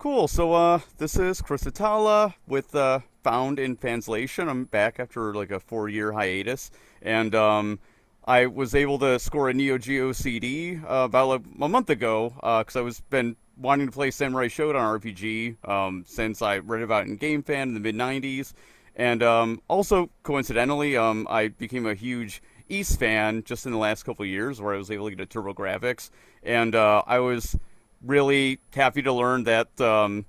Cool. So, this is Chris Atala with Found in Fanslation. I'm back after like a 4 year hiatus, and I was able to score a Neo Geo CD about like, a month ago because I was been wanting to play Samurai Shodown RPG since I read about it in GameFan in the mid '90s, and also coincidentally, I became a huge East fan just in the last couple of years, where I was able to get a Turbo Graphics, and I was really happy to learn that an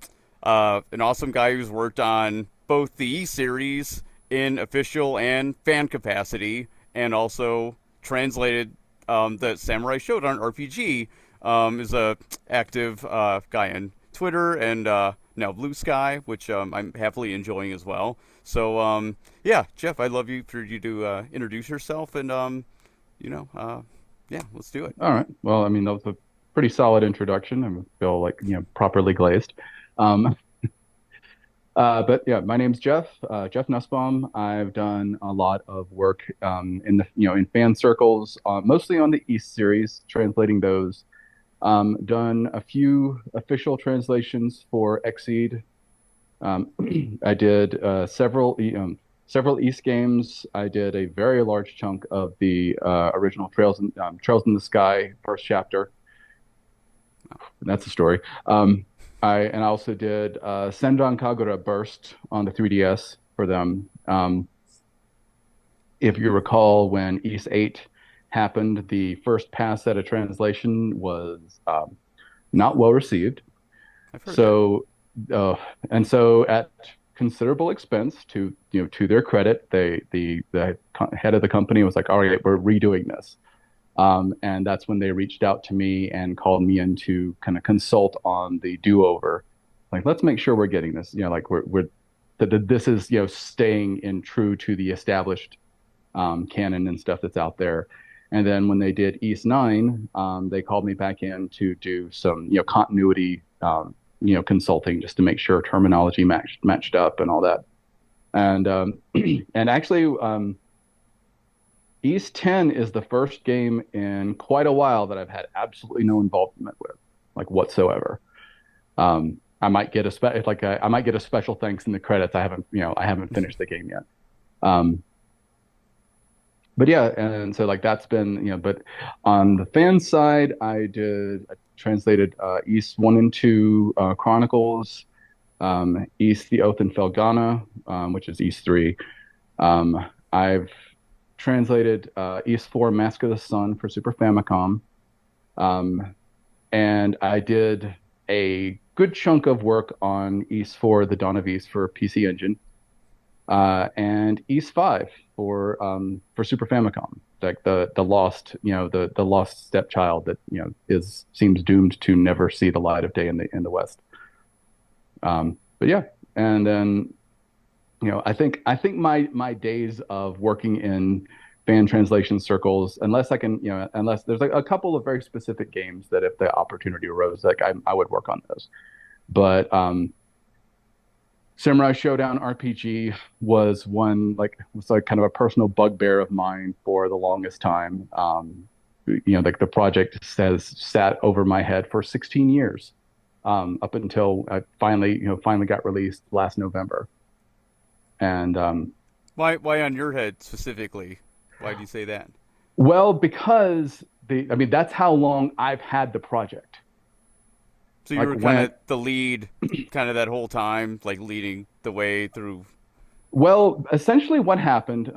awesome guy who's worked on both the E series in official and fan capacity, and also translated the Samurai Shodown RPG, is a active guy on Twitter and now Blue Sky, which I'm happily enjoying as well. So yeah, Jeff, I'd love for you to introduce yourself and yeah, let's do it. All right. Well, I mean, that was a pretty solid introduction. I feel like, properly glazed. Um, but yeah, my name's Jeff, Jeff Nussbaum. I've done a lot of work in in fan circles, mostly on the East series, translating those. Done a few official translations for Exceed. I did several East games. I did a very large chunk of the original Trails in the Sky first chapter. That's the story. I also did Senran Kagura Burst on the 3DS for them. If you recall, when E08 happened, the first pass at a translation was not well received. I've heard that. So, uh, and so at considerable expense, to their credit, the head of the company was like, "All right, we're redoing this." And that's when they reached out to me and called me in to kind of consult on the do-over. Like, let's make sure we're getting this, like that this is, staying in true to the established canon and stuff that's out there. And then when they did East 9, they called me back in to do some, continuity, consulting just to make sure terminology matched up and all that. And and actually, East 10 is the first game in quite a while that I've had absolutely no involvement with, like whatsoever. I might get I might get a special thanks in the credits. I haven't finished the game yet. Um, but yeah, and so like that's been, but on the fan side, I translated East 1 and 2 Chronicles, East the Oath and Felghana, which is East 3. I've translated East 4 Mask of the Sun for Super Famicom. Um, and I did a good chunk of work on East 4 The Dawn of East for PC Engine, and East 5 for Super Famicom. Like the lost, the lost stepchild that, is seems doomed to never see the light of day in the West. But yeah, and then I think my days of working in fan translation circles, unless I can, unless there's like a couple of very specific games that if the opportunity arose, like I would work on those. But Samurai Shodown RPG was like kind of a personal bugbear of mine for the longest time. Like the project says sat over my head for 16 years, up until I finally got released last November. And Why on your head specifically? Why do you say that? well, because I mean, that's how long I've had the project. So you Like were kind when, of the lead, kind of that whole time, like leading the way through. well, essentially what happened,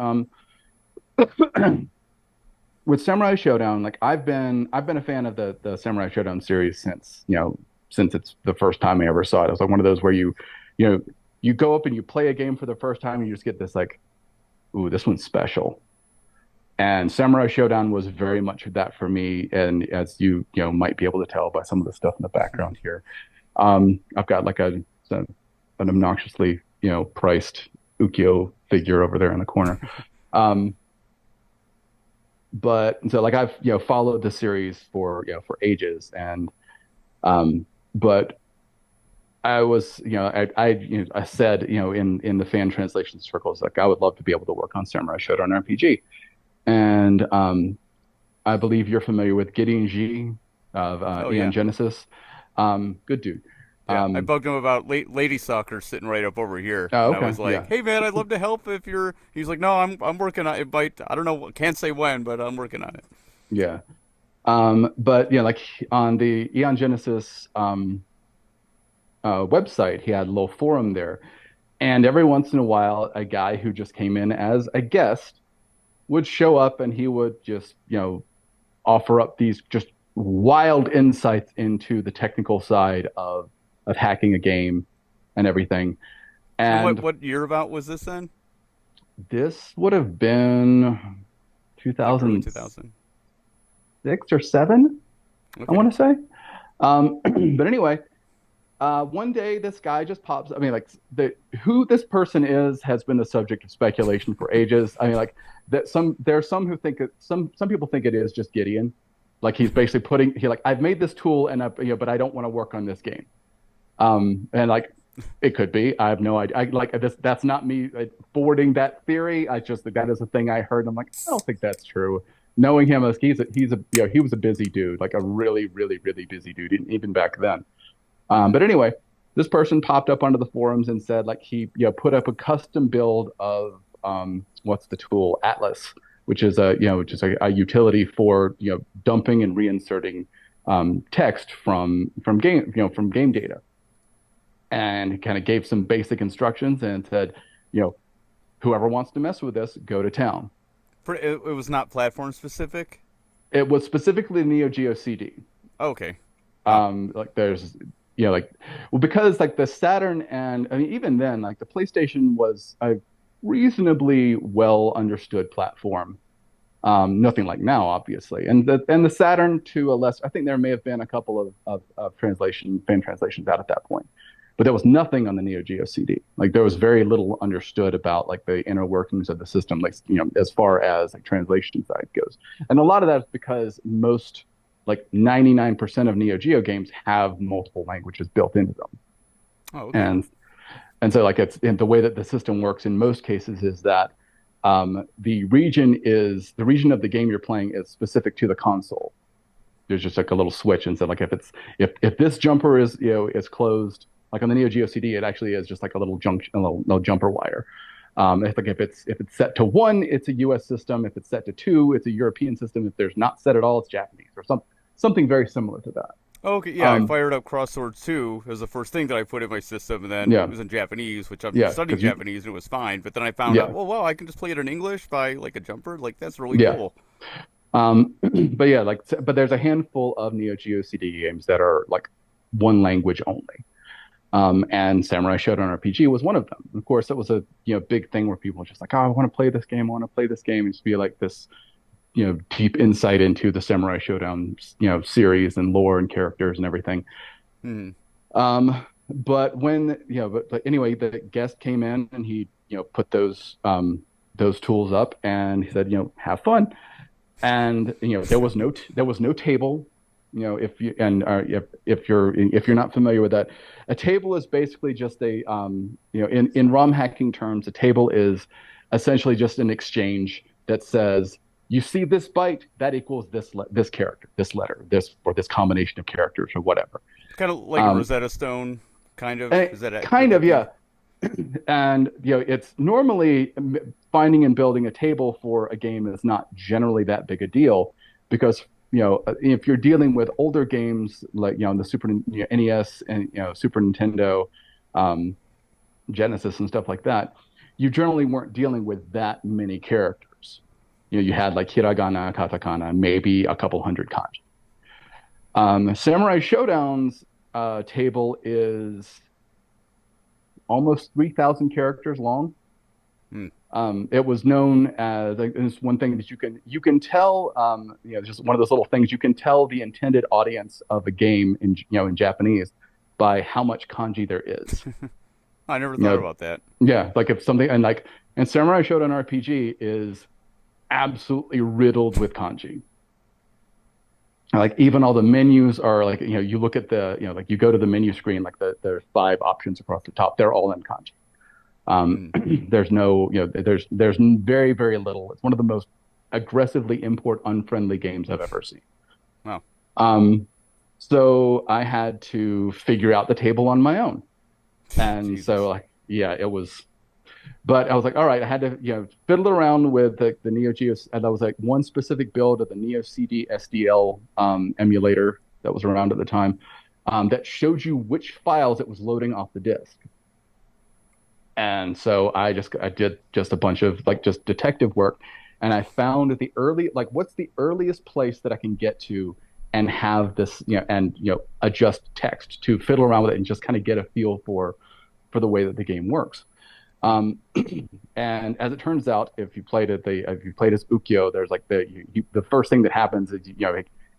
with Samurai Shodown, like I've been a fan of the Samurai Shodown series since it's the first time I ever saw it. It was like one of those where you know, you go up and you play a game for the first time and you just get this like, ooh, this one's special. And Samurai Shodown was very much that for me. And as might be able to tell by some of the stuff in the background here, I've got like an obnoxiously priced ukiyo figure over there in the corner. Um, but so like I've followed the series for ages, and but I was I said in the fan translation circles, like I would love to be able to work on Samurai Shodown RPG. And I believe you're familiar with Gideon G of Oh Eon yeah. Genesis. Good dude. Yeah, I Um, bugged him about lady soccer sitting right up over here, oh, and I okay, was like, yeah, "Hey man, I'd love to help if you're." He's like, "No, I'm working on it. But I don't know, can't say when, but I'm working on it." yeah. But like on the Eon Genesis website, he had a little forum there, and every once in a while, a guy who just came in as a guest would show up, and he would just offer up these just wild insights into the technical side of hacking a game and everything. And And what year about was this then? this would have been Like early 2006 2000. or 7, I Okay. want to say. But anyway, one day this guy just pops. I mean, like who this person is has been the subject of speculation for ages. I mean, like that there's some who think some people think it is just Gideon. Like he's basically I've made this tool and but I don't want to work on this game. And like it could be. I have no idea. That's not me forwarding that theory. I just think that is a thing I heard. I'm like, I don't think that's true. Knowing him as he was a busy dude, like a really, really, really busy dude, even back then. Hmm. But anyway, this person popped up onto the forums and said like he put up a custom build of what's the tool Atlas, which is a utility for dumping and reinserting text from game data, and he kind of gave some basic instructions and said, you know, whoever wants to mess with this, go to town. It was not platform specific. It was specifically Neo Geo CD. Oh, okay. Wow. Like there's like well because like the Saturn and I mean even then like the PlayStation was a reasonably well understood platform. Nothing like now, obviously, and the Saturn to a less. I think there may have been a couple of fan translations out at that point, but there was nothing on the Neo Geo CD. Like there was very little understood about like the inner workings of the system, like as far as like translation side goes, and a lot of that's because most like 99% of Neo Geo games have multiple languages built into them, Oh, okay. and so like it's and the way that the system works in most cases is that the region of the game you're playing is specific to the console. There's just like a little switch, and so like if this jumper is closed, like on the Neo Geo CD, it actually is just like a little junction, little jumper wire. If it's set to 1, it's a U.S. system. If it's set to 2, it's a European system. If there's not set at all, it's Japanese or something very similar to that. Oh, okay, yeah, I Um, fired up Crossword 2 as the first thing that I put in my system, and then it yeah, was in Japanese, which I'm yeah, studying because you Japanese, and it was fine. But then I found out, yeah, well, wow, I can just play it in English by like a jumper. Like that's really yeah. cool. But yeah, but there's a handful of Neo Geo CD games that are like one language only. And Samurai Shodown RPG was one of them. Of course, it was a big thing where people were just like, oh, I want to play this game. I want to play this game. And just be like this, deep insight into the Samurai Shodown, series and lore and characters and everything. Hmm. But but anyway, the guest came in and he, put those tools up and he said, have fun. And there was no table. If you're not familiar with that, a table is basically just in ROM hacking terms, a table is essentially just an exchange that says you see this byte that equals this character, this letter, this or this combination of characters or whatever. Kind of like a Um, Rosetta Stone, kind of. and Is that a kind good of, thing? yeah. And it's normally finding and building a table for a game is not generally that big a deal because if you're dealing with older games like the NES and Super Nintendo, um, Genesis and stuff like that, you generally weren't dealing with that many characters. You had like hiragana, katakana, maybe a couple hundred kanji. Samurai Showdown's table is almost 3,000 characters long. Hmm. It was known as like, it's one thing that you can tell, just one of those little things you can tell the intended audience of a game in Japanese by how much kanji there is. I never You thought know, about that. yeah, like if something and Samurai Shodown RPG is absolutely riddled with kanji. Like even all the menus are like you look at like you go to the menu screen like there's 5 options across the top, they're all in kanji. Hmm. There's no, there's very, very little. It's one of the most aggressively import unfriendly games I've ever seen. Wow. Um, So I had to figure out the table on my own. And so Jesus. like yeah, it was but I was like, all right, I had to, fiddle around with the Neo Geo, and that was like one specific build of the Neo CD SDL emulator that was around at the time, that showed you which files it was loading off the disk. And so I did just a bunch of like just detective work, and I found the early like what's the earliest place that I can get to and have this, and adjust text to fiddle around with it and just kind of get a feel for the way that the game works. Um, and as it turns out, if you played as Ukyo, there's like the first thing that happens is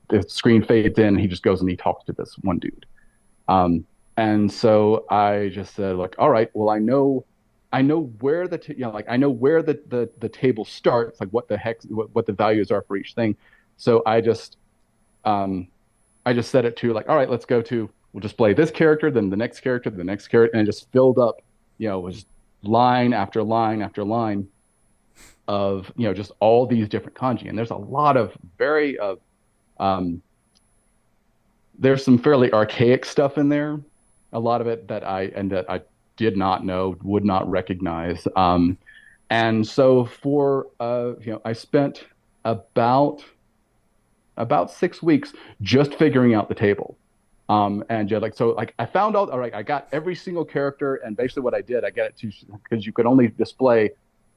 the screen fades in, and he just goes and he talks to this one dude. Um, and so I just said like, all right, well I know where like I know where the table starts, like what the hex what the values are for each thing. So um I just set it to like, all right, we'll just play this character, then the next character, the next character, and it just filled up, with line after line after line of, just all these different kanji. And there's a lot of um, there's some fairly archaic stuff in there. A lot of it that I did not know, would not recognize. And so I spent about about 6 weeks just figuring out the table. And yeah, like so, like I found out. All right, I got every single character, and basically what I did, I got it to because you could only display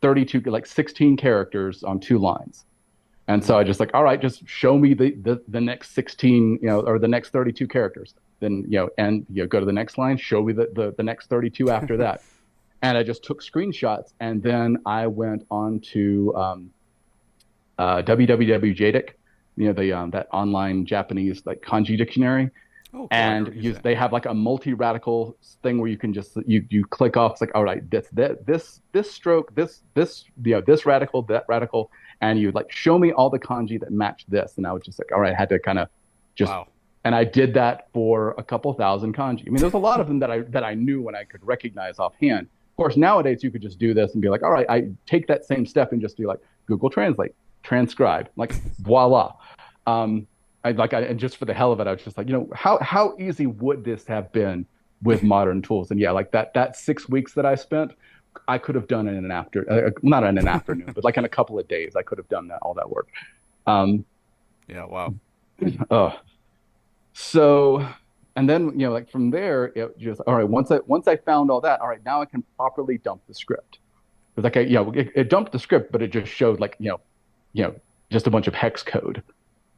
32, like 16 characters on two lines. And so Mhm. I just like, all right, just show me the next 16, or the next 32 characters. Then and go to the next line, show me the next 32 after that. And I just took screenshots, and then I went on to www.jadic, the that online Japanese like kanji dictionary, Oh, cool. I and never used use that. they have like a multi-radical thing where you can just you click off. It's like, all right, this stroke, this this radical, that radical, and you like show me all the kanji that match this. And I was just like, all right, I had to kind of just, Wow. and I did that for a couple thousand kanji. I mean, there's a lot of them that I knew and I could recognize offhand. Of course, nowadays you could just do this and be like, all right, I take that same step and just do like Google Translate, transcribe, like voila. Um, and just for the hell of it, I was just like, how easy would this have been with modern tools? And yeah, like that 6 weeks that I spent, I could have done it in an not in an afternoon, but like in a couple of days, I could have done all that work. Um, Yeah. Wow. uh, so, and then like from there, it just all right. Once I found all that, all right, now I can properly dump the script. It's like it dumped the script, but it just showed like just a bunch of hex code.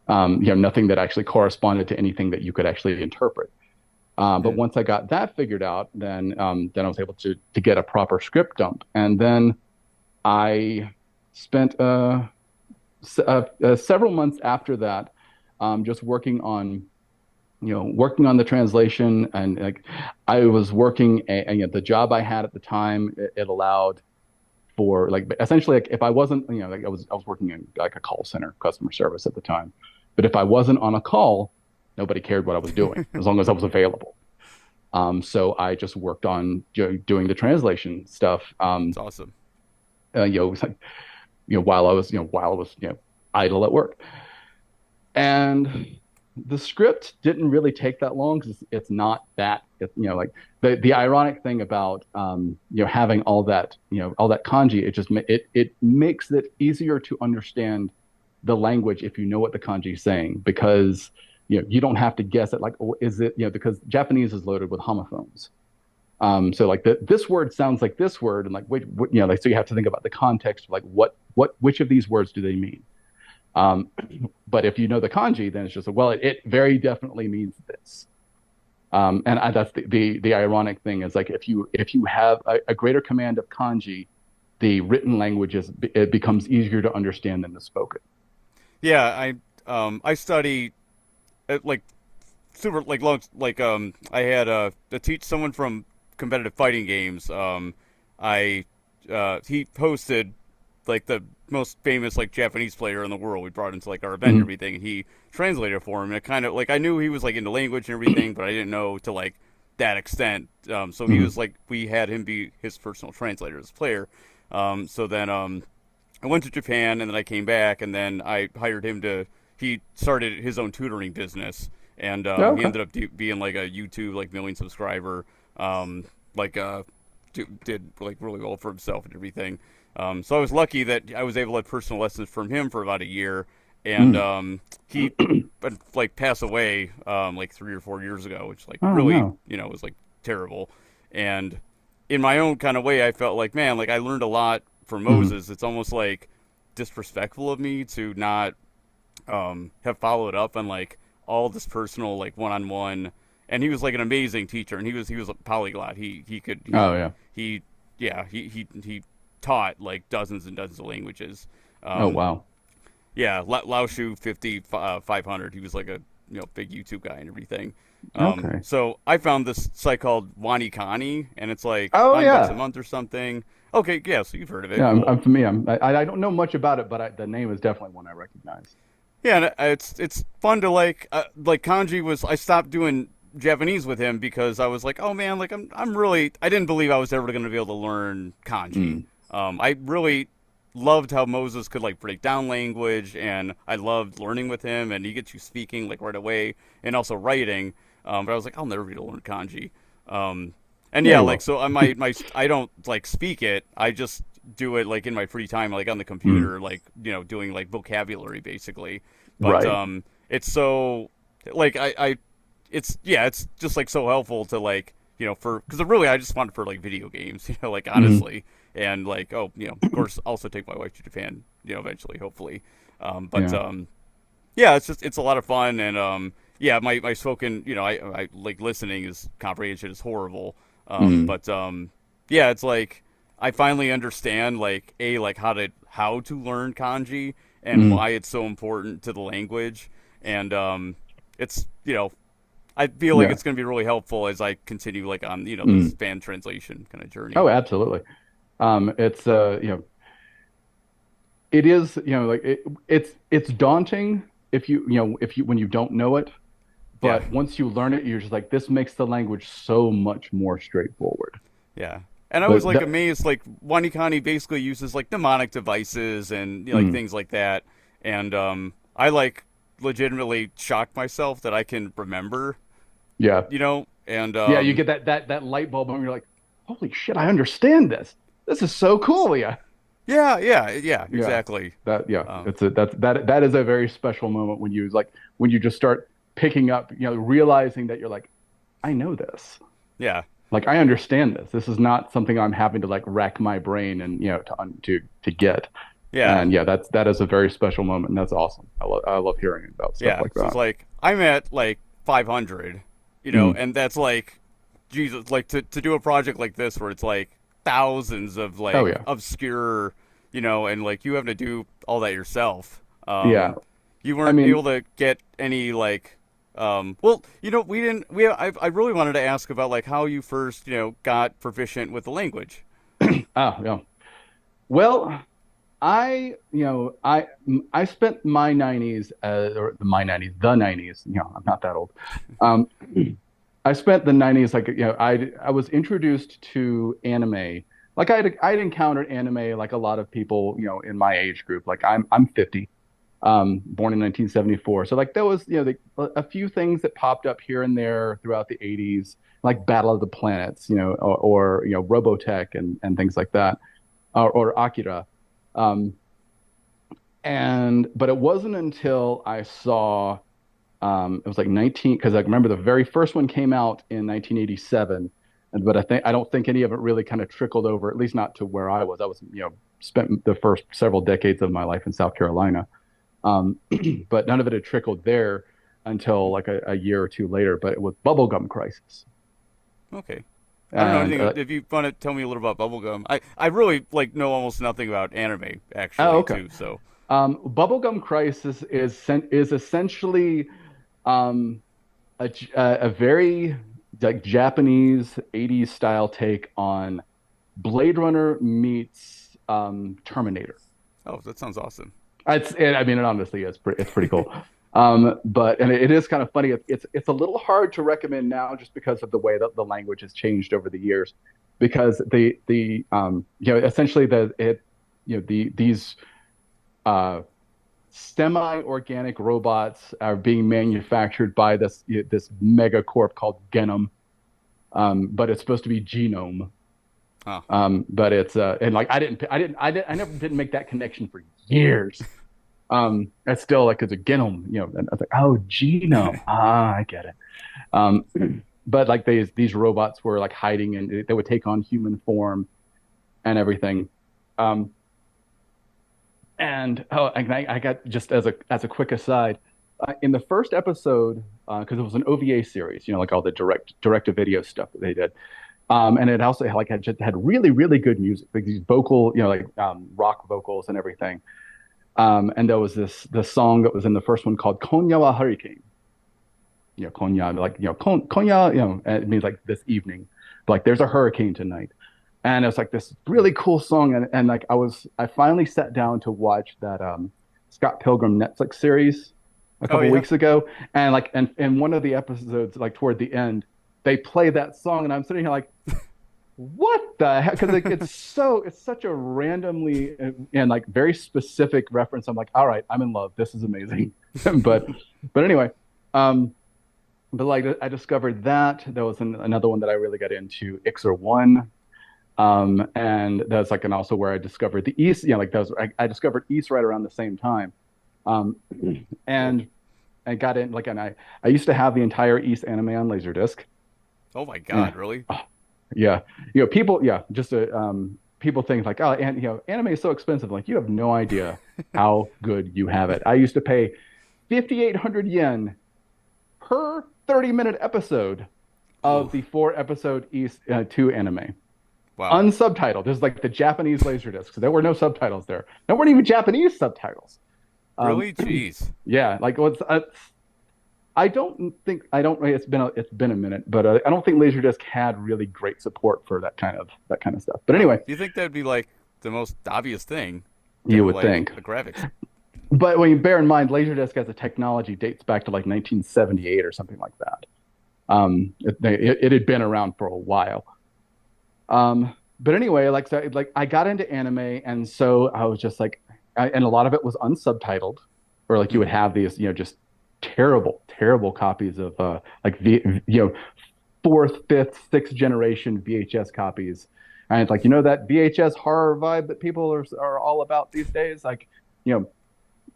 Nothing that actually corresponded to anything that you could actually interpret. But Yeah. once I got that figured out, then I was able to get a proper script dump, and then I spent several months after that, just working on the translation. And like I was working, and the job I had at the time, it allowed for like essentially like if I wasn't, like I was working in like a call center customer service at the time, but if I wasn't on a call, nobody cared what I was doing as long as I was available. So I just worked on doing the translation stuff. It's awesome. While I was idle at work. And the script didn't really take that long because it's not that like the ironic thing about having all that kanji, it makes it easier to understand the language if you know what the kanji is saying, because you don't have to guess it like, oh, is it, because Japanese is loaded with homophones. So like this word sounds like this word, and like wait, like so you have to think about the context of like which of these words do they mean. Um, but if you know the kanji, then it's just well, it very definitely means this. And that's the ironic thing is like if you have a greater command of kanji, the written language it becomes easier to understand than the spoken. Yeah. I study like super like long like I had to teach someone from competitive fighting games. I he hosted like the most famous like Japanese player in the world. We brought into like our event and Mhm. everything, and he translated for him. And it kind of like I knew he was like into language and everything, but I didn't know to like that extent. So he was Mhm. like we had him be his personal translator as a player. So then I went to Japan and then I came back and then I hired him to. He started his own tutoring business and he Okay. ended up being like a YouTube like million subscriber. Like did like really well for himself and everything. So I was lucky that I was able to have personal lessons from him for about a year, and Mm. he like passed away like 3 or 4 years ago, which like Oh really no. was like terrible. And in my own kind of way, I felt like, man, like I learned a lot from Mm. Moses. It's almost like disrespectful of me to not have followed up on like all this personal like one-on-one. And he was like an amazing teacher, and he was a polyglot. He could Oh yeah. he yeah he taught like dozens and dozens of languages. Oh Um, wow. yeah, Lao Shu 50 500. He was like a big YouTube guy and everything. Okay. So I found this site called WaniKani, and it's like Oh $9 a yeah. month or something. Okay, yeah, so you've heard of it. Yeah. Cool. I'm familiar. I don't know much about it, but the name is definitely one I recognize. Yeah, and it's fun to like kanji was I stopped doing Japanese with him because I was like, oh man, like I'm really I didn't believe I was ever going to be able to learn kanji. Mm. I really loved how Moses could like break down language, and I loved learning with him, and he gets you speaking like right away, and also writing. But I was like, I'll never be able to learn kanji. Um, and Yeah, yeah, you like will. so my I don't like speak it. I just do it like in my free time, like on the Mm. computer, like doing like vocabulary basically. But Right. it's so like I it's yeah, it's just like so helpful to like for because really I just want it for like video games, like Mm. honestly, and like oh of course also take my wife to Japan, eventually hopefully, but Yeah. yeah, it's a lot of fun, and yeah, my spoken, I like listening is comprehension is horrible, Mm. but yeah, it's like I finally understand like like how to learn kanji and Mm. why it's so important to the language, and it's I feel like Yeah. it's going to be really helpful as I continue like on this Mm. fan translation kind of journey. Oh, absolutely. It's it is like it's daunting if if you when you don't know it, Yeah, but once you learn it, you're just like this makes the language so much more straightforward. yeah. And I was But like that amazed, like Wanikani basically uses like mnemonic devices and like mm, things like that, and I like legitimately shocked myself that I can remember, yeah. and Yeah, you get that light bulb and you're like, holy shit, I understand this. This is so cool. Yeah. yeah, Yeah. exactly. Yeah, Um, that is a very special moment when you just start picking up, realizing that you're like, I know this. yeah, Like I understand this. This is not something I'm having to like rack my brain and to get. yeah, And yeah, that is a very special moment, and that's awesome. I love hearing about stuff yeah. like So it's that. like I'm at like 500, Mm, and that's like Jesus, like to do a project like this where it's like thousands of oh like yeah, obscure, and like you have to do all that yourself. yeah. You I weren't mean, able to get any like, well, we didn't. I really wanted to ask about like how you first, got proficient with the language. yeah. Well, I spent my 90s, or my 90s, the 90s. I'm not that old. Um, I spent the 90s like I was introduced to anime. Like I'd encountered anime like a lot of people in my age group. Like I'm 50, born in 1974. So like there was a few things that popped up here and there throughout the 80s, like Battle of the Planets, or Robotech and things like that, or Akira. Um, but it wasn't until I saw it was like 19 because I remember the very first one came out in 1987, but I don't think any of it really kind of trickled over, at least not to where I was. I was spent the first several decades of my life in South Carolina, um, but none of it had trickled there until like a year or two later. But it was Bubblegum Crisis, Okay. I don't know and anything. If you want to tell me a little about bubblegum, I really like know almost nothing about anime oh actually okay. too. So Bubblegum Crisis is essentially um, a very like Japanese 80s style take on Blade Runner meets Terminator. oh, that sounds awesome. I mean, it honestly is it's pretty cool. But it is kind of funny. It's a little hard to recommend now just because of the way that the language has changed over the years. Because essentially these uh, semi-organic robots are being manufactured by this mega corp called Genom, but it's supposed to be genome. Oh, But it's and like I never didn't make that connection for years. It's still like it's a genome, and I was like, oh, genome. Ah, I get it. Um, but like these robots were like hiding and they would take on human form and everything. Um, and oh, and I got just as a quick aside, in the first episode, because it was an OVA series, like all the direct to video stuff that they did. And it also had really, really good music, like these vocal, rock vocals and everything. And there was the song that was in the first one called Konya wa Hurricane. Konya, like, Konya, it means like this evening. Like there's a hurricane tonight. And it was like this really cool song. And like I finally sat down to watch that Scott Pilgrim Netflix series a oh couple yeah. weeks ago. And like and one of the episodes, like toward the end, they play that song, and I'm sitting here like, what the heck? Because it's such a randomly and like very specific reference. I'm like, all right, I'm in love. This is amazing. but anyway, but like I discovered that there was another one that I really got into, Ixer 1. And that's like, and also where I discovered the East, like those, I discovered East right around the same time. Um, and I got in like, and I used to have the entire East anime on Laserdisc. Oh my Yeah. God, really? Oh, yeah. People, yeah, just people think like, oh, and anime is so expensive. Like, you have no idea how good you have it. I used to pay 5,800 yen per 30-minute episode Ooh, of the 4 episode East 2 anime. wow. Unsubtitled. This is like the Japanese Laserdisc. So there were no subtitles there. There weren't even Japanese subtitles. Um, Really? Jeez. yeah, like what's I don't think I don't. It's been a minute, but I don't think Laserdisc had really great support for that kind of stuff. But Wow. anyway, You think that'd be like the most obvious thing, you given would like think. the graphics? But when you bear in mind, Laserdisc as a technology dates back to like 1978 or something like that. It had been around for a while. But anyway, like so, like I got into anime, and so I was just like, and a lot of it was unsubtitled, or like you would Hmm. have these, just terrible, terrible copies of like fourth, fifth, sixth generation VHS copies, and it's like that VHS horror vibe that people are all about these days, like you know.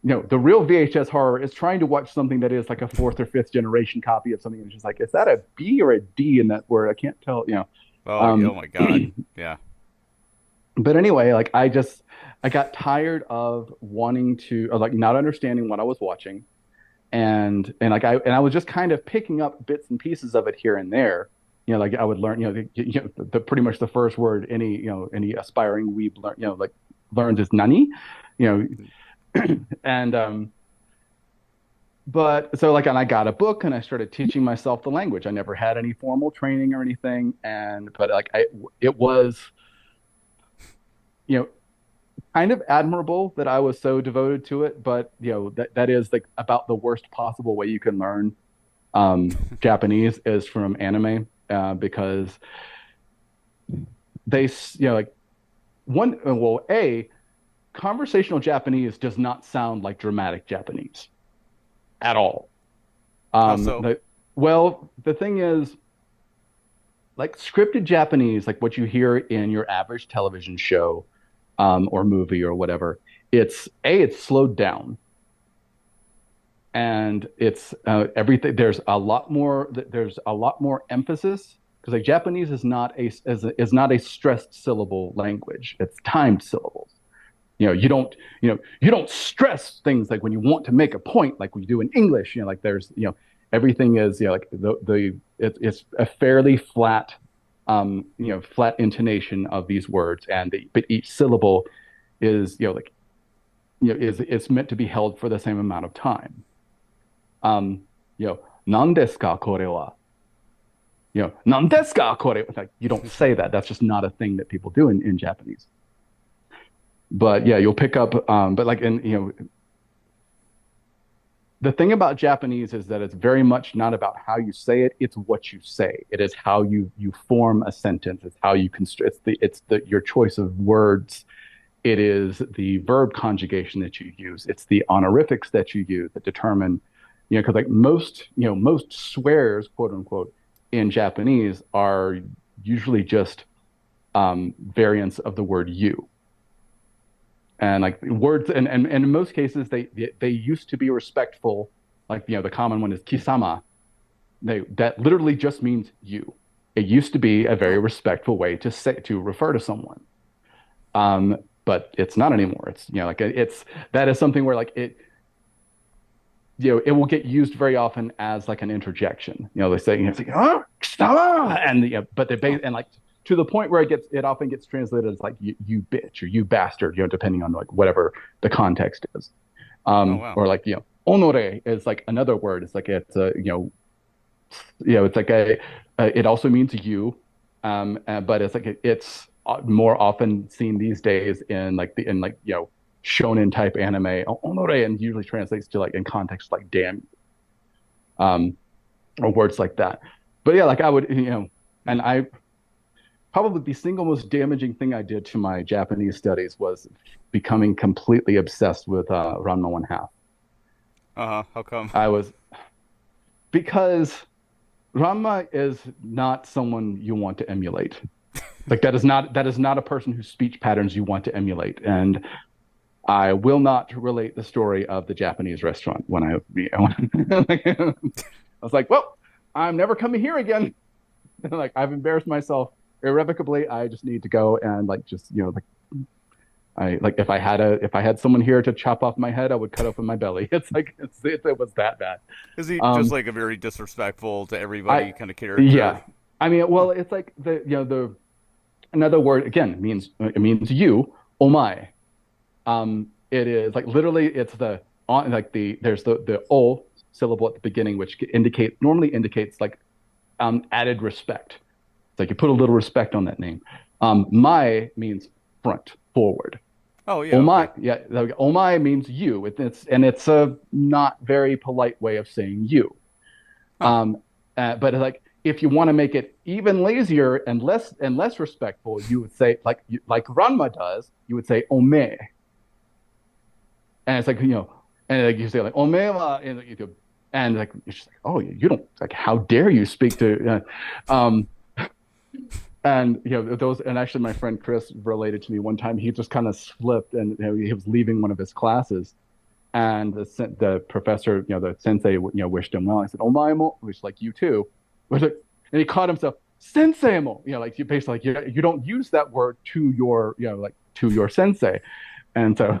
The real VHS horror is trying to watch something that is like a fourth or fifth generation copy of something, and it's just like, is that a B or a D in that word? I can't tell. Oh, oh Um, my God. Yeah. but anyway, like I got tired of wanting to, or like not understanding what I was watching, and like I was just kind of picking up bits and pieces of it here and there. Like I would learn, the pretty much the first word any aspiring weeb learn, like learns is nani, you and but so like, and I got a book and I started teaching myself the language. I never had any formal training or anything, but like it was, you know, kind of admirable that I was so devoted to it. But that is like about the worst possible way you can learn Japanese is from anime, because they, like a conversational Japanese does not sound like dramatic Japanese at all. How so? The thing is, like scripted Japanese, like what you hear in your average television show, or movie or whatever, it's slowed down, and it's everything. There's a lot more emphasis, because like Japanese is not a stressed syllable language. It's timed syllables. You don't stress things like when you want to make a point, like we do in English. Like there's, everything is, like it's a fairly flat, flat intonation of these words, but each syllable is, it's meant to be held for the same amount of time. Nan desu ka kore wa? Nan desu ka kore? Like, you don't say that. That's just not a thing that people do in Japanese. But yeah, you'll pick up, but like, the thing about Japanese is that it's very much not about how you say it, it's what you say. It is how you form a sentence. It's how you construct, your choice of words It is the verb conjugation that you use. It's the honorifics that you use that determine, because like most swears, quote unquote, in Japanese are usually just variants of the word you. And like words, and in most cases, they used to be respectful. Like, the common one is kisama. That literally just means you. It used to be a very respectful way to refer to someone. But it's not anymore. It's, that is something where like it will get used very often as like an interjection. They say, it's like, oh, kisama! And but and like to the point where it often gets translated as like you bitch or you bastard, depending on like whatever the context is. Oh, wow. Or like, onore is like another word. It's like it's it's like it also means you, but it's like it's more often seen these days in shonen type anime. Onore and usually translates to like in context like damn, or words like that. But yeah, like I would, and I probably the single most damaging thing I did to my Japanese studies was becoming completely obsessed with Ranma One Half. How come? Because Ranma is not someone you want to emulate. Like that is not a person whose speech patterns you want to emulate. And I will not relate the story of the Japanese restaurant when I was like, well, I'm never coming here again. Like I've embarrassed myself irrevocably. I just need to go and if I had someone here to chop off my head, I would cut open my belly. It was that bad. Is he just like a very disrespectful to everybody kind of character? Yeah, I mean, well, it's like the another word again it means you, omae. It is like literally it's there's the o syllable at the beginning, which normally indicates like added respect. It's like you put a little respect on that name. Mai means front, forward. Oh yeah. Omae, okay. yeah, like, omae means you. It's a not very polite way of saying you. Huh. But like if you want to make it even lazier and less respectful, you would say like Ranma does. You would say ome, and it's like and like you say like ome wa, and like it's just like, oh, you don't, like, how dare you speak to and those, and actually my friend Chris related to me one time. He just kind of slipped, and he was leaving one of his classes, and the professor, the sensei, wished him well. I said, "Omae mo," which like you too, and he caught himself, "Sensei mo," like you basically like you don't use that word to your to your sensei, and so.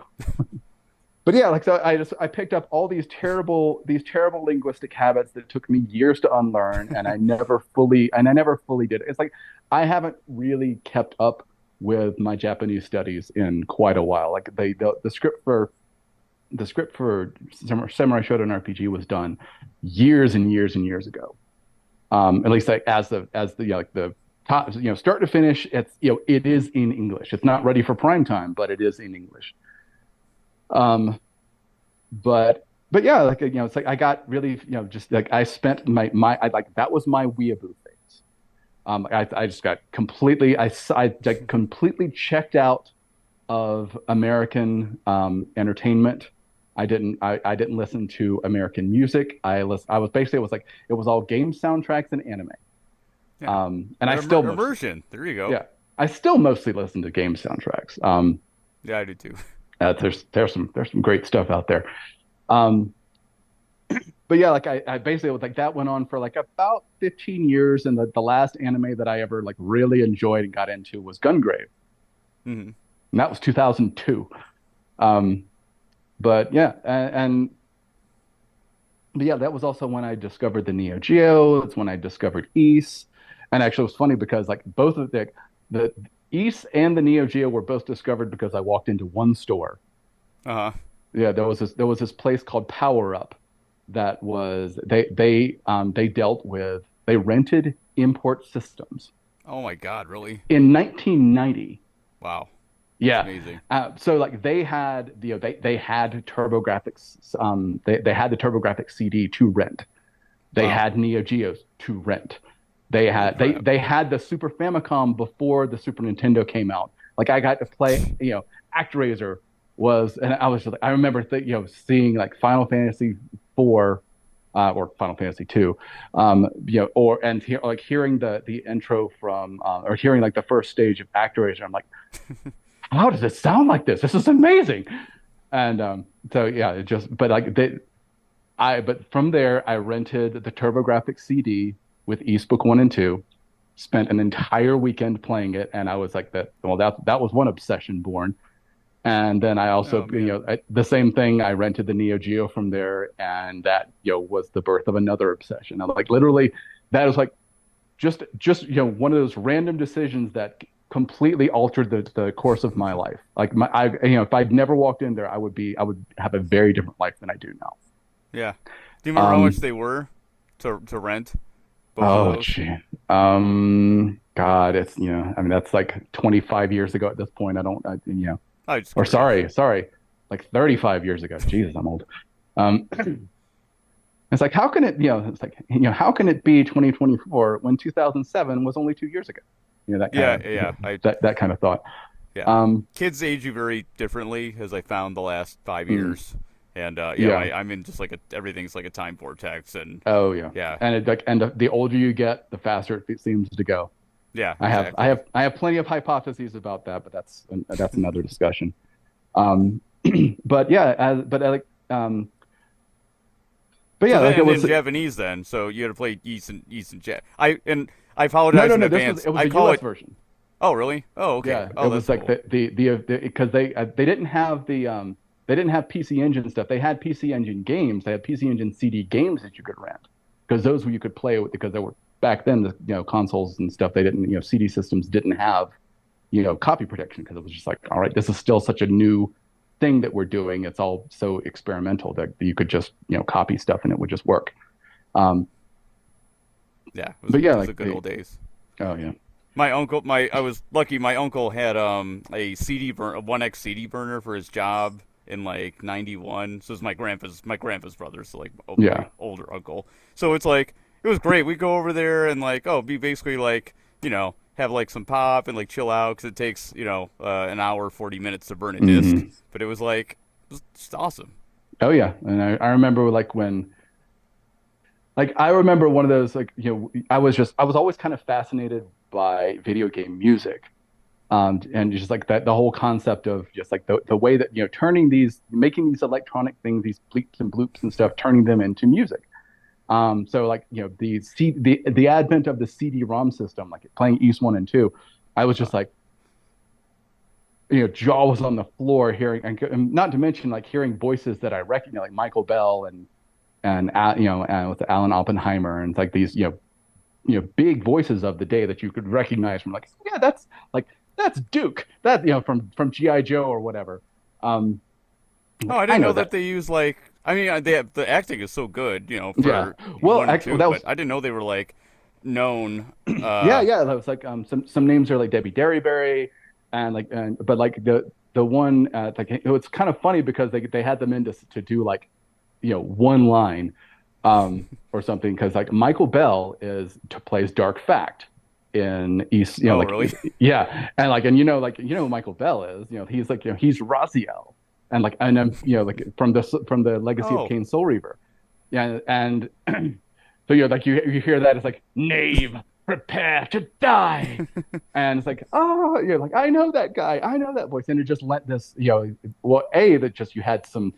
But yeah, like so I picked up all these terrible linguistic habits that took me years to unlearn, and I never fully did it. It's like I haven't really kept up with my Japanese studies in quite a while. Like the script for Samurai Shodown RPG was done years and years and years ago. At least like as the like the top, start to finish, it's it is in English. It's not ready for prime time, but it is in English. But yeah, like it's like I got really just like I spent I like that was my weeaboo phase. I just got completely I completely checked out of American entertainment. I didn't listen to American music. I was basically it was all game soundtracks and anime. Yeah. And I still immersion. There you go. Yeah, I still mostly listen to game soundtracks. Yeah, I do too. There's some great stuff out there. But yeah, like I basically was like that went on for like about 15 years, and the last anime that I ever like really enjoyed and got into was Gungrave. Mm-hmm. And that was 2002. But yeah, but yeah, that was also when I discovered the Neo Geo. It's when I discovered Ys. And actually, it was funny because like both of the Ys and the Neo Geo were both discovered because I walked into one store. Uh-huh. Yeah, there was this place called Power Up that was they rented import systems. Oh my God, really? In 1990. Wow. Yeah. That's amazing. So like they had they had TurboGrafx they had the TurboGrafx CD to rent. They had Neo Geos to rent. They had the Super Famicom before the Super Nintendo came out. Like I got to play, ActRaiser was, and I was just like, I remember seeing like Final Fantasy 4 or Final Fantasy 2, hearing the intro from or hearing like the first stage of ActRaiser. I'm like, how does it sound like this? This is amazing. And so yeah, it just but like but from there I rented the TurboGrafx CD with East Book 1 and 2, spent an entire weekend playing it, and I was like that was one obsession born. And then I also, the same thing. I rented the Neo Geo from there, and that, was the birth of another obsession. I'm like, literally, that is like, just one of those random decisions that completely altered the course of my life. Like if I'd never walked in there, I would have a very different life than I do now. Yeah. Do you remember how much they were to rent? Both of those? Gee. God, it's, I mean, that's like 25 years ago at this point. Or sorry, like 35 years ago. Jesus, I'm old. It's like, how can it, it's like, how can it be 2024 when 2007 was only 2 years ago? That kind that kind of thought. Yeah. Kids age you very differently, as I found the last 5 years. And I'm in just like everything's like a time vortex, and yeah, and the older you get, the faster it seems to go. Yeah, exactly. I have plenty of hypotheses about that, but that's another discussion. But yeah, but it was Japanese then, so you had to play East and Jet. I apologize in advance. It was the US version. Oh really? Oh okay. Yeah, it was like cool. Because they didn't have they didn't have PC Engine stuff. They had PC Engine games. They had PC Engine CD games that you could rent, because those you could play with, because they were back then, consoles and stuff. They didn't, CD systems didn't have, copy protection, because it was just like, all right, this is still such a new thing that we're doing. It's all so experimental that you could just, copy stuff and it would just work. It was the good old days. Oh yeah. I was lucky. My uncle had a CD burner, a 1X CD burner for his job in like 91. So it was my grandpa's brother, so like my older uncle. So it's like, it was great. We'd go over there and like, be basically like, have like some pop and like chill out, because it takes, an hour, 40 minutes to burn a disc. But it was like, it was just awesome. Oh yeah. And I remember like when, like, I remember one of those, like, I was always kind of fascinated by video game music. And just like that, the whole concept of just like the way that, making these electronic things, these bleeps and bloops and stuff, turning them into music. So like, the advent of the CD-ROM system, like playing East 1 and 2, I was just like, jaw was on the floor hearing, and not to mention like hearing voices that I recognize, like Michael Bell and with Alan Oppenheimer, and it's like these, big voices of the day that you could recognize from, like, yeah, that's Duke, that, from G.I. Joe or whatever. I didn't know that they use like, the acting is so good, for but I didn't know they were like known. That was like some names are like Debbie Derryberry, and like, but like the one like, it's kind of funny because they had them in to do like, one line or something, because like Michael Bell plays Dark Fact in East, really? Yeah, and like, and who Michael Bell is, he's like, he's Raziel. And like, like from the Legacy of Kain Soul Reaver, yeah, and so like you hear that, it's like, knave, prepare to die, and it's like, like, I know that guy, I know that voice, and it just let this, that just, you had some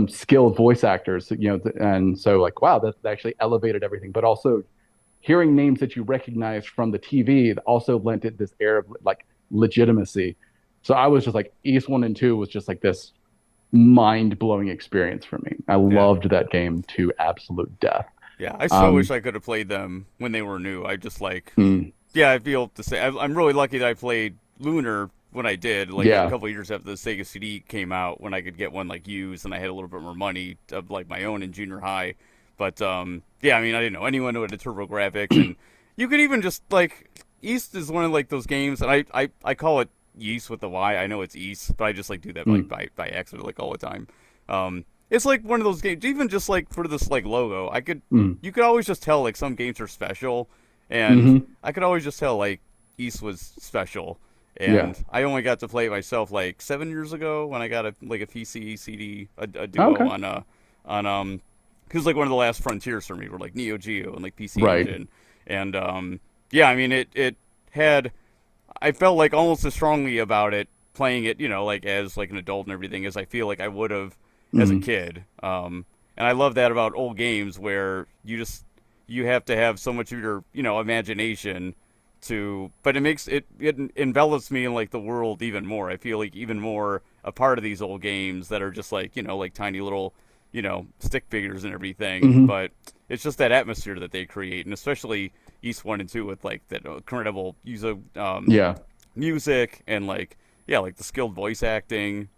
skilled voice actors, and so like, wow, that actually elevated everything, but also hearing names that you recognize from the TV also lent it this air of like legitimacy. So I was just like, East 1 and 2 was just like this mind-blowing experience for me. I loved that game to absolute death. Yeah, I so wish I could have played them when they were new. I just like, I feel to say I'm really lucky that I played Lunar when I did, like a couple of years after the Sega CD came out, when I could get one like used, and I had a little bit more money of like my own in junior high. But I didn't know anyone who had a TurboGrafx, and you could even just like, East is one of like those games, and I call it Yeast with the Y. I know it's East, but I just like do that like by accident, like all the time. It's like one of those games, even just like for this like logo, you could always just tell like some games are special, and I could always just tell like East was special, Yeah. and I only got to play it myself like 7 years ago when I got a PC CD a duo Okay. on because like one of the last frontiers for me were like Neo Geo and like PC Right. Engine, and yeah, I mean it had I felt like almost as strongly about it playing it, like as like an adult and everything as I feel like I would have as a Mm. kid. And I love that about old games where you have to have so much of your imagination to, but it envelops me in like the world even more. I feel like even more a part of these old games that are just like like tiny little stick figures and everything, Hmm. but it's just that atmosphere that they create, and especially East 1 and 2 with like that incredible use of Yeah. music and like yeah, like the skilled voice acting.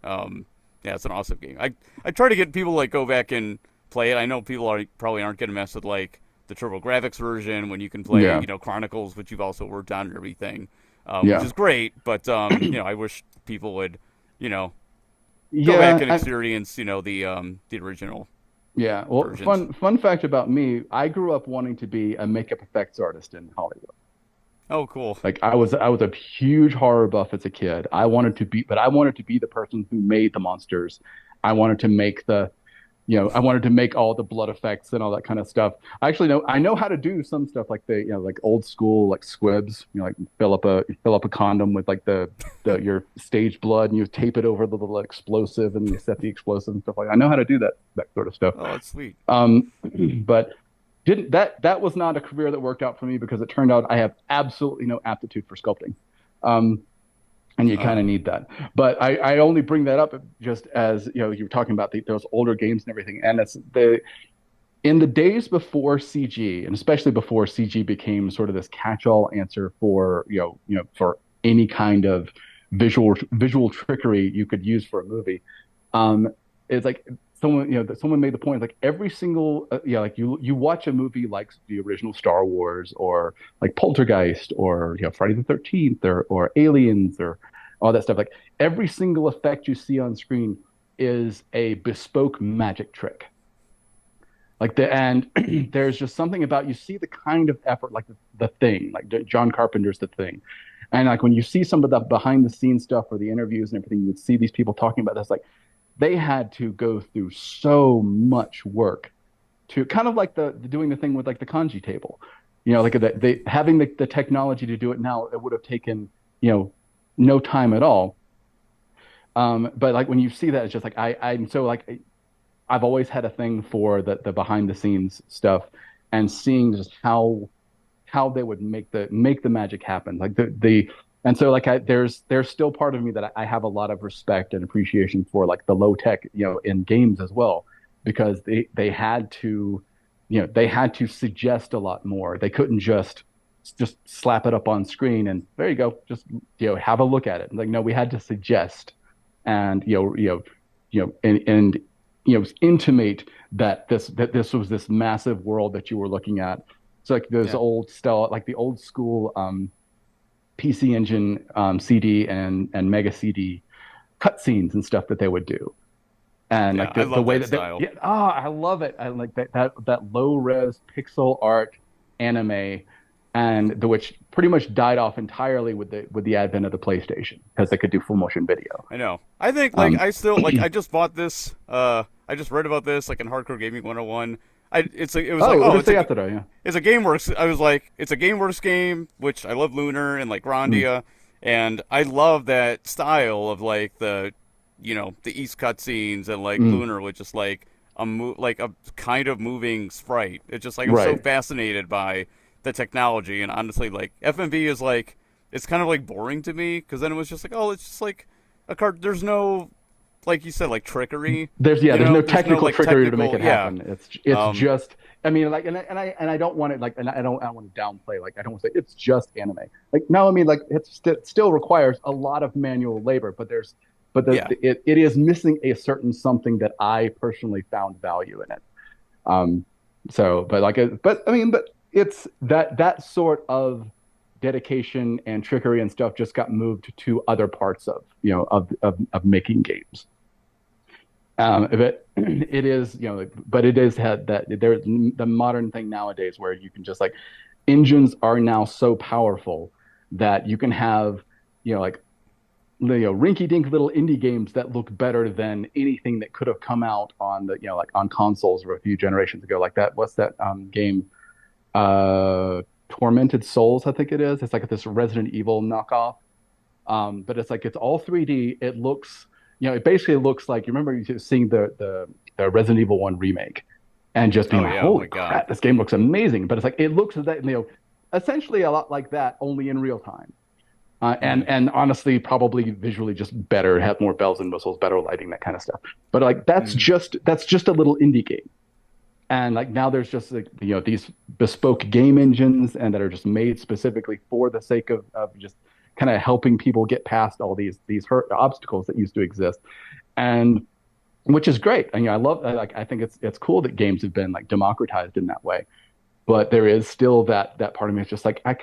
Yeah, it's an awesome game. I try to get people to like go back and play it. I know people probably aren't going to mess with like the TurboGrafx version when you can play Yeah. Chronicles, which you've also worked on and everything, which Yeah. is great. But I wish people would you know go back Yeah. and experience the original Yeah. Well, versions. fun fact about me, I grew up wanting to be a makeup effects artist in Hollywood. Oh, cool. Like I was a huge horror buff as a kid. But I wanted to be the person who made the monsters. I wanted to make I wanted to make all the blood effects and all that kind of stuff. I know how to do some stuff like like old school like squibs. Like you fill up a condom with like the your stage blood and you tape it over the little explosive and you set the explosive and stuff like that. I know how to do that sort of stuff. Oh, that's sweet. Um, but didn't that was not a career that worked out for me because it turned out I have absolutely no aptitude for sculpting. Um, and you Uh, kind of need that. But I only bring that up just as you were talking about those older games and everything, and it's the in the days before CG, and especially before CG became sort of this catch-all answer for for any kind of visual trickery you could use for a movie. It's like someone made the point like every single like you watch a movie like the original Star Wars or like Poltergeist or Friday the 13th or Aliens or all that stuff. Like every single effect you see on screen is a bespoke magic trick. And there's just something about you see the kind of effort like the thing, like John Carpenter's The Thing. And like when you see some of the behind the scenes stuff or the interviews and everything, you would see these people talking about this. Like they had to go through so much work to kind of like the doing the thing with like the kanji table. Like they having the technology to do it now, it would have taken, no time at all. But like when you see that, it's just like I'm so like I've always had a thing for the behind the scenes stuff and seeing just how they would make the magic happen. Like the and so like there's still part of me that I have a lot of respect and appreciation for like the low tech, in games as well, because they had to, they had to suggest a lot more. They couldn't just slap it up on screen and there you go, just have a look at it. Like no, we had to suggest and and intimate that this was this massive world that you were looking at. So like those yeah, old style, like the old school PC Engine CD and Mega CD cutscenes and stuff that they would do, and yeah. like I the love way that that they, style. yeah, I love it. I like that low res pixel art anime, and which pretty much died off entirely with the advent of the PlayStation because they could do full motion video. I know. I think like Um, I still like I just bought this. I just read about this like in Hardcore Gaming 101. It was like oh, oh let's say after that, yeah. it's a GameWorks. I was like it's a GameWorks game, which I love Lunar and like Mm, Grandia, and I love that style of like the East cutscenes and like mm, Lunar with just like like a kind of moving sprite. It's just like I'm so right. fascinated by the technology, and honestly like FMV is like it's kind of like boring to me because then it was just like oh it's just like a card. There's no like you said like trickery. There's no There's no technical like trickery to make technical it yeah. happen. It's Um, just I mean like and I don't want it like and I don't want to downplay like I don't want to say it's just anime. Like no, I mean like it still requires a lot of manual labor, but yeah, it is missing a certain something that I personally found value in it. Um, so, but I mean, but it's that sort of dedication and trickery and stuff just got moved to other parts of of making games. But it is but it is had that there's the modern thing nowadays where you can just like engines are now so powerful that you can have like rinky-dink little indie games that look better than anything that could have come out on the like on consoles or a few generations ago. Like that, what's that game? Uh, Tormented Souls, I think it is. It's like this Resident Evil knockoff. But it's like it's all 3D. It looks, it basically looks like you remember you seeing the Resident Evil 1 remake and just being Oh like, yeah, oh my holy God. crap, this game looks amazing. But it's like it looks that essentially a lot like that, only in real time. Mm, And honestly, probably visually just better, have more bells and whistles, better lighting, that kind of stuff. But like mm, that's just a little indie game. And like now there's just like these bespoke game engines and that are just made specifically for the sake of just kind of helping people get past all these obstacles that used to exist. And which is great. And I love like I think it's cool that games have been like democratized in that way. But there is still that part of me is just like I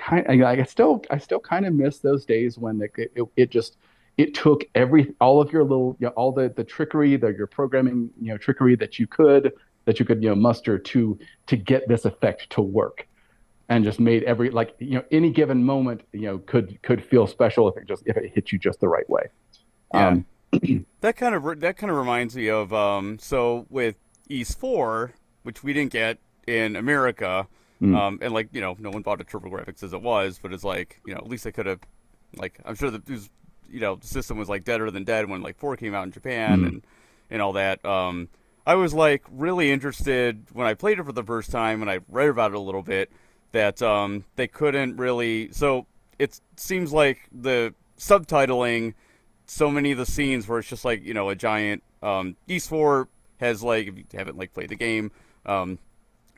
still kind of miss those days when it just it took all of your little all the trickery your programming trickery that you could muster to get this effect to work and just made every like any given moment could feel special if it hit you just the right way. yeah. Um, That kind of reminds me of so with East 4, which we didn't get in America, mm, and like no one bought a TurboGrafx as it was, but it's like at least they could have, like, I'm sure that this the system was like deader than dead when like 4 came out in Japan mm. and all that. I was like really interested when I played it for the first time and I read about it a little bit that they couldn't really. So it seems like the subtitling so many of the scenes where it's just like a giant East 4 has, like, if you haven't like played the game,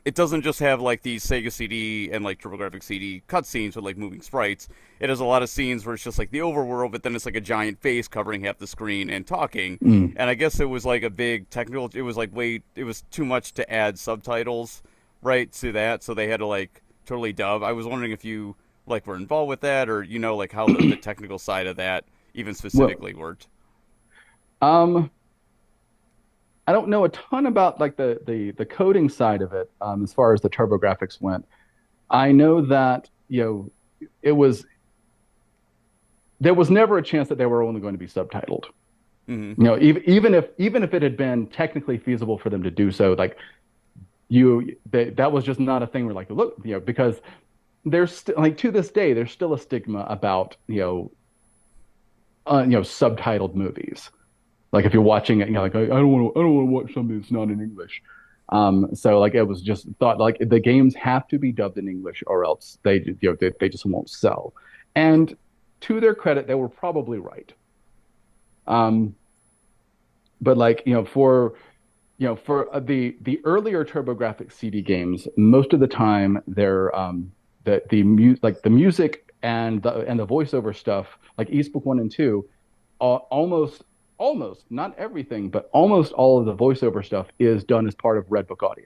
it doesn't just have like these Sega CD and like TurboGrafx CD cutscenes with like moving sprites. It has a lot of scenes where it's just like the overworld, but then it's like a giant face covering half the screen and talking. Mm. And I guess it was like a big technical. It was like it was too much to add subtitles right to that, so they had to like totally dub. I was wondering if you like were involved with that, or like how the technical side of that even Well, specifically worked. um, I don't know a ton about like the coding side of it as far as the TurboGrafx went. I know that it was there was never a chance that they were only going to be subtitled. Hmm. Even if it had been technically feasible for them to do so, like that was just not a thing where like look because there's like to this day there's still a stigma about subtitled movies. Like if you're watching it, like I don't want to watch something that's not in English. So like it was just thought like the games have to be dubbed in English or else they just won't sell. And to their credit, they were probably right. Um, but like for the earlier TurboGrafx CD games, most of the time they're like the music and the voiceover stuff, like Eastbook 1 and 2, almost not everything, but almost all of the voiceover stuff is done as part of Red Book Audio.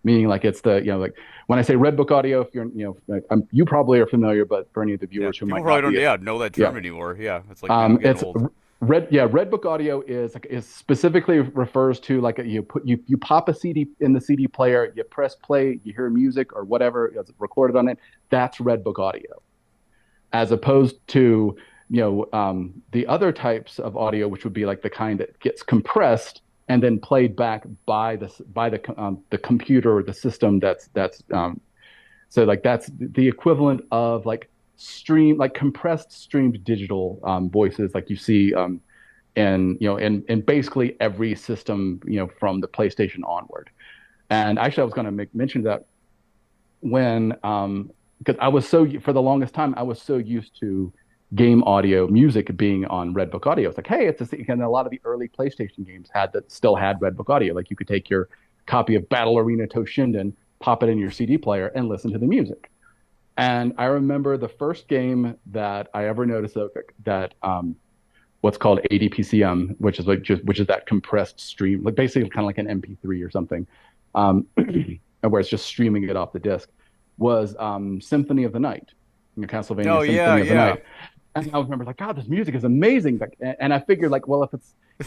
Meaning like it's like when I say Red Book Audio, if you're like, you probably are familiar, but for any of the Yeah, viewers who people might probably not don't be, know that yeah, term anymore. Yeah, it's like I'm getting it's old. Red Book Audio is specifically refers to like you pop a CD in the CD player, you press play, you hear music or whatever is recorded on it. That's Red Book Audio, as opposed to the other types of audio, which would be like the kind that gets compressed and then played back by the computer or the system so like that's the equivalent of like compressed streamed digital voices like you see in basically every system from the PlayStation onward. And actually, I was going to mention that when because I was so for the longest time I was so used to game audio music being on Red Book Audio. It's like, hey, and a lot of the early PlayStation games still had Red Book Audio. Like you could take your copy of Battle Arena Toshinden, pop it in your CD player, and listen to the music. And I remember the first game that I ever noticed that what's called ADPCM, which is which is that compressed stream, like basically kind of like an MP3 or something, where it's just streaming it off the disc, was Symphony of the Night, Oh Castlevania yeah, Symphony of the yeah. Night. And I remember like, God, this music is amazing. Like, and I figured like, well,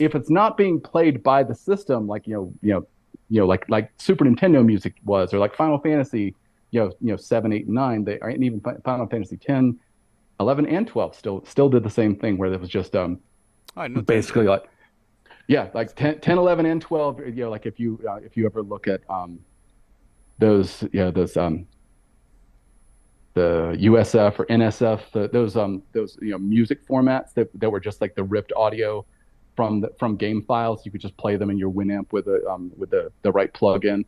if it's not being played by the system, like like Super Nintendo music was, or like Final Fantasy, 7, 8, 9, and even Final Fantasy 10, 11 and 12 still did the same thing where it was just I know basically like yeah, like 10, 11 and 12, like if you ever look at those those the USF or NSF, those music formats that were just like the ripped audio from game files. You could just play them in your Winamp with the right plug-in.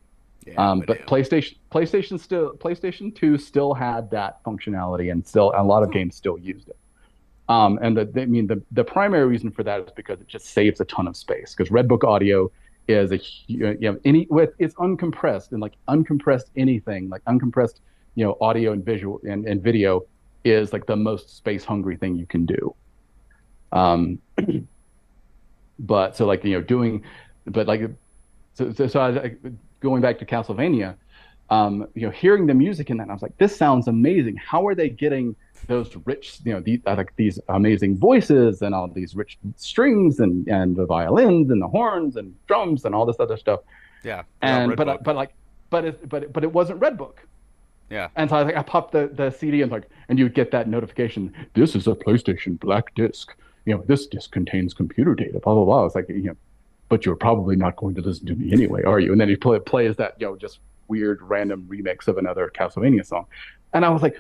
Yeah, But PlayStation 2 still had that functionality, and still a lot of games still used it. And the primary reason for that is because it just saves a ton of space. Because Redbook audio is it's uncompressed, and like uncompressed anything, like uncompressed audio and visual and video is like the most space hungry thing you can do. But so like doing, but like going back to Castlevania, hearing the music in that, and I was like, this sounds amazing. How are they getting those rich, these amazing voices and all these rich strings and the violins and the horns and drums and all this other stuff? Yeah. And but it wasn't Redbook. Yeah. And so I popped the CD and you get that notification. This is a PlayStation Black Disc. This disc contains computer data. Blah blah blah. It's like but you're probably not going to listen to me anyway, are you? And then he plays that just weird random remix of another Castlevania song, and I was like,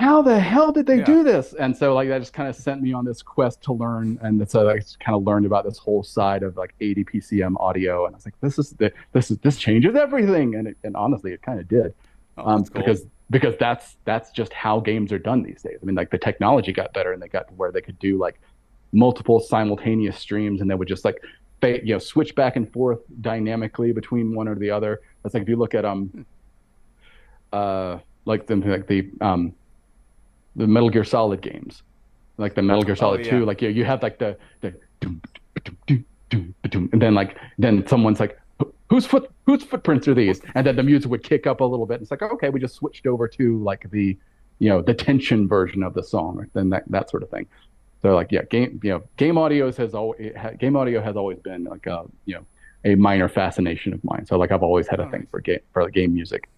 how the hell did they do this? And so like that just kind of sent me on this quest to learn, and so I just kind of learned about this whole side of like 80 PCM audio, and I was like, this changes everything, and honestly, it kind of did, cool. because that's just how games are done these days. I mean, like the technology got better, and they got to where they could do like multiple simultaneous streams, and they would just like switch back and forth dynamically between one or the other. That's like if you look at the Metal Gear Solid games, like the Metal Gear Solid 2, like you have like the doom, doom, doom, doom, and then someone's like, whose footprints are these? And then the music would kick up a little bit. It's like, okay, we just switched over to like the tension version of the song, or then that sort of thing. So like game audio has always been like a minor fascination of mine. So like I've always had a thing for game music.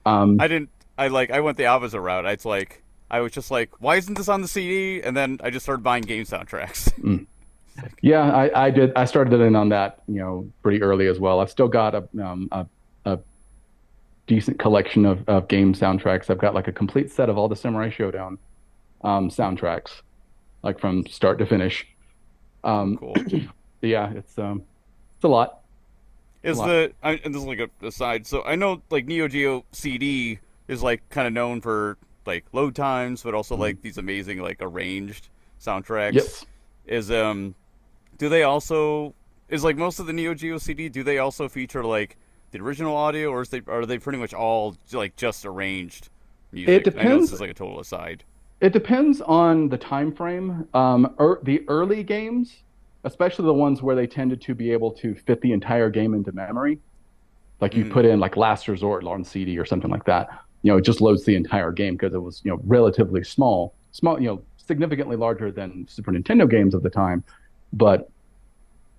I went the opposite route. It's like I was just like, why isn't this on the CD? And then I just started buying game soundtracks. Yeah, I did. I started in on that pretty early as well. I've still got a decent collection of game soundtracks. I've got like a complete set of all the Samurai Shodown soundtracks, like from start to finish. Cool. Yeah, it's a lot. And this is like a aside. So I know like Neo Geo CD is like kind of known for like load times, but also like these amazing like arranged soundtracks. Yes. Is like most of the Neo Geo CD, do they also feature like the original audio, or are they pretty much all like just arranged music? It depends. I know this is like a total aside. It depends on the time frame. The early games, especially the ones where they tended to be able to fit the entire game into memory, like you put in like Last Resort on CD or something like that. It just loads the entire game because it was relatively small, significantly larger than Super Nintendo games of the time, but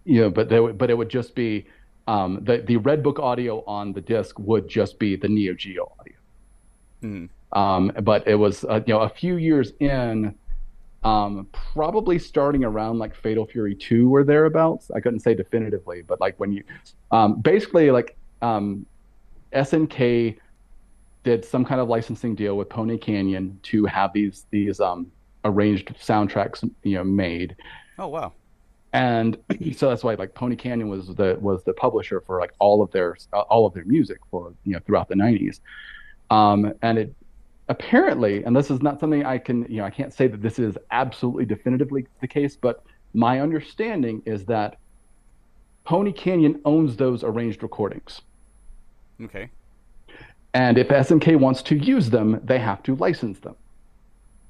it would just be the Redbook audio on the disc would just be the Neo Geo audio. But it was a few years in, probably starting around like Fatal Fury 2 or thereabouts. I couldn't say definitively, but like when you basically like SNK did some kind of licensing deal with Pony Canyon to have these arranged soundtracks made. Oh wow. And so that's why like Pony Canyon was the publisher for like all of their music for throughout the 90s. And it apparently, and this is not something I can't say that this is absolutely definitively the case, but my understanding is that Pony Canyon owns those arranged recordings. Okay. And if SNK wants to use them, they have to license them.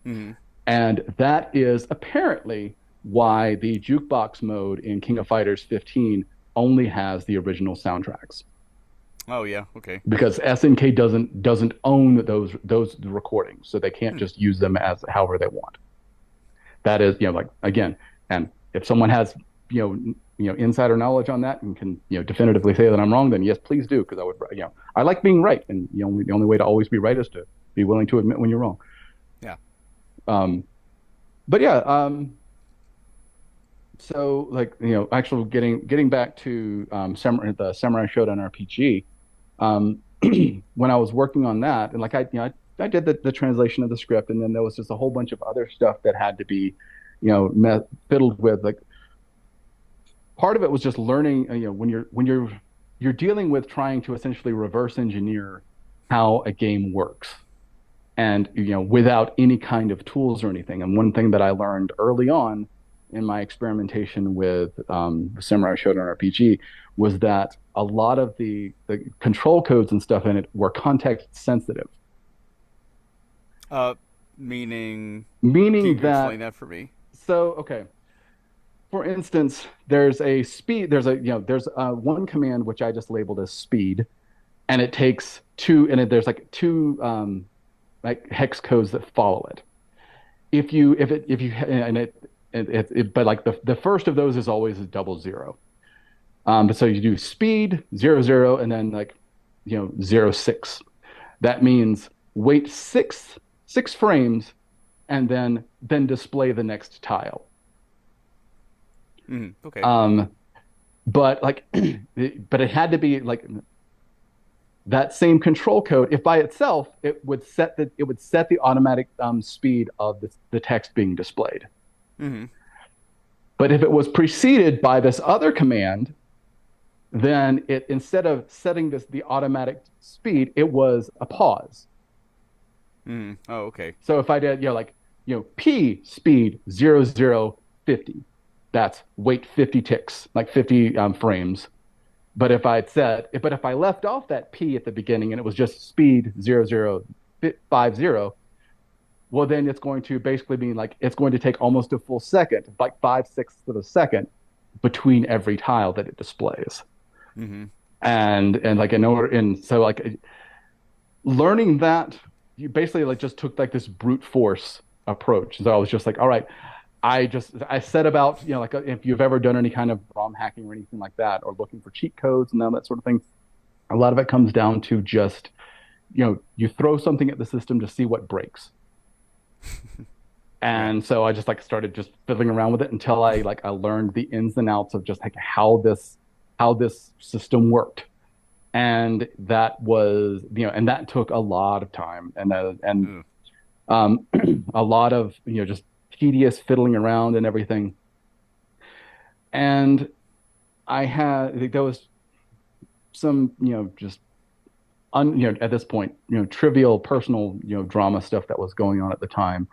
Mm-hmm. And that is apparently why the jukebox mode in King of Fighters 15 only has the original soundtracks. Oh yeah, okay. Because SNK doesn't own those recordings, so they can't just use them as however they want. That is, like again, and if someone has insider knowledge on that and can definitively say that I'm wrong, then yes, please do, because I would I like being right, and the only way to always be right is to be willing to admit when you're wrong. Yeah. Um, but yeah, so like actually getting back to the Samurai Shodown RPG. Um, when I was working on that, and like I did the translation of the script, and then there was just a whole bunch of other stuff that had to be, fiddled with. Like part of it was just learning, when you're dealing with trying to essentially reverse engineer how a game works, and without any kind of tools or anything. And one thing that I learned early on in my experimentation with Samurai Shodown RPG was that a lot of the control codes and stuff in it were context sensitive. Uh, Meaning, can Meaning you explain that, that for me? so okay, for instance, there's one command which I just labeled as speed, and it takes two, and there's like two like hex codes that follow it. If you and but like the first of those is always a double zero. So you do speed 00 and then like 06. That means wait six frames and then display the next tile. Okay. Um, but like but it had to be like that same control code. If by itself it would set the automatic speed of the text being displayed. Hmm. But if it was preceded by this other command, then it, instead of setting the automatic speed, it was a pause. Oh, okay. So if I did, P speed 0050, that's wait 50 ticks, like 50 frames. But if I left off that P at the beginning and it was just speed 0050, well, then it's going to basically mean like it's going to take almost a full second, like 5/6 of a second between every tile that it displays. Hmm. And like in order, and so like learning that, you basically like just took like this brute force approach. So I was just like, all right, I set about, like if you've ever done any kind of ROM hacking or anything like that, or looking for cheat codes and all that sort of thing, a lot of it comes down to just, you throw something at the system to see what breaks. Right. And so I just like started just fiddling around with it until I learned the ins and outs of just like how this system worked. And that was, and that took a lot of time and Ugh. a lot of, just tedious fiddling around and everything. And I think there was some, just at this point, trivial personal, drama stuff that was going on at the time.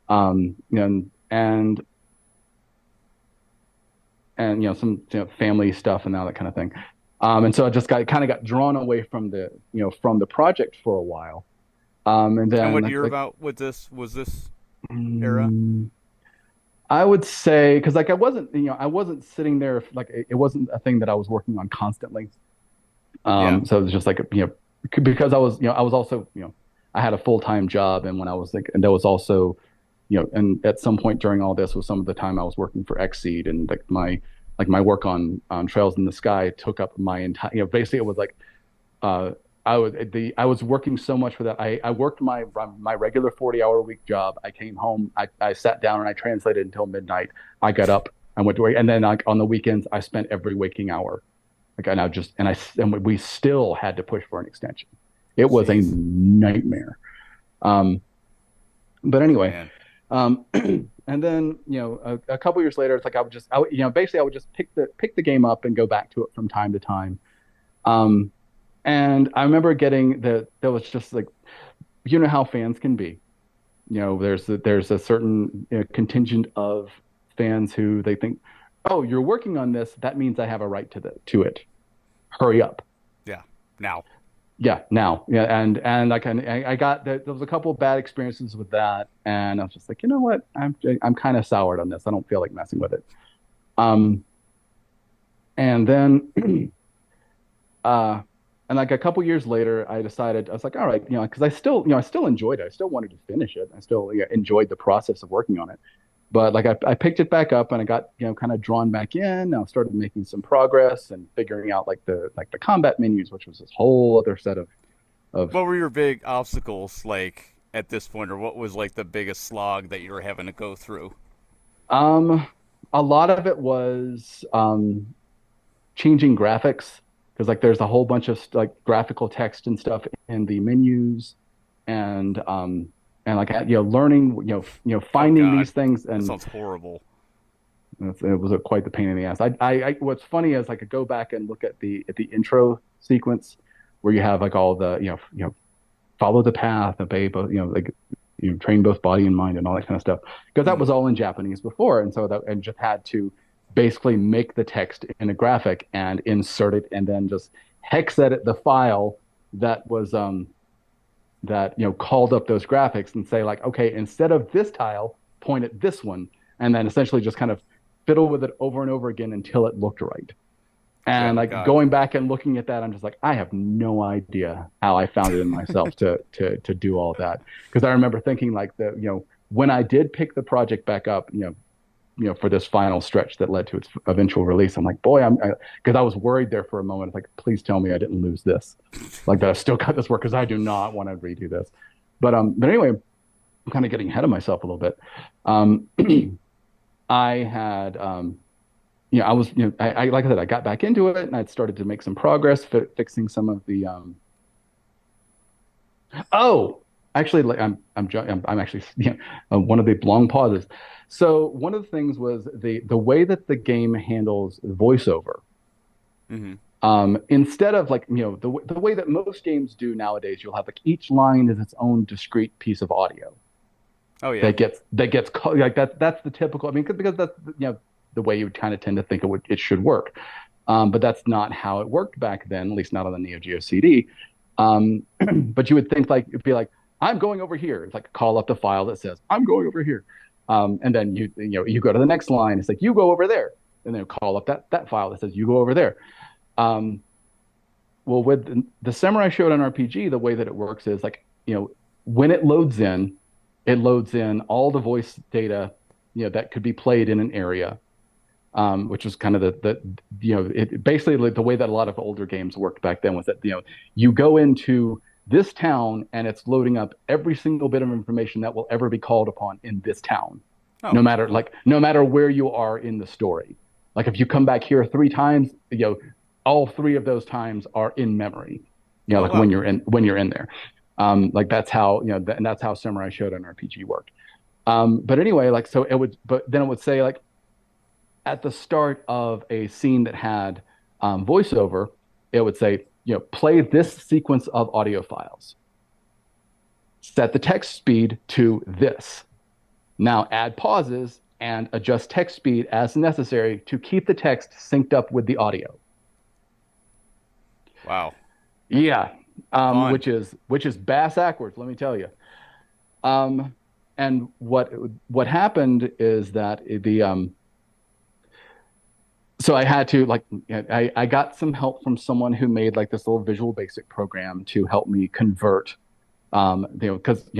And some family stuff and all that kind of thing. And so I just got drawn away from the project for a while. And And then what like year like about was this era? mm, I would say because like I wasn't sitting there like it wasn't a thing that I was working on constantly. Yeah. So it was just like because I was also I had a full-time job, and when I was like and there was also and at some point during all this was some of the time I was working for Xseed, and like my work on Trails in the Sky took up my entire, basically it was like uh I was working so much for that. I worked my regular 40-hour week job. I came home, I sat down and I translated until midnight. I got up, I went to work, and then like on the weekends I spent every waking hour. Like and I just and we still had to push for an extension. It was a Jeez. nightmare. Um, but Oh anyway, man. and then a couple years later, it's like basically I would just pick the game up and go back to it from time to time. Um, and I remember getting that was just like how fans can be. There's a certain contingent of fans who they think, oh, you're working on this, that means I have a right to it. Hurry up. Yeah. Now. Yeah, now, yeah, and I got there was a couple of bad experiences with that, and I was just like, you know what, I'm kind of soured on this. I don't feel like messing with it. Um, and then, uh, and like a couple years later, I decided I was like, all right, because I still enjoyed it. I still wanted to finish it. I still enjoyed the process of working on it. But like I picked it back up and I got kind of drawn back in. I started making some progress and figuring out like the combat menus, which was this whole other set of What were your big obstacles like at this point, or what was like the biggest slog that you were having to go through? Um, a lot of it was changing graphics because like there's a whole bunch of like graphical text and stuff in the menus and like learning Oh finding God, these things that and sounds horrible. it was quite the pain in the ass. What's funny is I could go back and look at the intro sequence where you have like all the follow the path, obey both like train both body and mind and all that kind of stuff because that Mm. was all in Japanese before, and so that and just had to basically make the text in a graphic and insert it and then just hex edit the file that was that called up those graphics and say like, okay, instead of this tile, point at this one, and then essentially just kind of fiddle with it over and over again until it looked right. Yeah, And like God. going back and looking at that, I'm just like, I have no idea how I found it in myself to do all that. Because I remember thinking like when I did pick the project back up, for this final stretch that led to its eventual release, I'm like, boy, because I was worried there for a moment, like, please tell me I didn't lose this, like that I still got this work because I do not want to redo this. But anyway, I'm kind of getting ahead of myself a little bit. Um, I had I was, I like I said, I got back into it and I'd started to make some progress fixing some of the. Oh, actually, like I'm actually one of the long pauses. So one of the things was the way that the game handles voiceover. Hmm. Instead of like the way that most games do nowadays, you'll have like each line is its own discrete piece of audio Oh yeah. like that's the typical. I mean, because that's the way you would kind of tend to think it should work. But that's not how it worked back then, at least not on the Neo Geo CD. But you would think like it'd be like I'm going over here. It's like call up the file that says I'm going over here, and then you go to the next line. It's like you go over there, and then call up that file that says you go over there. Um, well, with the Samurai Shodown RPG, the way that it works is like when it loads in all the voice data that could be played in an area, which was kind of it basically like the way that a lot of older games worked back then was that you go into this town and it's loading up every single bit of information that will ever be called upon in this town, Oh, cool. no matter where you are in the story. Like if you come back here 3 times, all 3 of those times are in memory. Oh Like wow. when you're in there. Like that's how and that's how Samurai Shodown RPG worked. But anyway, like so but then it would say like at the start of a scene that had voiceover, it would say, play this sequence of audio files. Set the text speed to this. Now add pauses and adjust text speed as necessary to keep the text synced up with the audio. Wow. Yeah, Fun. which is bass backwards, let me tell you. Um, and what happened is that so I had to like I got some help from someone who made like this little Visual Basic program to help me convert because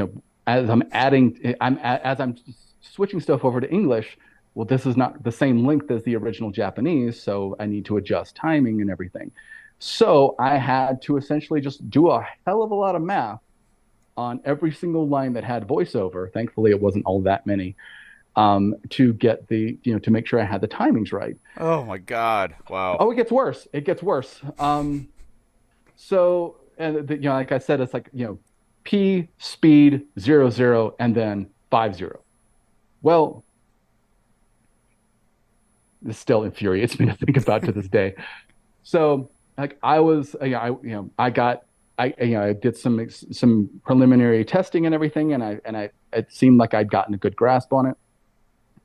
as I'm switching stuff over to English, well this is not the same length as the original Japanese, so I need to adjust timing and everything. So I had to essentially just do a hell of a lot of math on every single line that had voiceover. Thankfully it wasn't all that many, to get to make sure I had the timings right. Oh my God. Wow. Oh, it gets worse. It gets worse. So, and like I said, it's like, P speed 00 and then 50. Well, this still infuriates me to think about to this day. So, like I was, I did some preliminary testing and everything, and it seemed like I'd gotten a good grasp on it.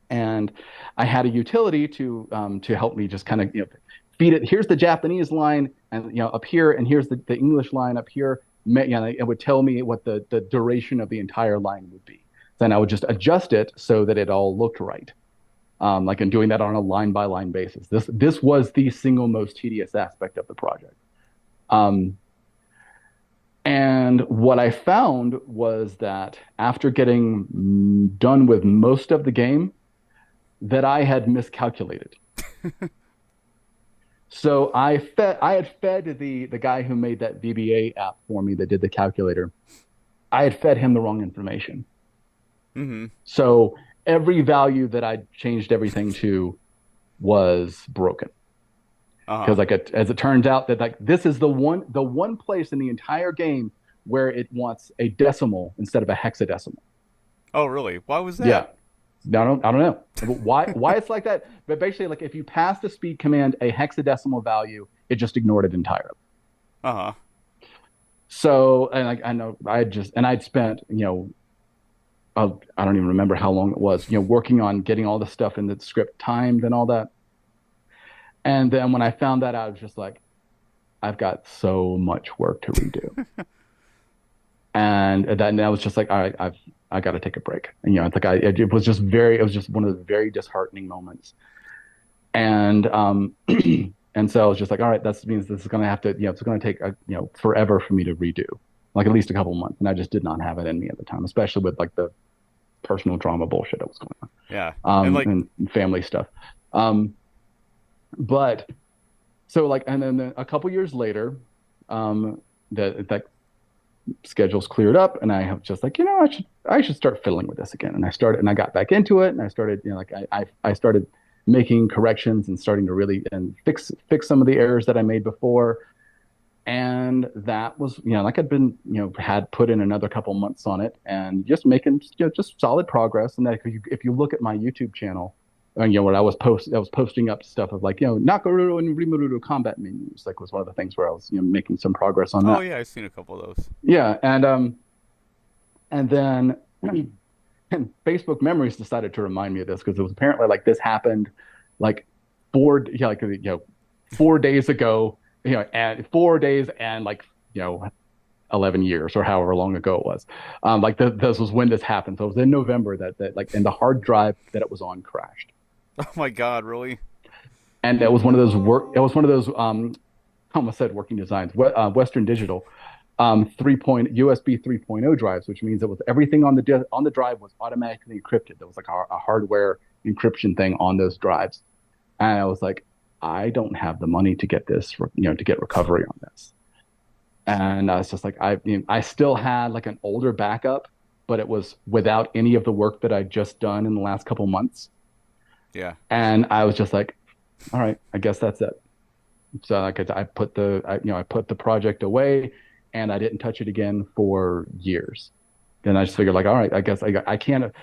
And I had a utility to help me just kind of feed it. Here's the Japanese line, and up here, and here's the English line up here. It would tell me what the duration of the entire line would be. Then I would just adjust it so that it all looked right. Like in doing that on a line by line basis. This was the single most tedious aspect of the project. Um, and what I found was that after getting done with most of the game, that I had miscalculated. So I had fed the guy who made that VBA app for me that did the calculator. I had fed him the wrong information. Mm-hmm. So every value that I changed everything to was broken. Uh-huh. Because as it turns out that like this is the one place in the entire game where it wants a decimal instead of a hexadecimal. Oh, really? Why was Yeah. that? I don't know why it's like that. But basically, like if you pass the speed command a hexadecimal value, it just ignored it entirely. Uh-huh. So, and like I know I'd spent, I don't even remember how long it was, working on getting all the stuff in the script timed and all that. And then when I found that out, I was just like, I've got so much work to redo. And then I was just like, all right, I got to take a break. And, it's like it was just one of the very disheartening moments. And and so I was just like, all right, that means this is going to have to, it's going to take forever for me to redo, like at least a couple of months. And I just did not have it in me at the time, especially with like the personal drama bullshit that was going on, Yeah. And like, and family stuff. But so like, and then a couple years later, that schedule's cleared up, and I have just like, I should start fiddling with this again. And I got back into it, and I started, like I started making corrections and starting to really and fix some of the errors that I made before. And that was, like I'd been, had put in another couple months on it and just making, just solid progress. And that if you look at my YouTube channel, what I was posting up stuff of like, Nakaruru and Rimururu combat menus, like was one of the things where I was, making some progress on oh that. yeah, I've seen a couple of those. Yeah. And then and Facebook Memories decided to remind me of this because it was apparently like this happened like 4 days ago, and 4 days and like, 11 years or however long ago it was. Like this was when this happened. So it was in November that like, and the hard drive that it was on crashed. Oh my God, really? And it was one of those I almost said working designs, Western Digital, 3 3.0 drives, which means it was everything on the drive was automatically encrypted. There was like a hardware encryption thing on those drives. And I was like, I don't have the money to get this, to get recovery on this. And I was just like, I still had like an older backup, but it was without any of the work that I'd just done in the last couple months. Yeah. And I was just like, all right, I guess that's it. So like I put the project away, and I didn't touch it again for years. Then I just figured like, all right, I guess I can't,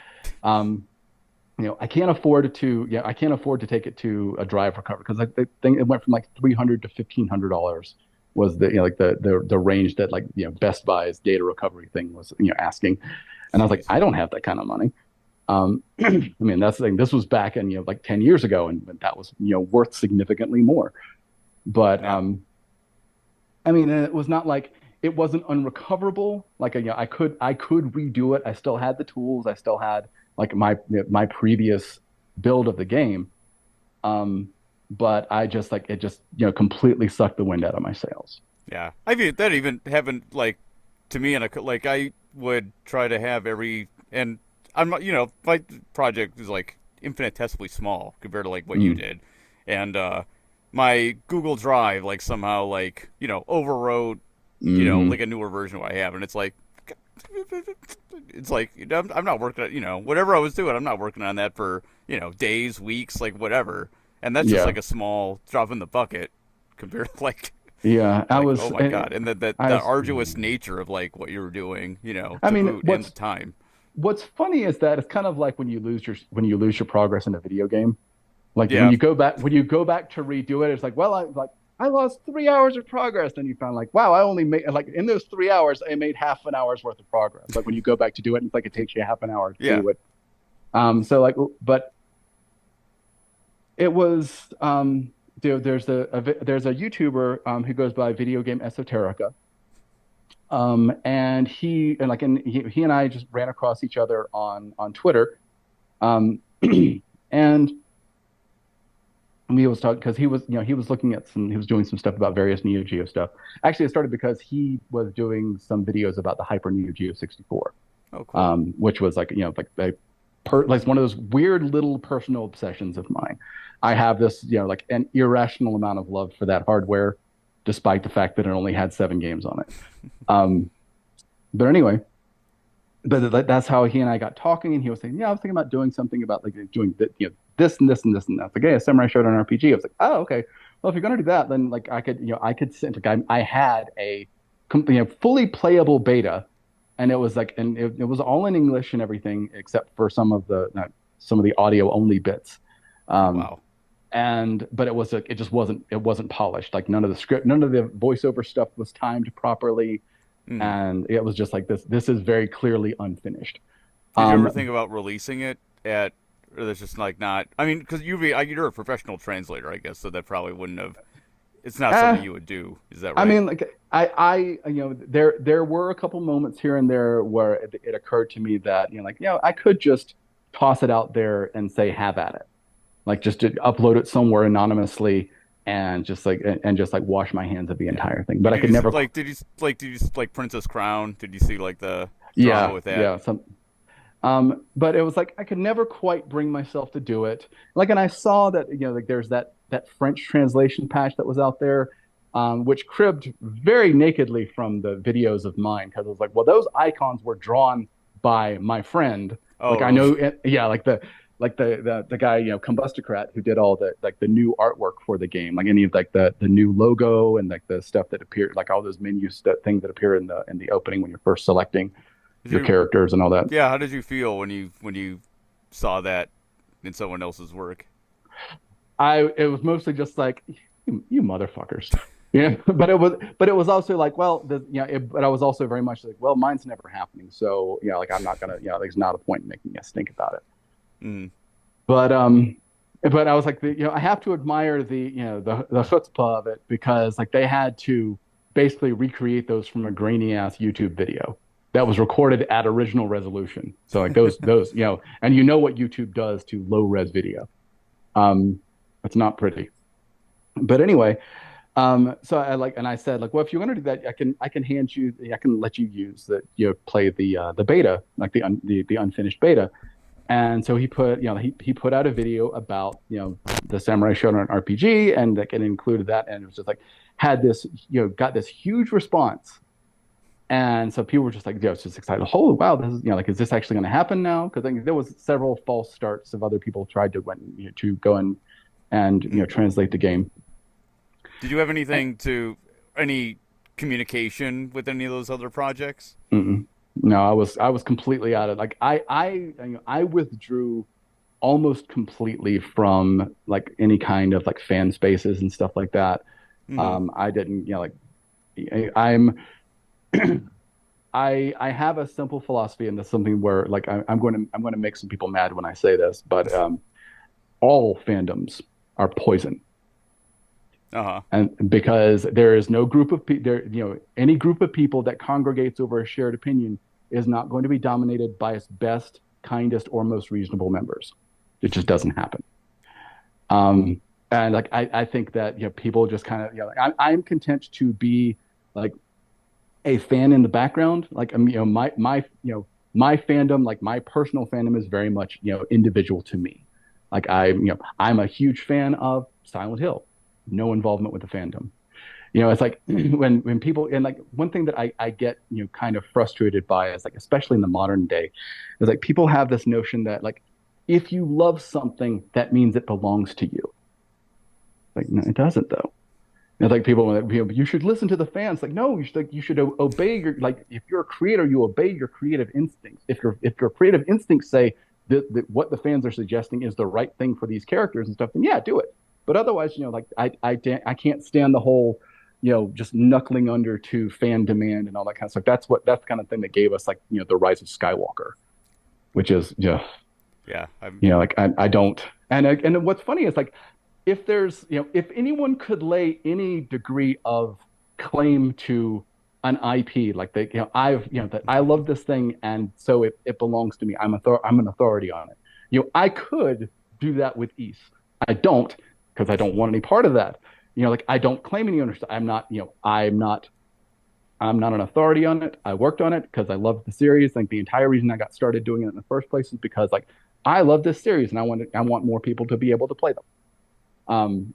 I can't afford to take it to a drive recovery because I think it went from like $300 to $1,500 was the like the range that like Best Buy's data recovery thing was asking, and I was like, I don't have that kind of money. I mean, that's the thing. This was back in like 10 years ago, and that was worth significantly more. But Yeah. I mean, it was not like it wasn't unrecoverable. Like I could redo it. I still had the tools. I still had like my previous build of the game. But I just like it just completely sucked the wind out of my sails. Yeah. I mean, that even happened like to me, like I would try to have and I'm not, my project is like infinitesimally small compared to like what you Mm. did, and my Google Drive like somehow like overwrote Hmm. like a newer version of what I have, and it's like I'm not working on whatever I was doing. I'm not working on that for days, weeks, like whatever, and that's just Yeah, like a small drop in the bucket compared to like yeah. like oh my God, and I the was. arduous nature of like what you were doing, I to mean, boot and the time. what's funny is that it's kind of like when you lose your progress in a video game. Like Yeah, when you go back to redo it, it's like, well, I lost 3 hours of progress. Then you found like, wow, I only made like in those 3 hours, I made half an hour's worth of progress. Like when you go back to do it, it's like it takes you half an hour to yeah. do it. So like, but it was there's a YouTuber who goes by Video Game Esoterica. And he and I just ran across each other on Twitter. Um, and we was talking because he was doing some stuff about various Neo Geo stuff. Actually, it started because he was doing some videos about the Hyper Neo Geo 64, Oh, cool. which was like like one of those weird little personal obsessions of mine. I have this like an irrational amount of love for that hardware, despite the fact that it only had 7 games on it. But anyway, but that's how he and I got talking, and he was saying, "Yeah, I was thinking about doing something about like doing this and this and this and that." It's like, "Yeah, Samurai Shodown RPG." I was like, "Oh, okay. Well, if you're gonna do that, then like I could sit like I had a fully playable beta, and it was like it was all in English and everything except for some of the audio only bits." Oh Um, wow. and but it was like it wasn't polished. Like none of the script, none of the voiceover stuff was timed properly, Hmm. and it was just like this is very clearly unfinished. Did you ever Um, think about releasing it at? Or that's just like not. I mean, because you're a professional translator, I guess, so that probably wouldn't have. It's not something eh, you would do. Is that I right? mean, like there were a couple moments here and there where it occurred to me that I could just toss it out there and say have at it, like just to upload it somewhere anonymously and just like wash my hands of the Yeah. entire thing. But Did I you could just never, like? Did you like Princess Crown? Did you see like the drama yeah, with that? yeah, some but it was like I could never quite bring myself to do it. Like, and I saw that like there's that French translation patch that was out there, which cribbed very nakedly from the videos of mine because it was like, well, those icons were drawn by my friend. Oh, Like I really? know, yeah, like the guy Combustocrat who did all the like the new artwork for the game, like any of like the new logo and like the stuff that appeared, like all those menu things that appear in the opening when you're first selecting Did your you? characters and all that. Yeah. How did you feel when you saw that in someone else's work? It was mostly just like you motherfuckers. Yeah, but it was also like, well, but I was also very much like, well, mine's never happening. So, like I'm not gonna, there's not a point in making us think about it. Mm. But but I was like, I have to admire the chutzpah of it because like they had to basically recreate those from a grainy ass YouTube video that was recorded at original resolution. So like those and you know what YouTube does to low res video. Um, it's not pretty. But anyway, so I said like, well, if you want to do that, I can let you use play the beta, like the unfinished beta. And so he put out a video about the Samurai Shodown RPG, and like it included that, and it was just like had this got this huge response, and so people were just like just excited. Holy wow, this is like is this actually going to happen now? Because I think there was several false starts of other people tried to to go and Mm. translate the game. Did you have And, any communication with any of those other projects? mm-mm. No, I was completely out of like I withdrew almost completely from like any kind of like fan spaces and stuff like that. Mm-hmm. I didn't like I'm I have a simple philosophy, and that's something where like I'm going to make some people mad when I say this, but all fandoms are poison. Uh huh. And because there is no group of people there, any group of people that congregates over a shared opinion is not going to be dominated by its best, kindest, or most reasonable members. It just doesn't happen. Um, and like I think that people just kind of like I'm content to be like a fan in the background. Like my fandom, like my personal fandom, is very much individual to me. Like I'm a huge fan of Silent Hill. No involvement with the fandom. It's like when people and like one thing that I get kind of frustrated by is like especially in the modern day is like people have this notion that like if you love something that means it belongs to you. Like no, it doesn't though. It's like people you should listen to the fans. Like no, you should obey your like if you're a creator, you obey your creative instincts. If your creative instincts say that what the fans are suggesting is the right thing for these characters and stuff, then yeah, do it. But otherwise, like I can't stand the whole just knuckling under to fan demand and all that kind of stuff. That's the kind of thing that gave us like the rise of Skywalker, which is Yeah. I'm. like I don't and what's funny is like if there's if anyone could lay any degree of claim to an IP like they I've that I love this thing and so it belongs to me. I'm an authority on it. I could do that with ease. I don't because I don't want any part of that. Like I don't claim any ownership. I'm not an authority on it. I worked on it because I loved the series. Like the entire reason I got started doing it in the first place is because like I love this series and I want more people to be able to play them. Um,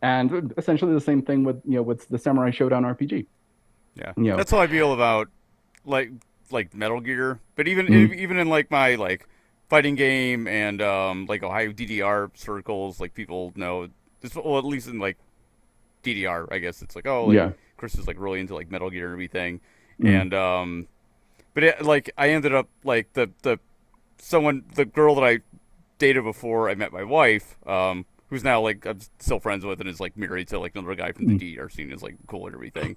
and essentially the same thing with with the Samurai Shodown RPG. Yeah. You know, That's how I feel about like like Metal Gear, but even Mm. even in like my like fighting game and like Ohio DDR circles, like people know this. Well, at least in like DDR, I guess it's like, oh, like Yeah. Chris is like really into like Metal Gear and everything, Mm. and but like I ended up like the girl that I dated before I met my wife, who's now like I'm still friends with and is like married to like another guy from the Mm. DDR scene, is like cool and everything.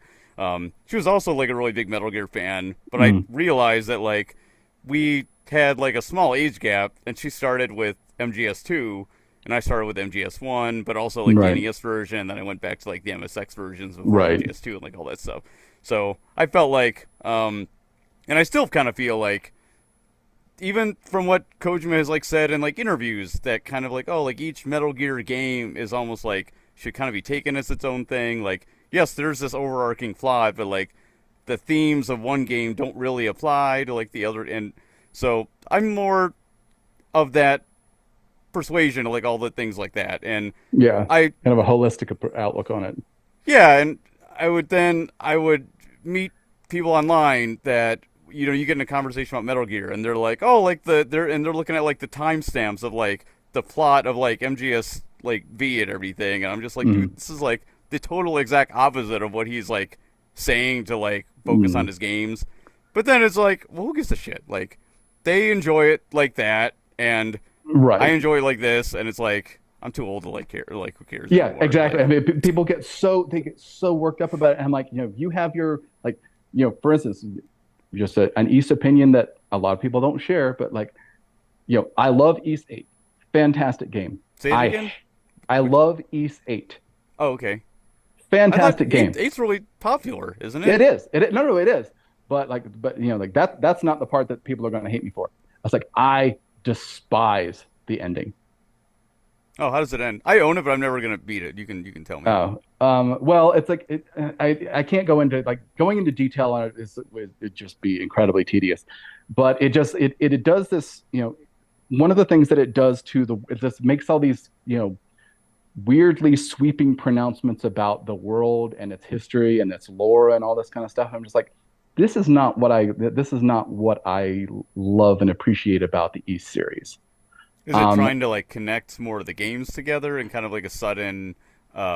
She was also like a really big Metal Gear fan, but I Mm. realized that like we had like a small age gap, and she started with MGS2, and I started with MGS1, but also like the Right. NES version. Then I went back to like the MSX versions before Right. MGS2 and like all that stuff. So I felt like, and I still kind of feel like, even from what Kojima has like said in like interviews, that kind of like, oh, like each Metal Gear game is almost like should kind of be taken as its own thing. Like, yes, there's this overarching plot, but like the themes of one game don't really apply to like the other. And so I'm more of that persuasion, like all the things like that. And Yeah. I, Kind of a holistic outlook on it. yeah, and I would meet people online that, you know, you get in a conversation about Metal Gear, and they're like, oh, like they're looking at like the timestamps of like the plot of like MGS like V and everything, and I'm just like, Mm. dude, this is like the total exact opposite of what he's like saying to like focus on Mm. his games. But then it's like, well, who gives a shit? Like, they enjoy it like that, and I Right. enjoy it like this, and it's like I'm too old to like care. Like, who cares Yeah, anymore? exactly. Like, I mean, people they get so worked up about it. And I'm like, you have your like, for instance, just an East opinion that a lot of people don't share, but like, I love East 8. Fantastic game. say it I again. I Which? love East 8. Oh, okay. I thought Fantastic game. eight's really popular, isn't it? It is. No, it is. But like that's not the part that people are going to hate me for. I was like, I despise the ending. Oh, how does it end? I own it, but I'm never gonna beat it. You can tell me. Oh, well, it's like I can't go into like going into detail on it is would just be incredibly tedious, but it does this, one of the things that it does it just makes all these, weirdly sweeping pronouncements about the world and its history and its lore and all this kind of stuff. I'm just like, this is not what I love and appreciate about the East series. Is it Um, trying to like connect more of the games together in kind of like a sudden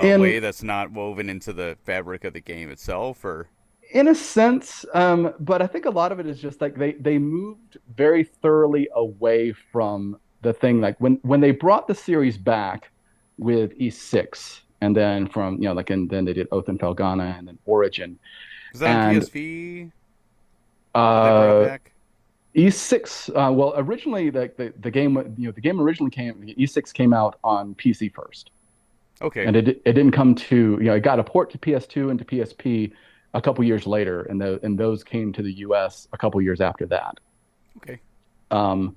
and way that's not woven into the fabric of the game itself, or? in a sense, but I think a lot of it is just like they moved very thoroughly away from the thing. Like when they brought the series back with E6, and then from like and then they did Oath and Felghana and then Origin, Is that on and PSP that they brought it uh, back? E6. Well, originally the game the game originally E6 came out on PC first, Okay, and it didn't come to it got a port to PS2 and to PSP a couple years later, and those came to the US a couple years after that. okay. Um,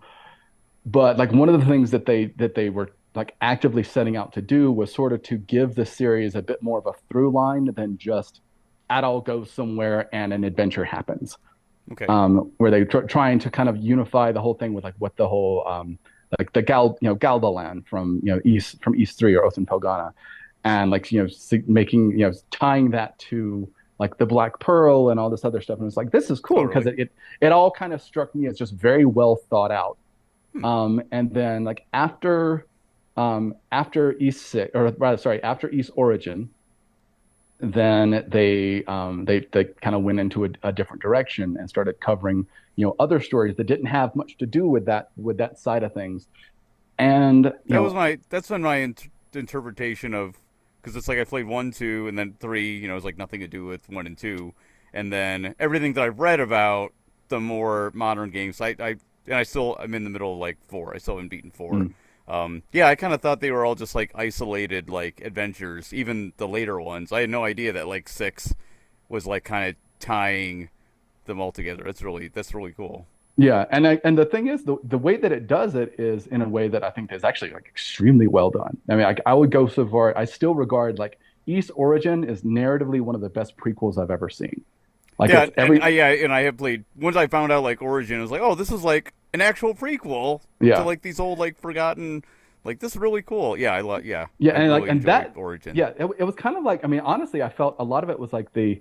but like one of the things that they were like actively setting out to do was sort of to give the series a bit more of a through line than just Adol goes somewhere and an adventure happens. Okay. Where they trying to kind of unify the whole thing with like what the whole like the Galbaland from East 3 or Oath and Pelgana, and like making tying that to like the Black Pearl and all this other stuff. And it's like, this is cool because Totally. it all kind of struck me as just very well thought out. Hmm. And then like after East Six, or rather, sorry, after East Origin, then they kind of went into a different direction and started covering other stories that didn't have much to do with that side of things. And That's been my interpretation of, because it's like I played 1, 2, and then 3. You know, it's like nothing to do with 1 and 2, and then everything that I've read about the more modern games, I'm in the middle of like 4. I still haven't beaten 4. mm, Yeah, I kind of thought they were all just like isolated like adventures. Even the later ones, I had no idea that like 6 was like kind of tying them all together. That's really cool. yeah, and the thing is, the way that it does it is in a way that I think is actually like extremely well done. I mean, I would go so far. I still regard like East Origin is narratively one of the best prequels I've ever seen. Like Yeah, it's every and I have played. Once I found out like Origin, I was like, oh, this is like an actual prequel to yeah like these old like forgotten. Like, this is really cool. Yeah, yeah I and like really and enjoyed that Origin. yeah it was kind of like, I mean, honestly, I felt a lot of it was like the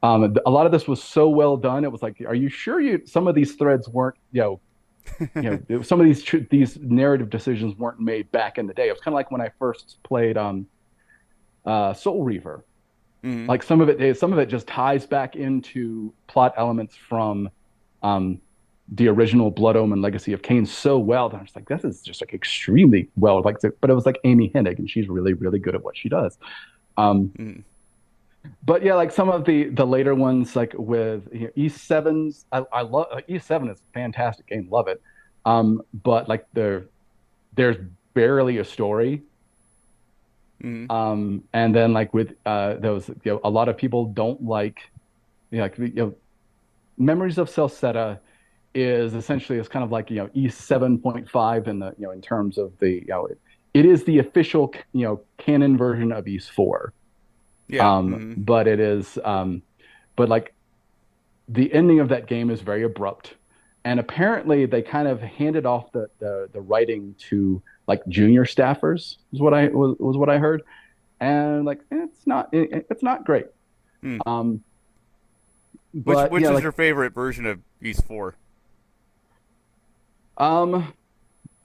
A lot of this was so well done. It was like, are you sure some of these threads weren't, some of these narrative decisions weren't made back in the day. It was kind of like when I first played Soul Reaver. Mm-hmm. Like some of it just ties back into plot elements from the original Blood Omen Legacy of Kain so well that I was like, this is just like extremely well, like, but it was like Amy Hennig, and she's really, really good at what she does. Mm-hmm. But yeah, like some of the later ones, like with E7's, I love E7 is a fantastic game, love it. But like there's barely a story. Mm-hmm. And then like with those, a lot of people don't like, Memories of Celceta is essentially it's kind of like E7.5 in the in terms of the it is the official canon version of E4. Yeah. Mm-hmm. But it is but like the ending of that game is very abrupt, and apparently they kind of handed off the writing to like junior staffers is what I heard, and like it's not great. Mm. But which is like, your favorite version of East 4?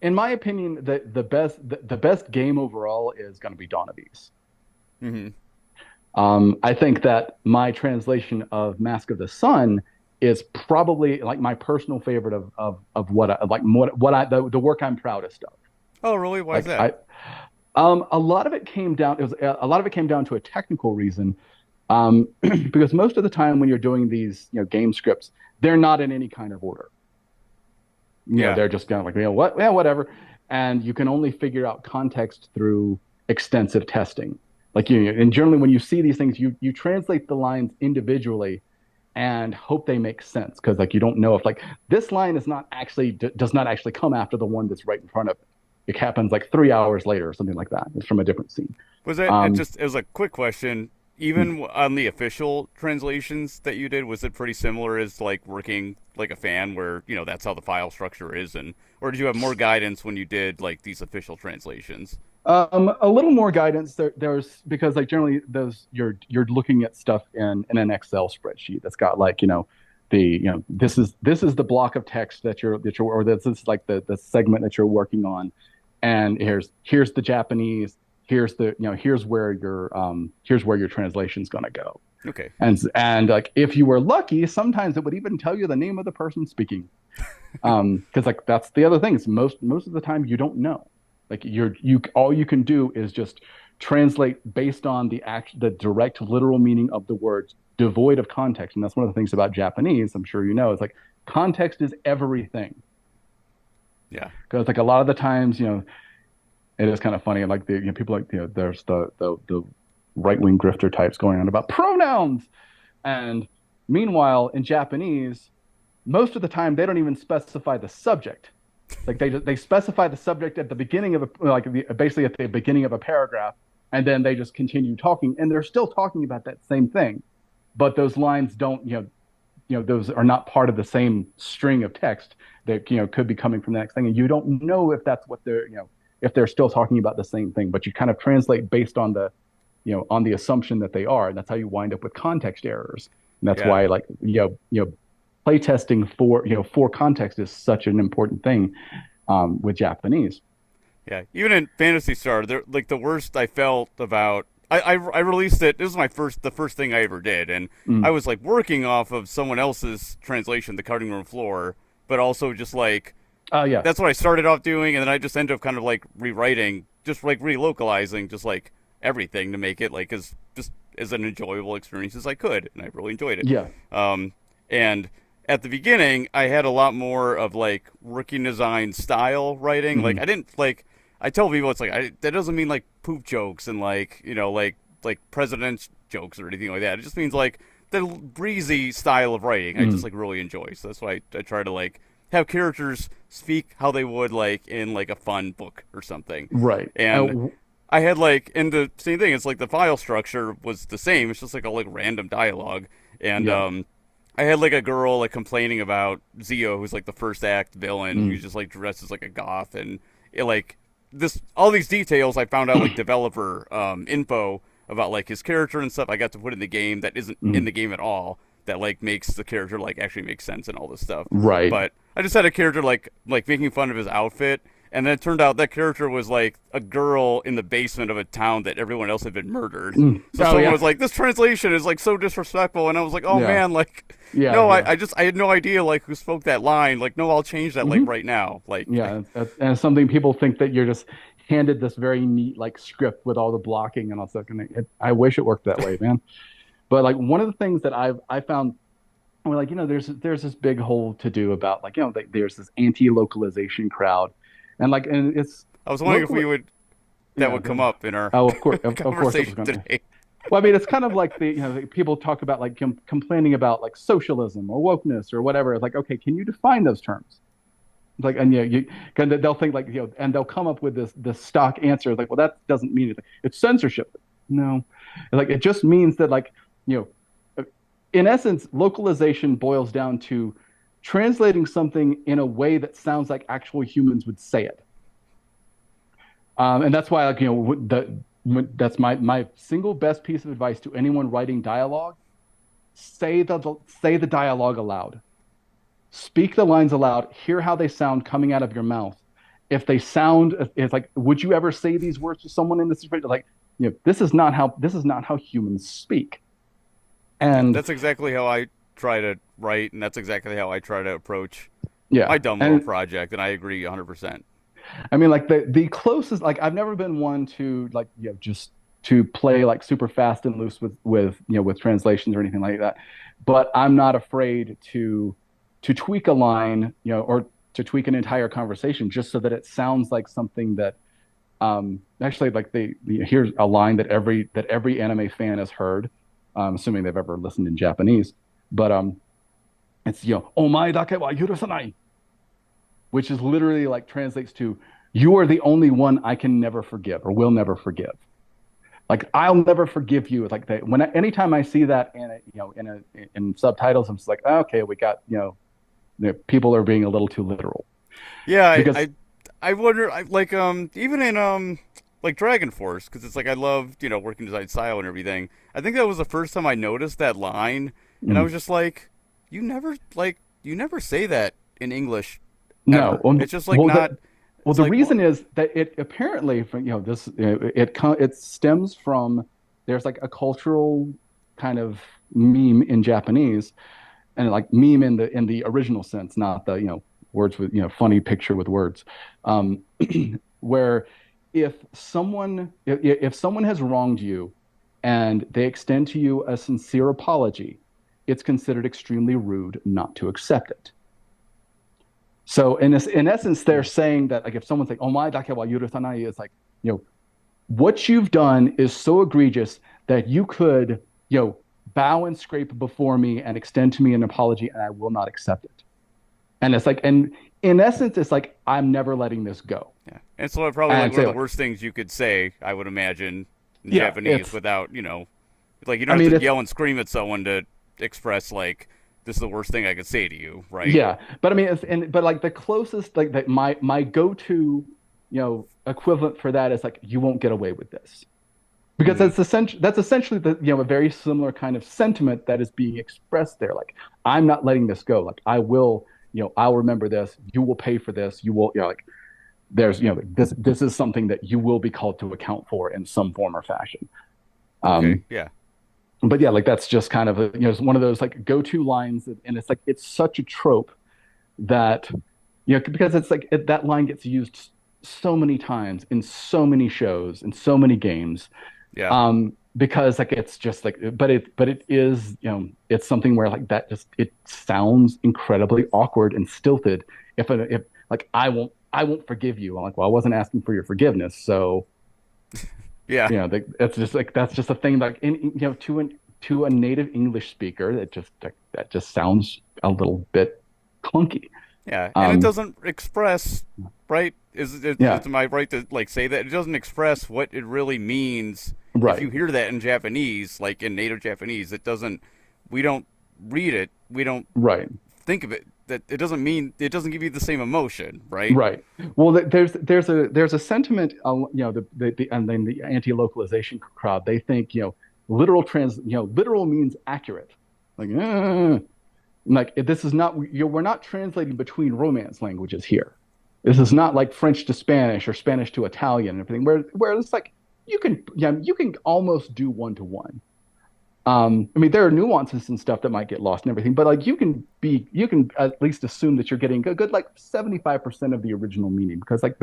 In my opinion, the best game overall is going to be Dawn of East. Mm-hmm. I think that my translation of Mask of the Sun is probably like my personal favorite of what I like, the work I'm proudest of. Oh, really? Why is that? A lot of it came down. A lot of it came down to a technical reason, because most of the time when you're doing these game scripts, they're not in any kind of order. They're just kind of like what, yeah, whatever, and you can only figure out context through extensive testing. Like and generally when you see these things, you translate the lines individually and hope they make sense, because like you don't know if like this line does not actually come after the one that's right in front of it. It happens like 3 hours later or something like that. It's from a different scene. Was that it was a quick question? Even on the official translations that you did, was it pretty similar as like working like a fan, where that's how the file structure is, or did you have more guidance when you did like these official translations? A little more guidance there's because like generally those you're looking at stuff in an Excel spreadsheet that's got like this is the block of text that you're or this is like the segment that you're working on, and here's the Japanese, here's the here's where your translation's going to go. Okay. And like if you were lucky, sometimes it would even tell you the name of the person speaking, because like that's the other thing is most of the time you don't know. Like all you can do is just translate based on the direct literal meaning of the words, devoid of context. And that's one of the things about Japanese, I'm sure is like context is everything. Yeah. Because like a lot of the times, it is kind of funny. Like people like there's the right wing grifter types going on about pronouns, and meanwhile in Japanese, most of the time they don't even specify the subject. Like they specify the subject at the beginning of basically at the beginning of a paragraph, and then they just continue talking, and they're still talking about that same thing, but those lines don't those are not part of the same string of text that could be coming from the next thing, and you don't know if that's what they're if they're still talking about the same thing, but you kind of translate based on the on the assumption that they are, and that's how you wind up with context errors. And that's why like playtesting for context is such an important thing with Japanese. Yeah, even in Phantasy Star, like the worst I felt about I released it. This was the first thing I ever did, and I was like working off of someone else's translation, The Cutting Room Floor, but also just like that's what I started off doing, and then I just ended up kind of like rewriting, just like relocalizing, just like everything to make it like as an enjoyable experience as I could, and I really enjoyed it. Yeah. And at the beginning, I had a lot more of like working design style writing. Mm-hmm. Like I didn't like. I tell people it's like that doesn't mean like poop jokes and like like president's jokes or anything like that. It just means like the breezy style of writing. I just like really enjoy. So that's why I try to like have characters speak how they would like in like a fun book or something. Right. And I had like in the same thing. It's like the file structure was the same. It's just like all like random dialogue. And I had like a girl like complaining about Zio, who's like the first act villain, who just like dresses like a goth, and it like all these details I found out like developer info about like his character and stuff I got to put in the game that isn't in the game at all, that like makes the character like actually make sense and all this stuff. Right. But I just had a character like making fun of his outfit, and then it turned out that character was like a girl in the basement of a town that everyone else had been murdered. So someone was like, "This translation is like so disrespectful," and I was like, "Oh man, like, no, I had no idea like who spoke that line. Like, no, I'll change that like right now." Like, and it's something people think that you're just handed this very neat like script with all the blocking and all stuff. And I wish it worked that way, man. But like one of the things that I found, we're like, there's this big whole to do about like, there's this anti-localization crowd. And like, and it's. I was wondering if we would would come up in our of course conversation today. Well, I mean, it's kind of like people talk about like complaining about like socialism or wokeness or whatever. It's like, okay, can you define those terms? It's like, and they'll think like and they'll come up with this stock answer like, well, that doesn't mean anything. It's censorship. No, like it just means that like in essence, localization boils down to translating something in a way that sounds like actual humans would say it. And that's why, like, that's my single best piece of advice to anyone writing dialogue. Say the dialogue aloud. Speak the lines aloud. Hear how they sound coming out of your mouth. If they sound, it's like, would you ever say these words to someone in this situation? Like, this is not how humans speak. And that's exactly how I try to write, and that's exactly how I try to approach my dumb little project, and I agree 100%. I mean, like the closest, like I've never been one to like just to play like super fast and loose with translations or anything like that, but I'm not afraid to tweak a line, or to tweak an entire conversation just so that it sounds like something that actually like here's a line that every anime fan has heard. Assuming they've ever listened in Japanese, but it's omae dake wa yurusanai, which is literally like translates to "you are the only one I can never forgive or will never forgive." Like I'll never forgive you. Like anytime I see that in subtitles, I'm just like, okay, we got people are being a little too literal. Yeah, because I wonder like even in like Dragon Force, because it's like I love working design style and everything. I think that was the first time I noticed that line, and I was just like, you never say that in English. No, it's just like not. The reason is that it apparently it stems from there's like a cultural kind of meme in Japanese, and like meme in the original sense, not the words with funny picture with words, where if someone has wronged you and they extend to you a sincere apology, it's considered extremely rude not to accept it. So in essence, they're saying that like if someone's like "omae dake wa yurusanai," it's like what you've done is so egregious that you could bow and scrape before me and extend to me an apology, and I will not accept it. And it's like, and in essence, it's like I'm never letting this go. Yeah, and so probably like one of the worst things you could say, I would imagine, in Japanese without like you don't have to yell and scream at someone to express like this is the worst thing I could say to you, right? Yeah, but I mean, but like the closest, like that, my go-to, equivalent for that is like you won't get away with this, because that's essentially a very similar kind of sentiment that is being expressed there. Like I'm not letting this go. Like I will, I'll remember this. You will pay for this. You will, like there's, this is something that you will be called to account for in some form or fashion. Yeah. But yeah, like that's just kind of it's one of those like go-to lines, and it's like it's such a trope that because it's like that line gets used so many times in so many shows in so many games. Yeah. Because like it's just like, but it is it's something where like that just it sounds incredibly awkward and stilted. If like I won't forgive you. I'm like, well, I wasn't asking for your forgiveness, so. Yeah, it's just like that's just a thing like to a native English speaker that just sounds a little bit clunky. Yeah, and it doesn't express, right? Am I right to like say that it doesn't express what it really means? Right. If you hear that in Japanese, like in native Japanese, it doesn't. We don't read it. We don't think of it that it doesn't mean it doesn't give you the same emotion, right? Right. Well, there's a sentiment, and then the anti-localization crowd, they think, literal means accurate. Like, this is not, we're not translating between Romance languages here. This is not like French to Spanish or Spanish to Italian and everything, where it's like you can almost do one to one. I mean, there are nuances and stuff that might get lost and everything, but like you can at least assume that you're getting a good like 75% of the original meaning because like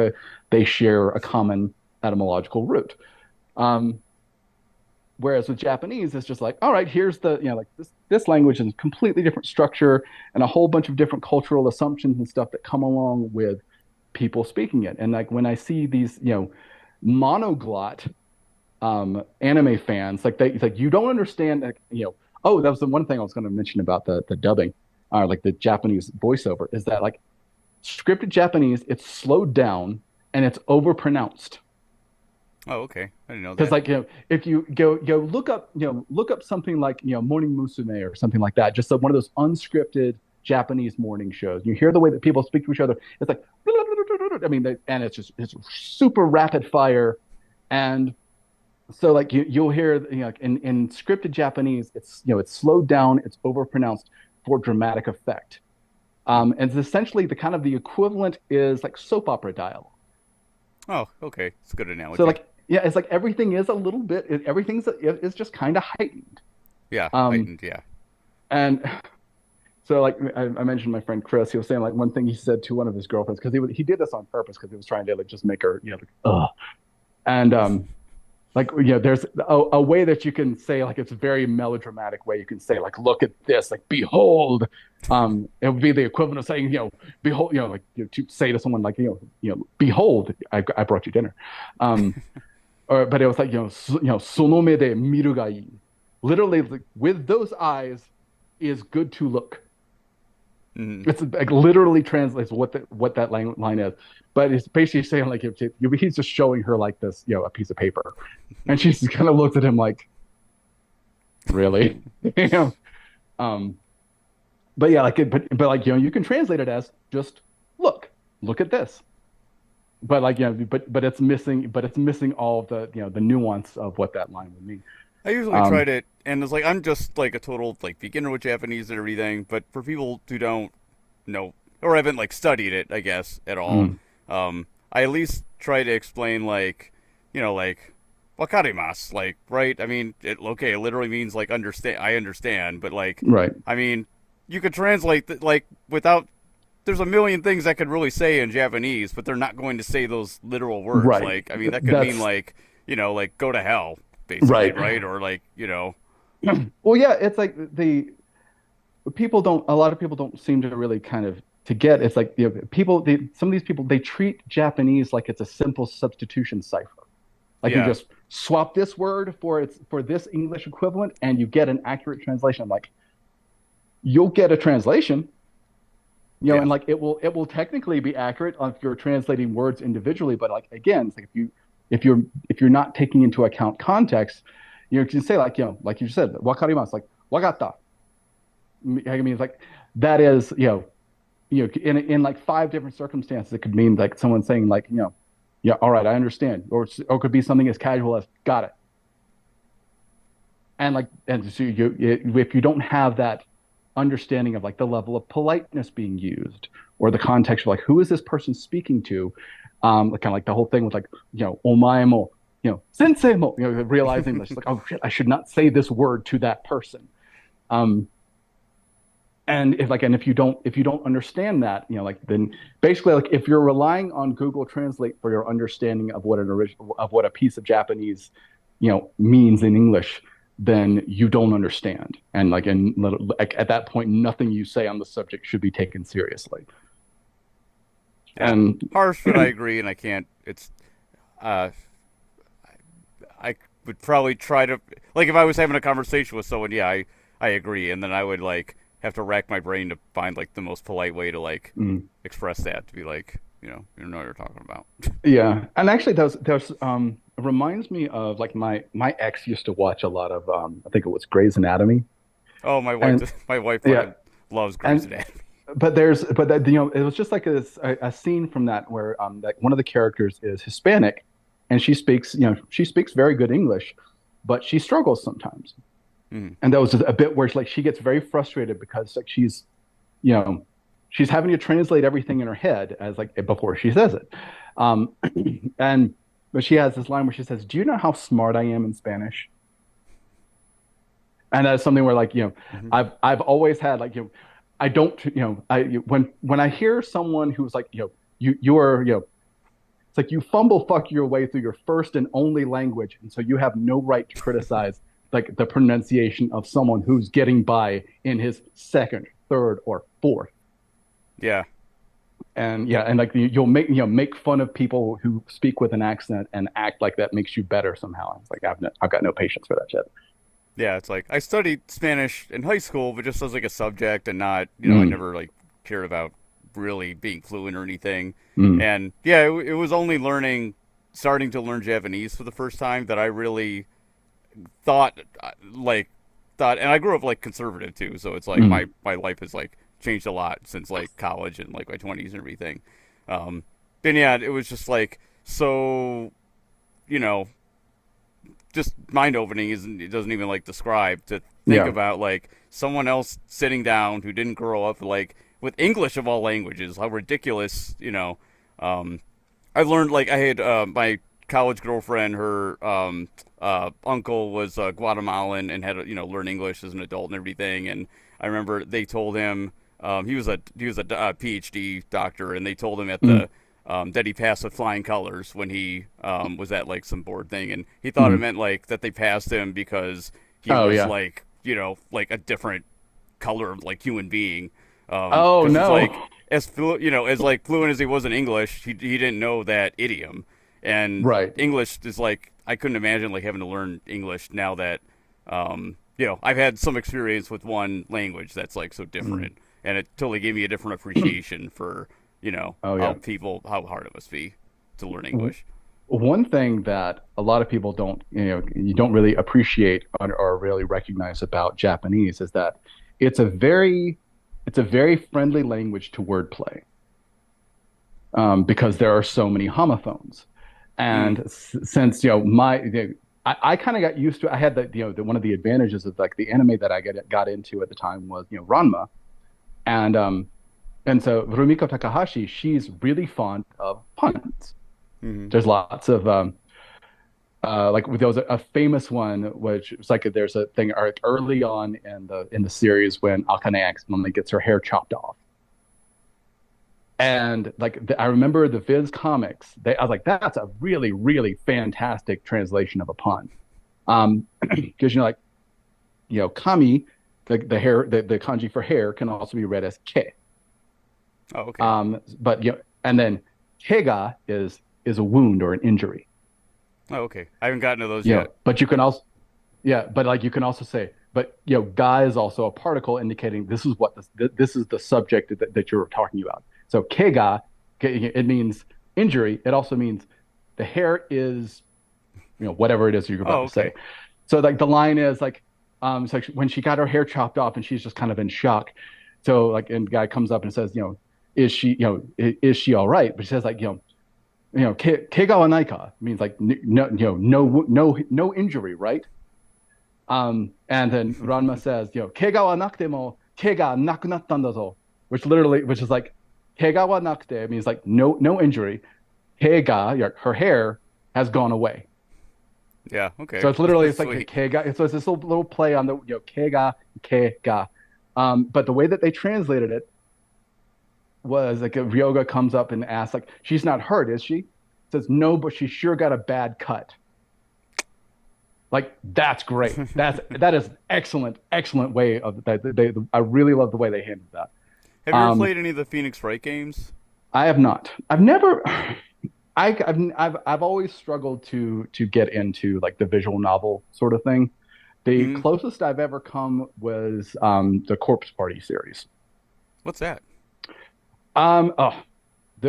they share a common etymological root. Whereas with Japanese, it's just like, all right, here's like this language is completely different structure and a whole bunch of different cultural assumptions and stuff that come along with people speaking it. And like when I see these, monoglot anime fans, like it's like you don't understand, like, oh, that was the one thing I was going to mention about the dubbing, or like the Japanese voiceover, is that like scripted Japanese, it's slowed down and it's overpronounced. Oh, okay. I didn't know that. Because like if you go look up something like Morning Musume or something like that, just one of those unscripted Japanese morning shows. You hear the way that people speak to each other. It's like I mean, and it's super rapid fire, and so like you'll hear in scripted Japanese, it's it's slowed down, it's overpronounced for dramatic effect, and it's essentially the equivalent is like soap opera dialogue. Oh, okay, it's a good analogy. So like it's like everything is a little bit, everything's is just kind of heightened. Yeah, heightened, yeah. And so like I mentioned my friend Chris, he was saying like one thing he said to one of his girlfriends, because he did this on purpose because he was trying to like just make her like, ugh. And like there's a way that you can say, like, it's a very melodramatic way you can say, like, look at this, like, behold. It would be the equivalent of saying, behold, like to say to someone like, behold, I brought you dinner. But it was like, sonomé de miru ga ii. Literally, like, with those eyes is good to look. Mm. It's like literally translates what that line is, but it's basically saying like he's just showing her like this, a piece of paper, and she just kind of looks at him like, really, But yeah, like but like you can translate it as just look at this, but like but it's missing all of the the nuance of what that line would mean. I usually tried it, and it's like I'm just like a total like beginner with Japanese and everything. But for people who don't know or haven't like studied it, I guess at all, I at least try to explain like like wakarimasu, like, right? I mean, it literally means like understand. I understand, but like, right? I mean, you could translate like without. There's a million things that could really say in Japanese, but they're not going to say those literal words. Right. Like, I mean, that could mean like like go to hell. Basically, right? Or like, Well, yeah, it's like a lot of people don't seem to really kind of to get. It's like some of these people, they treat Japanese like it's a simple substitution cipher. Like you just swap this word for this English equivalent, and you get an accurate translation. I'm like, you'll get a translation, and like it will technically be accurate if you're translating words individually, but like again, it's like if you're not taking into account context, you can say like like you said, wakarimasu, like wakatta. I mean, it's like that is in like 5 different circumstances, it could mean like someone saying like yeah, all right, I understand, or it could be something as casual as got it. And so if you don't have that understanding of like the level of politeness being used or the context of like who is this person speaking to. Kind of like the whole thing with like, omae mo, sensei mo, realizing that like, oh shit, I should not say this word to that person. And if you don't understand that, like then basically like if you're relying on Google Translate for your understanding of what a piece of Japanese, means in English, then you don't understand. And like at that point, nothing you say on the subject should be taken seriously. Yeah. And harsh, but I agree, and I can't. It's, I would probably try to like if I was having a conversation with someone. Yeah, I agree, and then I would like have to rack my brain to find like the most polite way to like express that to be like you know what you're talking about. Yeah, and actually, there's reminds me of like my ex used to watch a lot of I think it was Grey's Anatomy. Oh, my wife loves Grey's Anatomy. but that, it was just like a scene from that where like one of the characters is Hispanic, and she speaks very good English, but she struggles sometimes. Mhm. And that was a bit where like she gets very frustrated because like you know she's having to translate everything in her head as like before she says it. Um, and but she has this line where she says, "Do you know how smart I am in Spanish?" And that's something where like Mhm. I've always had like I don't I when I hear someone who's like you are it's like you fumble fuck your way through your first and only language, and so you have no right to criticize like the pronunciation of someone who's getting by in his second, third, or fourth. Yeah. And yeah, and like you'll make fun of people who speak with an accent and act like that makes you better somehow. It's like I've got no patience for that shit. Yeah, it's like I studied Spanish in high school, but just as like a subject and not, I Mm, never like cared about really being fluent or anything. mm, And yeah, it was only starting to learn Japanese for the first time that I really thought, and I grew up like conservative too, so it's like mm. my life has like changed a lot since like college and like my 20s and everything. Um, and yeah, it was just like so, you know, just mind opening isn't it doesn't even like describe to think Yeah. about like someone else sitting down who didn't grow up like with English of all languages, how ridiculous, um I learned like I had my college girlfriend, her uncle was Guatemalan and had learned English as an adult and everything. And I remember they told him he was a PhD doctor, and they told him at Mm, the that he passed with flying colors when he was at like some board thing, and he thought it mm. meant like that they passed him because he Oh was yeah. like like a different color of like human being. Oh Because it's no. like as like fluent as he was in English, he didn't know that idiom. And Right. English is like I couldn't imagine like having to learn English now that I've had some experience with one language that's like so Mm. different, and it totally gave me a different appreciation for Oh yeah. how hard it must be to learn English. One thing that a lot of people don't, you don't really appreciate or really recognize about Japanese is that it's a very, it's a very friendly language to wordplay, because there are so many homophones. Mm, And since, I kind of got used to, I had one of the advantages of like the anime that I got into at the time was, Ranma. And, um, and so Rumiko Takahashi, she's really fond of puns. mm-hmm. There's lots of like there was a famous one which was like there's a thing early on in the series when Akane accidentally gets her hair chopped off. And like I remember the Viz comics, I was like, that's a really, really fantastic translation of a pun. Because like, kami, the hair, the kanji for hair can also be read as ke. Oh, okay. But and then kega is a wound or an injury. Oh, okay. I haven't gotten to those yet. But you can also but like you can also say, but ga is also a particle indicating this is what this is the subject that you're talking about. So kega, it means injury. It also means the hair is, whatever it is you're Oh, about to say. okay. So like the line is like, it's like when she got her hair chopped off and she's just kind of in shock. So like, and the guy comes up and says, is she, is she all right? But she says like, kega wa naika means like no, no injury, right? And then Ranma says, kega wa nakute mo kega nakunatta zo, which is like kega wa nakute means like no injury. Kega, her hair has gone away. Yeah. So Okay. it's like a Sweet. kega. So it's this little play on the kega. But the way that they translated it was like Ryoga comes up and asks, like, she's not hurt, is she? Says no, but she sure got a bad cut. Like that's great. That is excellent, excellent way of that. I really love the way they handled that. Have you ever Um, played any of the Phoenix Wright games? I have not. I've never. I've always struggled to get into like the visual novel sort of thing. The Hmm. closest I've ever come was the Corpse Party series. What's that? Oh,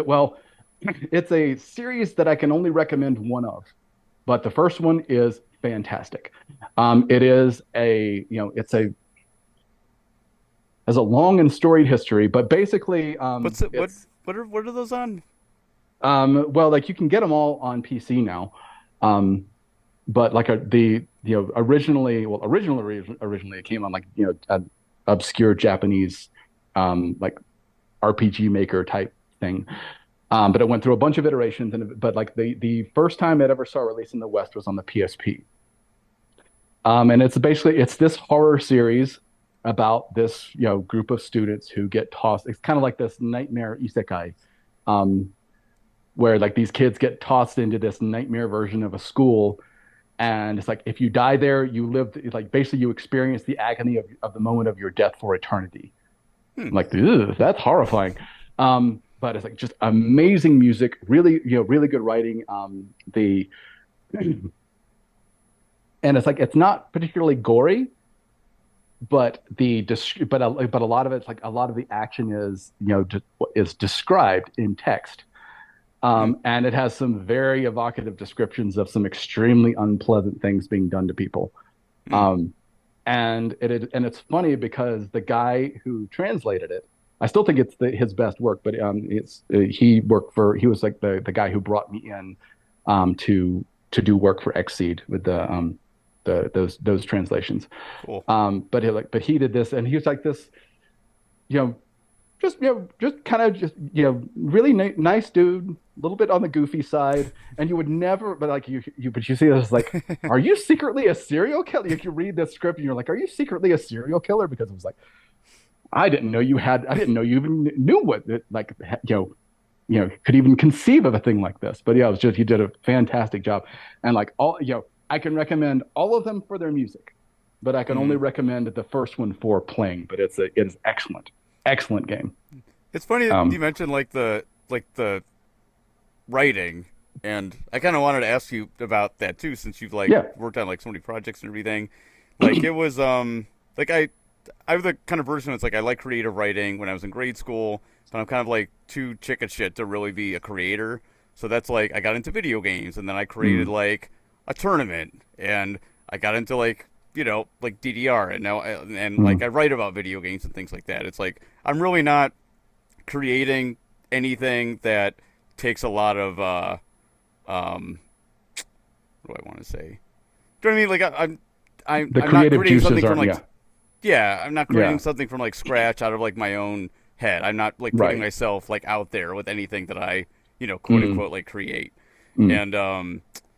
well, it's a series that I can only recommend one of, but the first one is fantastic. It is a, it's a has a long and storied history. But basically, What's it? it's What are those on? well, like you can get them all on PC now. Um, but like the originally it came on like an obscure Japanese like RPG Maker type thing. But it went through a bunch of iterations, but like the first time it ever saw release in the West was on the PSP. And it's this horror series about this group of students who get tossed. It's kind of like this nightmare isekai, um, where like these kids get tossed into this nightmare version of a school, and it's like if you die there, you live like basically you experience the agony of the moment of your death for eternity. Hmm. I'm like, ugh, that's horrifying. But it's like just amazing music, really, really good writing. The and it's like it's not particularly gory, but but a lot of it's like a lot of the action is is described in text. Hmm. And it has some very evocative descriptions of some extremely unpleasant things being done to people. Hmm. Um, and it's funny because the guy who translated it, I still think it's his best work, but he was like the guy who brought me in to do work for Xseed with those translations. Cool. But he did this, and he was like this, you know, just kind of just really nice dude, a little bit on the goofy side, and you would never, but like but you see this like, are you secretly a serial killer? Like you read this script and you're like, are you secretly a serial killer? Because it was like, I didn't know you even knew what it, like could even conceive of a thing like this. But yeah, it was just, he did a fantastic job, and like I can recommend all of them for their music, but I can only recommend the first one for playing. But it is excellent game. It's funny that you mentioned like the writing, and I kind of wanted to ask you about that too, since you've like worked on like so many projects and everything. Like it was like I'm the kind of person that's like I like creative writing when I was in grade school, but I'm kind of like too chicken shit to really be a creator. So that's like I got into video games, and then I created like a tournament, and I got into like like DDR, and now like I write about video games and things like that. It's like I'm really not creating anything that takes a lot of what do I want to say? Do you know what I mean? Like I'm The not creative creating juices something from aren't, like I'm not creating something from like scratch out of like my own head. I'm not like putting myself like out there with anything that I quote unquote like create. And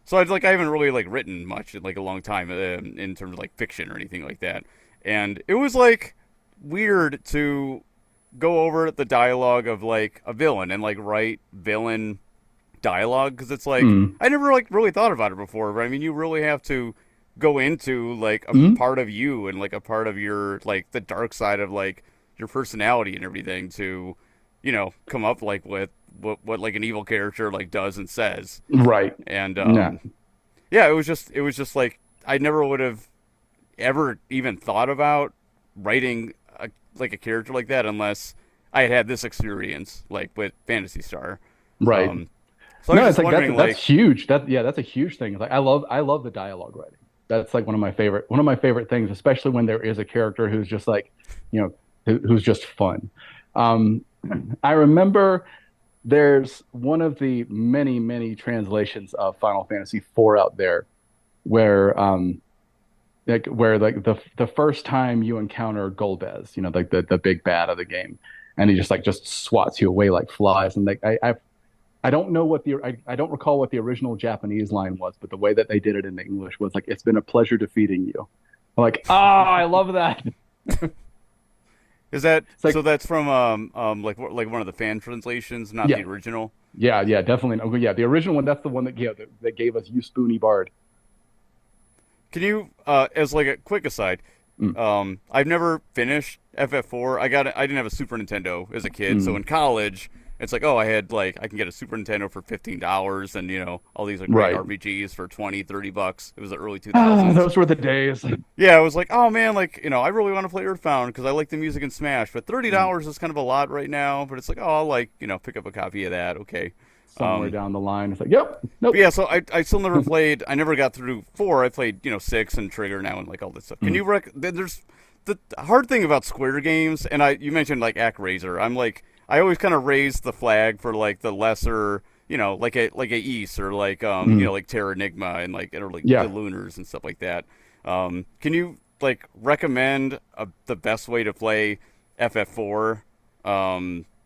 so I haven't really like written much in like a long time in terms of like fiction or anything like that. And it was like weird to go over the dialogue of like a villain and like write villain dialogue, because it's like I never like really thought about it before. But I mean, you really have to go into like a part of you and like a part of your like the dark side of like your personality and everything to come up like with what like an evil character like does and says. Right. And yeah, it was just like I never would have ever even thought about writing like a character like that unless I had this experience like with Phantasy Star. Right. So I was just like wondering, that's huge. That's a huge thing. Like I love the dialogue writing. That's like one of my favorite things, especially when there is a character who's just like, who's just fun. I remember there's one of the many translations of Final Fantasy IV out there where the first time you encounter Golbez, like the big bad of the game, and he just swats you away like flies. And like I don't know I don't recall what the original Japanese line was, but the way that they did it in the English was like, "It's been a pleasure defeating you." I'm like, I love that. Is that like, so? That's from like one of the fan translations, not the original. Yeah, definitely. Oh, yeah, the original one. That's the one that gave us "You Spoony Bard." Can you, as like a quick aside, I've never finished FF4. I didn't have a Super Nintendo as a kid, so in college, it's like, I can get a Super Nintendo for $15, and all these like great RPGs for $20-$30. It was the early 2000s. Those were the days. Yeah, I was like, oh man, like I really want to play Earthbound because I like the music in Smash, but $30 is kind of a lot right now. But it's like, I'll like pick up a copy of that. Okay. Somewhere down the line, it's like, nope. But yeah, so I still never played. I never got through 4. I played 6 and Trigger now and like all this stuff. Can you there's the hard thing about Square games, and you mentioned like ActRaiser. I'm like I always kind of raise the flag for like the lesser, like a Ys or like Mm. like Terra Enigma and like or like the Yeah. Lunars and stuff like that. Can you like recommend the best way to play FF4,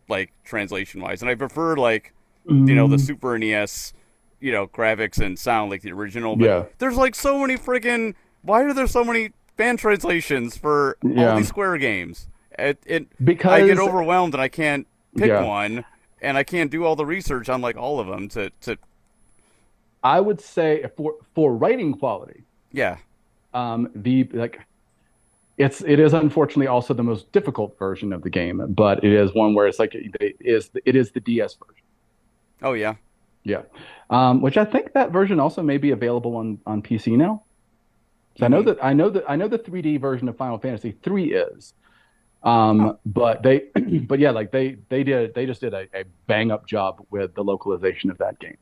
like translation wise? And I prefer like the Mm. Super NES, graphics and sound like the original. But Yeah. there's like so many friggin' why are there so many fan translations for all Yeah. these Square games? I get Because overwhelmed and I can't pick yeah, one, and I can't do all the research on like all of them to I would say for writing quality, yeah. the like it is unfortunately also the most difficult version of the game, but it is one where it's like it is the DS version. Oh yeah. Yeah. Which I think that version also may be available on PC now. So Mm-hmm. I know the 3D version of Final Fantasy 3 is. Oh, But but yeah, like they just did a bang up job with the localization of that game.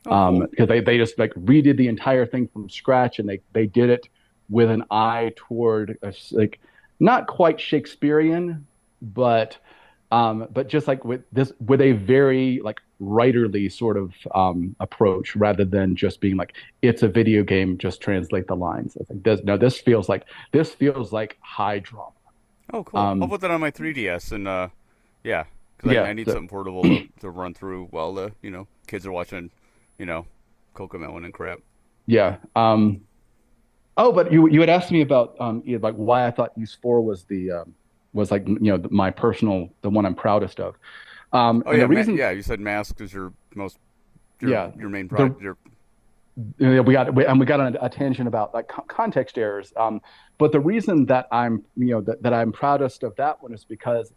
oh, cool. Because they just like redid the entire thing from scratch, and they did it with an eye toward like not quite Shakespearean, but just like with a very like writerly sort of approach rather than just being like it's a video game, just translate the lines. It's like this no, this feels like high drama. Oh, cool. I'll Um, put that on my 3DS and yeah, because I yeah, need so, something portable to run through while the kids are watching you know Cocomelon and crap. yeah. Oh, but you had asked me about like why I thought Use 4 was the was like my personal the one I'm proudest of. Oh And yeah, the reason, yeah. You said Mask is your most yeah, your main the product. Your we got on a tangent about like context errors. But the reason that that I'm proudest of that one is because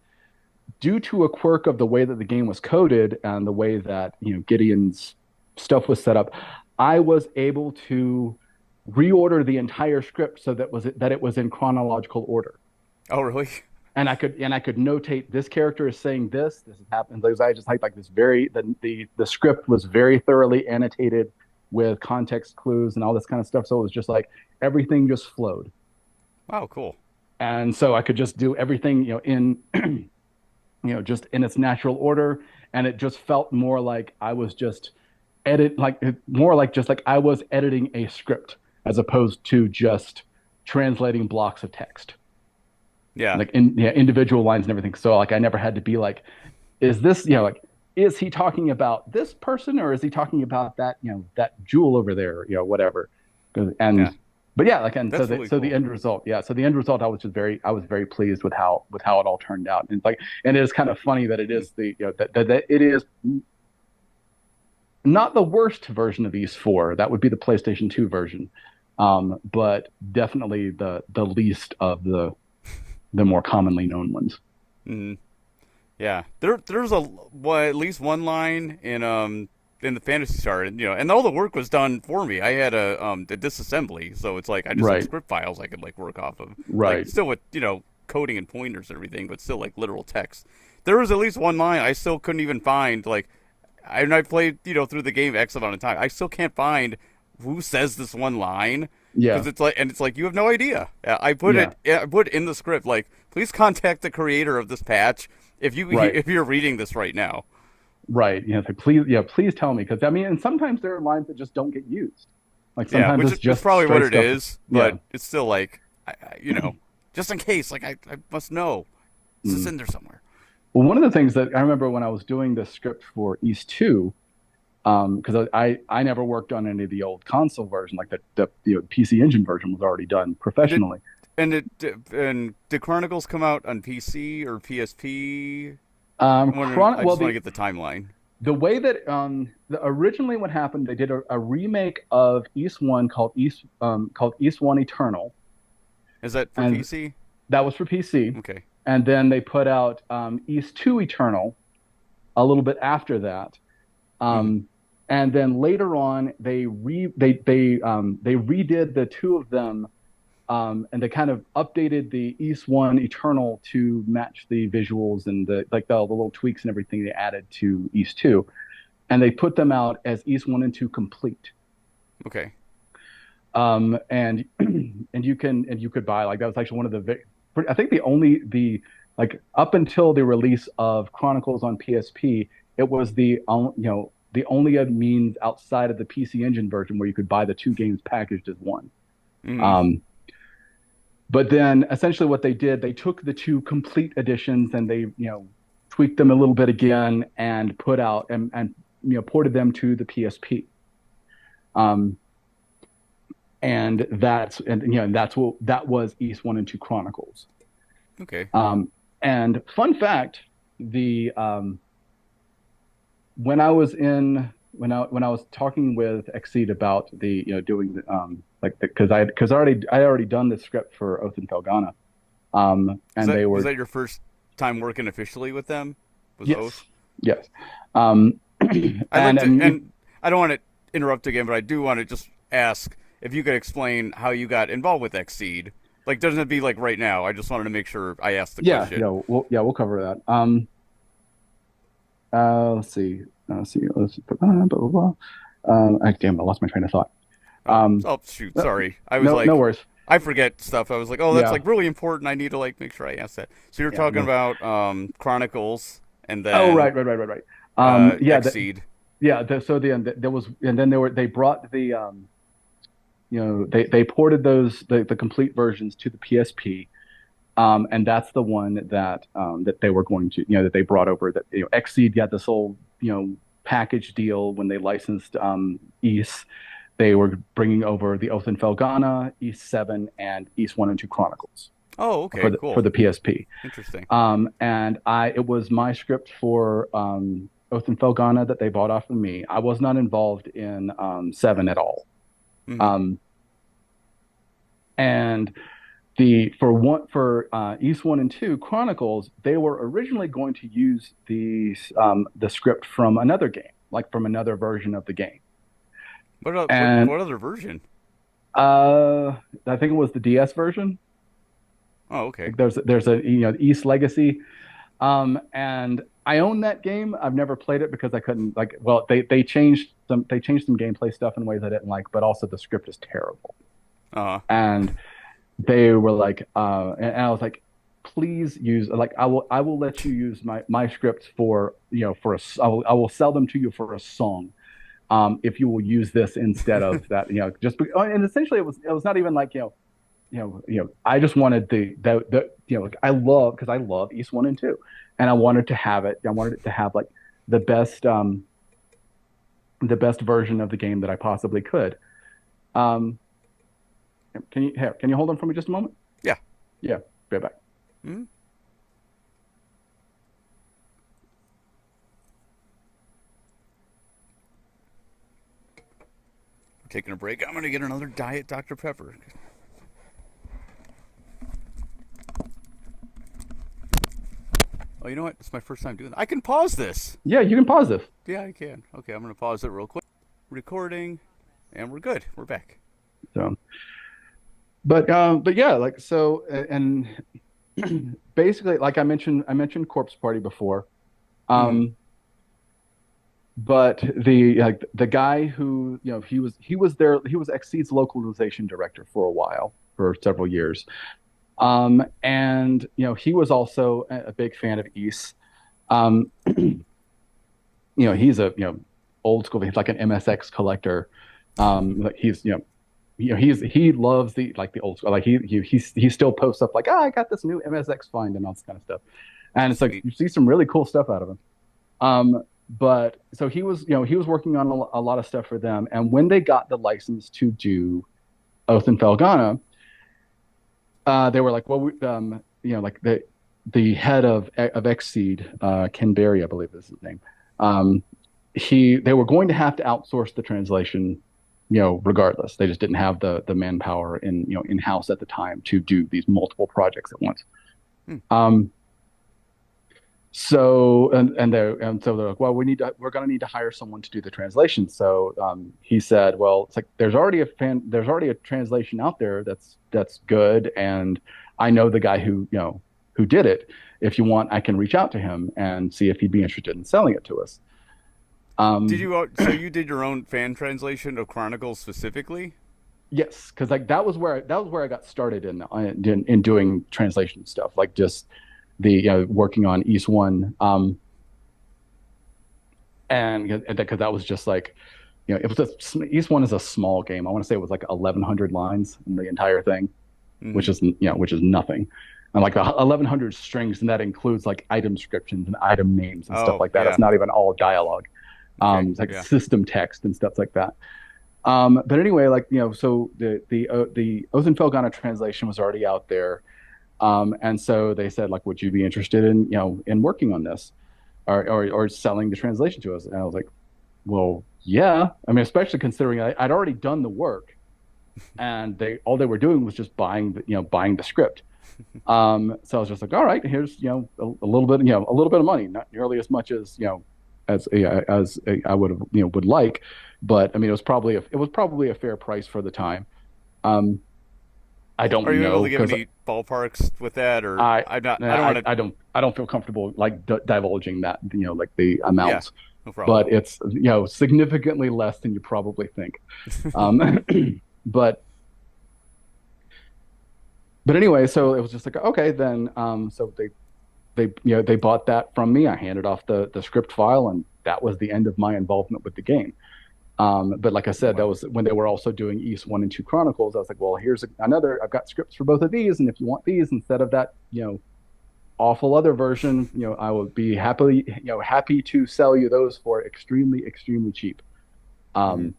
due to a quirk of the way that the game was coded and the way that Gideon's stuff was set up, I was able to reorder the entire script so that it was in chronological order. oh really? And I could notate this character is saying this has happened. Because I just like this very the script was very thoroughly annotated with context clues and all this kind of stuff. So it was just like everything just flowed. Wow, cool. And so I could just do everything, in just in its natural order. And it just felt more like I was just more like just like I was editing a script as opposed to just translating blocks of text, Yeah, like individual lines and everything. So like I never had to be like, is this, like, is he talking about this person or is he talking about that, that jewel over there, whatever. yeah. And but yeah, like, and That's really so the cool. end result, yeah. So the end result, I was very pleased with how it all turned out. And it's like, and it is kind of funny that it is that it is not the worst version of East 4. That would be the PlayStation 2 version. But definitely the least of the more commonly known ones. Mm, yeah, there's at least one line in the Fantasy Star, and all the work was done for me. I had a disassembly, so it's like I just had Right, script files I could like work off of, like right. still with coding and pointers and everything, but still like literal text. There was at least one line I still couldn't even find. Like, I played through the game X amount of time. I still can't find who says this one line Yeah, because it's like you have no idea. yeah, I put in the script like, please contact the creator of this patch right, if you're reading this right now. right. So please, yeah, please tell me, because I mean, and sometimes there are lines that just don't get used. Like Yeah, sometimes which it's is just probably what straight it stuff. is, Yeah. but it's still like, just in case, like I must know. This is Mm. in there somewhere. Well, one of the things that I remember when I was doing the script for East 2, because I never worked on any of the old console version, like the PC Engine version was already done And did professionally. and did Chronicles come out on PC or PSP? I Well, just want to get the timeline. the way that originally what happened, they did a remake of East 1 called East 1 Eternal, Is that for and PC? that was for PC. Okay. And then they put out East 2 Eternal a little bit after that. Hmm. Um, and then later on, they redid the two of them, and they kind of updated the East One Eternal to match the visuals and the little tweaks and everything they added to East Two, and they put them out as East One and Two complete. Okay. And and you could buy, like, that was actually one of the I think the like up until the release of Chronicles on PSP, it was the only means outside of the PC Engine version where you could buy the two games packaged as one. Mm. Um, but then essentially what they did, they took the two complete editions and they, tweaked them a little bit again and put out and ported them to the PSP. Um, and that was East 1 and 2 Chronicles. Okay. And fun fact, the when I was talking with Exceed about the doing the because I already done the script for Oath and Felghana, and they were was that your first time working officially with them? Was yes Oath? yes, I'd like to, and I don't want to interrupt again, but I do want to just ask if you could explain how you got involved with Exceed. Like, doesn't it be like right now? I just wanted to make sure I asked the question. We'll cover that. Let's see. Blah, blah, blah. Damn, I lost my train of thought. Oh shoot, sorry. I was no worries. I forget stuff. I was like, oh, that's Yeah. like really important. I need to like make sure I ask that. So you're Yeah, talking no. about Chronicles and then Oh, right. Exceed. There was, and then they brought the they ported the complete versions to the PSP, and that's the one that they were going to that they brought over. That Exceed got this whole package deal when they licensed East. They were bringing over the Oath and Felghana, East 7, and East 1 and 2 Chronicles. Oh, okay, cool. For the PSP. Interesting. And it was my script for Oath and Felghana that they bought off of me. I was not involved in 7 at all. Mm-hmm. And for East 1 and 2 Chronicles, they were originally going to use the script from another game, like from another version of the game. What other version? I think it was the DS version. Oh, okay. There's a East Legacy, and I own that game. I've never played it because I couldn't they changed some gameplay stuff in ways I didn't like, but also the script is terrible. And they were like, and I was like, please use I will let you use my scripts for I will sell them to you for a song. If you will use this instead of that, and essentially it was not even like I just wanted I love East 1 and 2, and I wanted to have it. I wanted it to have like the best version of the game that I possibly could. Can you hold on for me just a moment? Yeah. Yeah. Be right back. Mm-hmm. Taking a break. I'm going to get another Diet Dr. Pepper. Oh, you know what? It's my first time doing that. I can pause this. Yeah, you can pause this. Yeah, I can. Okay, I'm going to pause it real quick. Recording, and we're good. We're back. So, but yeah, like so, and basically, like I mentioned Corpse Party before. But the guy who he was Exceed's localization director for a while, for several years, and he was also a big fan of East. He's a old school. He's like an MSX collector. Like he loves the old school. Like he still posts up like, I got this new MSX find and all this kind of stuff, and it's like you see some really cool stuff out of him. But so he was working on a lot of stuff for them, and when they got the license to do Oath and Felghana, they were like, well, like the head of Exceed, Ken Berry, I believe is his name. They were going to have to outsource the translation, regardless. They just didn't have the manpower in house at the time to do these multiple projects at once. So so they're like, well, we're going to need to hire someone to do the translation. So he said, well, it's like there's already a translation out there that's good, and I know the guy who did it. If you want, I can reach out to him and see if he'd be interested in selling it to us. Did you? So you did your own fan translation of Chronicles specifically? Yes, because like that was where I got started in doing translation stuff, like just the working on East One, and because that was just like it was East One is a small game. I want to say it was like 1,100 lines in the entire thing, Hmm. which is nothing, and like 1,100 strings, and that includes like item descriptions and item names and stuff Oh, like that. It's yeah. not even all dialogue. Okay. It's like Yeah. system text and stuff like that. But anyway, like so the Oath and Felghana translation was already out there, and so they said like, would you be interested in in working on this, or selling the translation to us? And I was like, well, yeah. I mean, especially considering I'd already done the work, and they all they were doing was just buying the script. So I was just like, all right, here's a little bit a little bit of money, not nearly as much as I would have would like, but I mean it was probably a fair price for the time. Um, I Are don't you able know to give because any ballparks with that, or I I'm not? I don't I want to. I don't feel comfortable like divulging that like the Yeah. amounts, No problem. but it's significantly less than you probably think. Um, but anyway, so it was just like okay then. So they bought that from me. I handed off the script file, and that was the end of my involvement with the game. But like I Oh, said, that wow. was when they were also doing East One and Two Chronicles. I was like, well, here's another. I've got scripts for both of these, and if you want these instead of that, awful other version, I would be happy to sell you those for extremely, extremely cheap. Hmm. Um,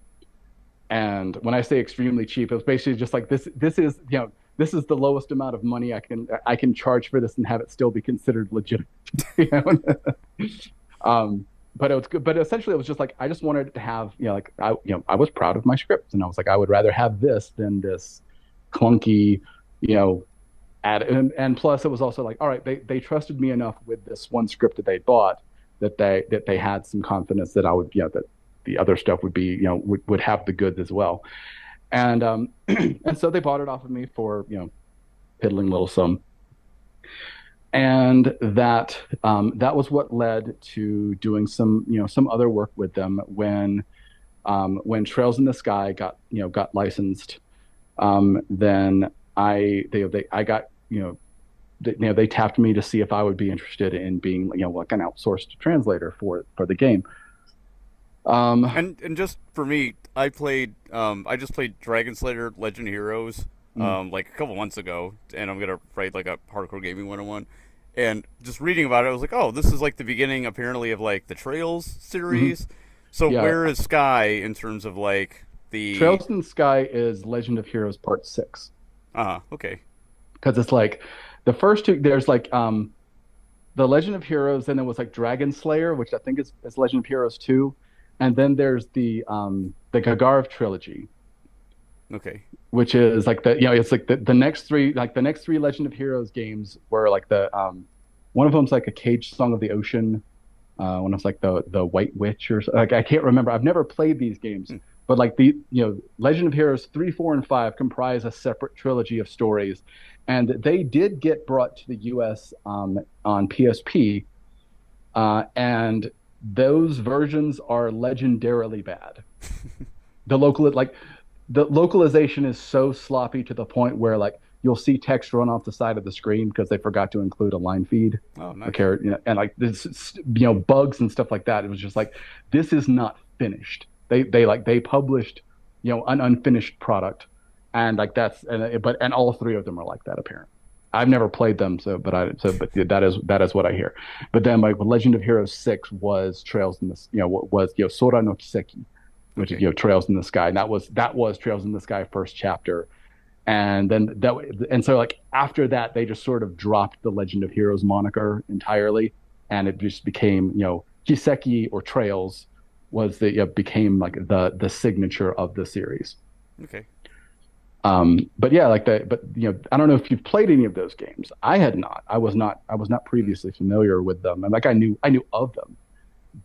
and when I say extremely cheap, it was basically just like this. This is the lowest amount of money I can charge for this and have it still be considered legitimate. You know? But it was good. But essentially, it was just like I just wanted to have like I was proud of my script, and I was like I would rather have this than this clunky you know and plus it was also like all right, they trusted me enough with this one script that they bought that they had some confidence that I would that the other stuff would be would have the goods as well. And and so they bought it off of me for piddling little sum. And that was what led to doing some other work with them when Trails in the Sky got licensed. Then I got they tapped me to see if I would be interested in being like an outsourced translator for the game. Um, And just for me, I just played Dragon Slayer Legend Heroes mm, like a couple months ago, and I'm gonna write like a hardcore gaming 101. And just reading about it, I was like, oh, this is like the beginning apparently of like the Trails mhm. series. So Yeah, where is Sky in terms of like the Trails in the Sky is Legend of Heroes Part 6 okay. because it's like the first two. There's like the Legend of Heroes, then there was like Dragon Slayer, which I think is Legend of Heroes 2, and then there's the Gagarv trilogy, Okay. which is like it's like the next three Legend of Heroes games were like the one of them's like a Cage Song of the Ocean, one of them's like the White Witch or like I can't remember. I've never played these games, Hmm. but like Legend of Heroes 3, 4, and 5 comprise a separate trilogy of stories, and they did get brought to the U.S. On PSP, and those versions are legendarily bad. The local like the localization is so sloppy to the point where like you'll see text run off the side of the screen because they forgot to include a line feed Oh, or nice. carrot, and like this, bugs and stuff like that. It was just like this is not finished. They published an unfinished product, and like and all three of them are like that apparently. I've never played them, but yeah, that is what I hear. But then like Legend of Heroes 6 was Trails in the was Sora no Kiseki, which is Okay. Trails in the Sky, and that was Trails in the Sky first chapter. And so like after that they just sort of dropped the Legend of Heroes moniker entirely, and it just became Kiseki or Trails was became like the signature of the series. Okay. But yeah, I don't know if you've played any of those games. I had not. I was not Hmm. previously familiar with them, and like I knew of them,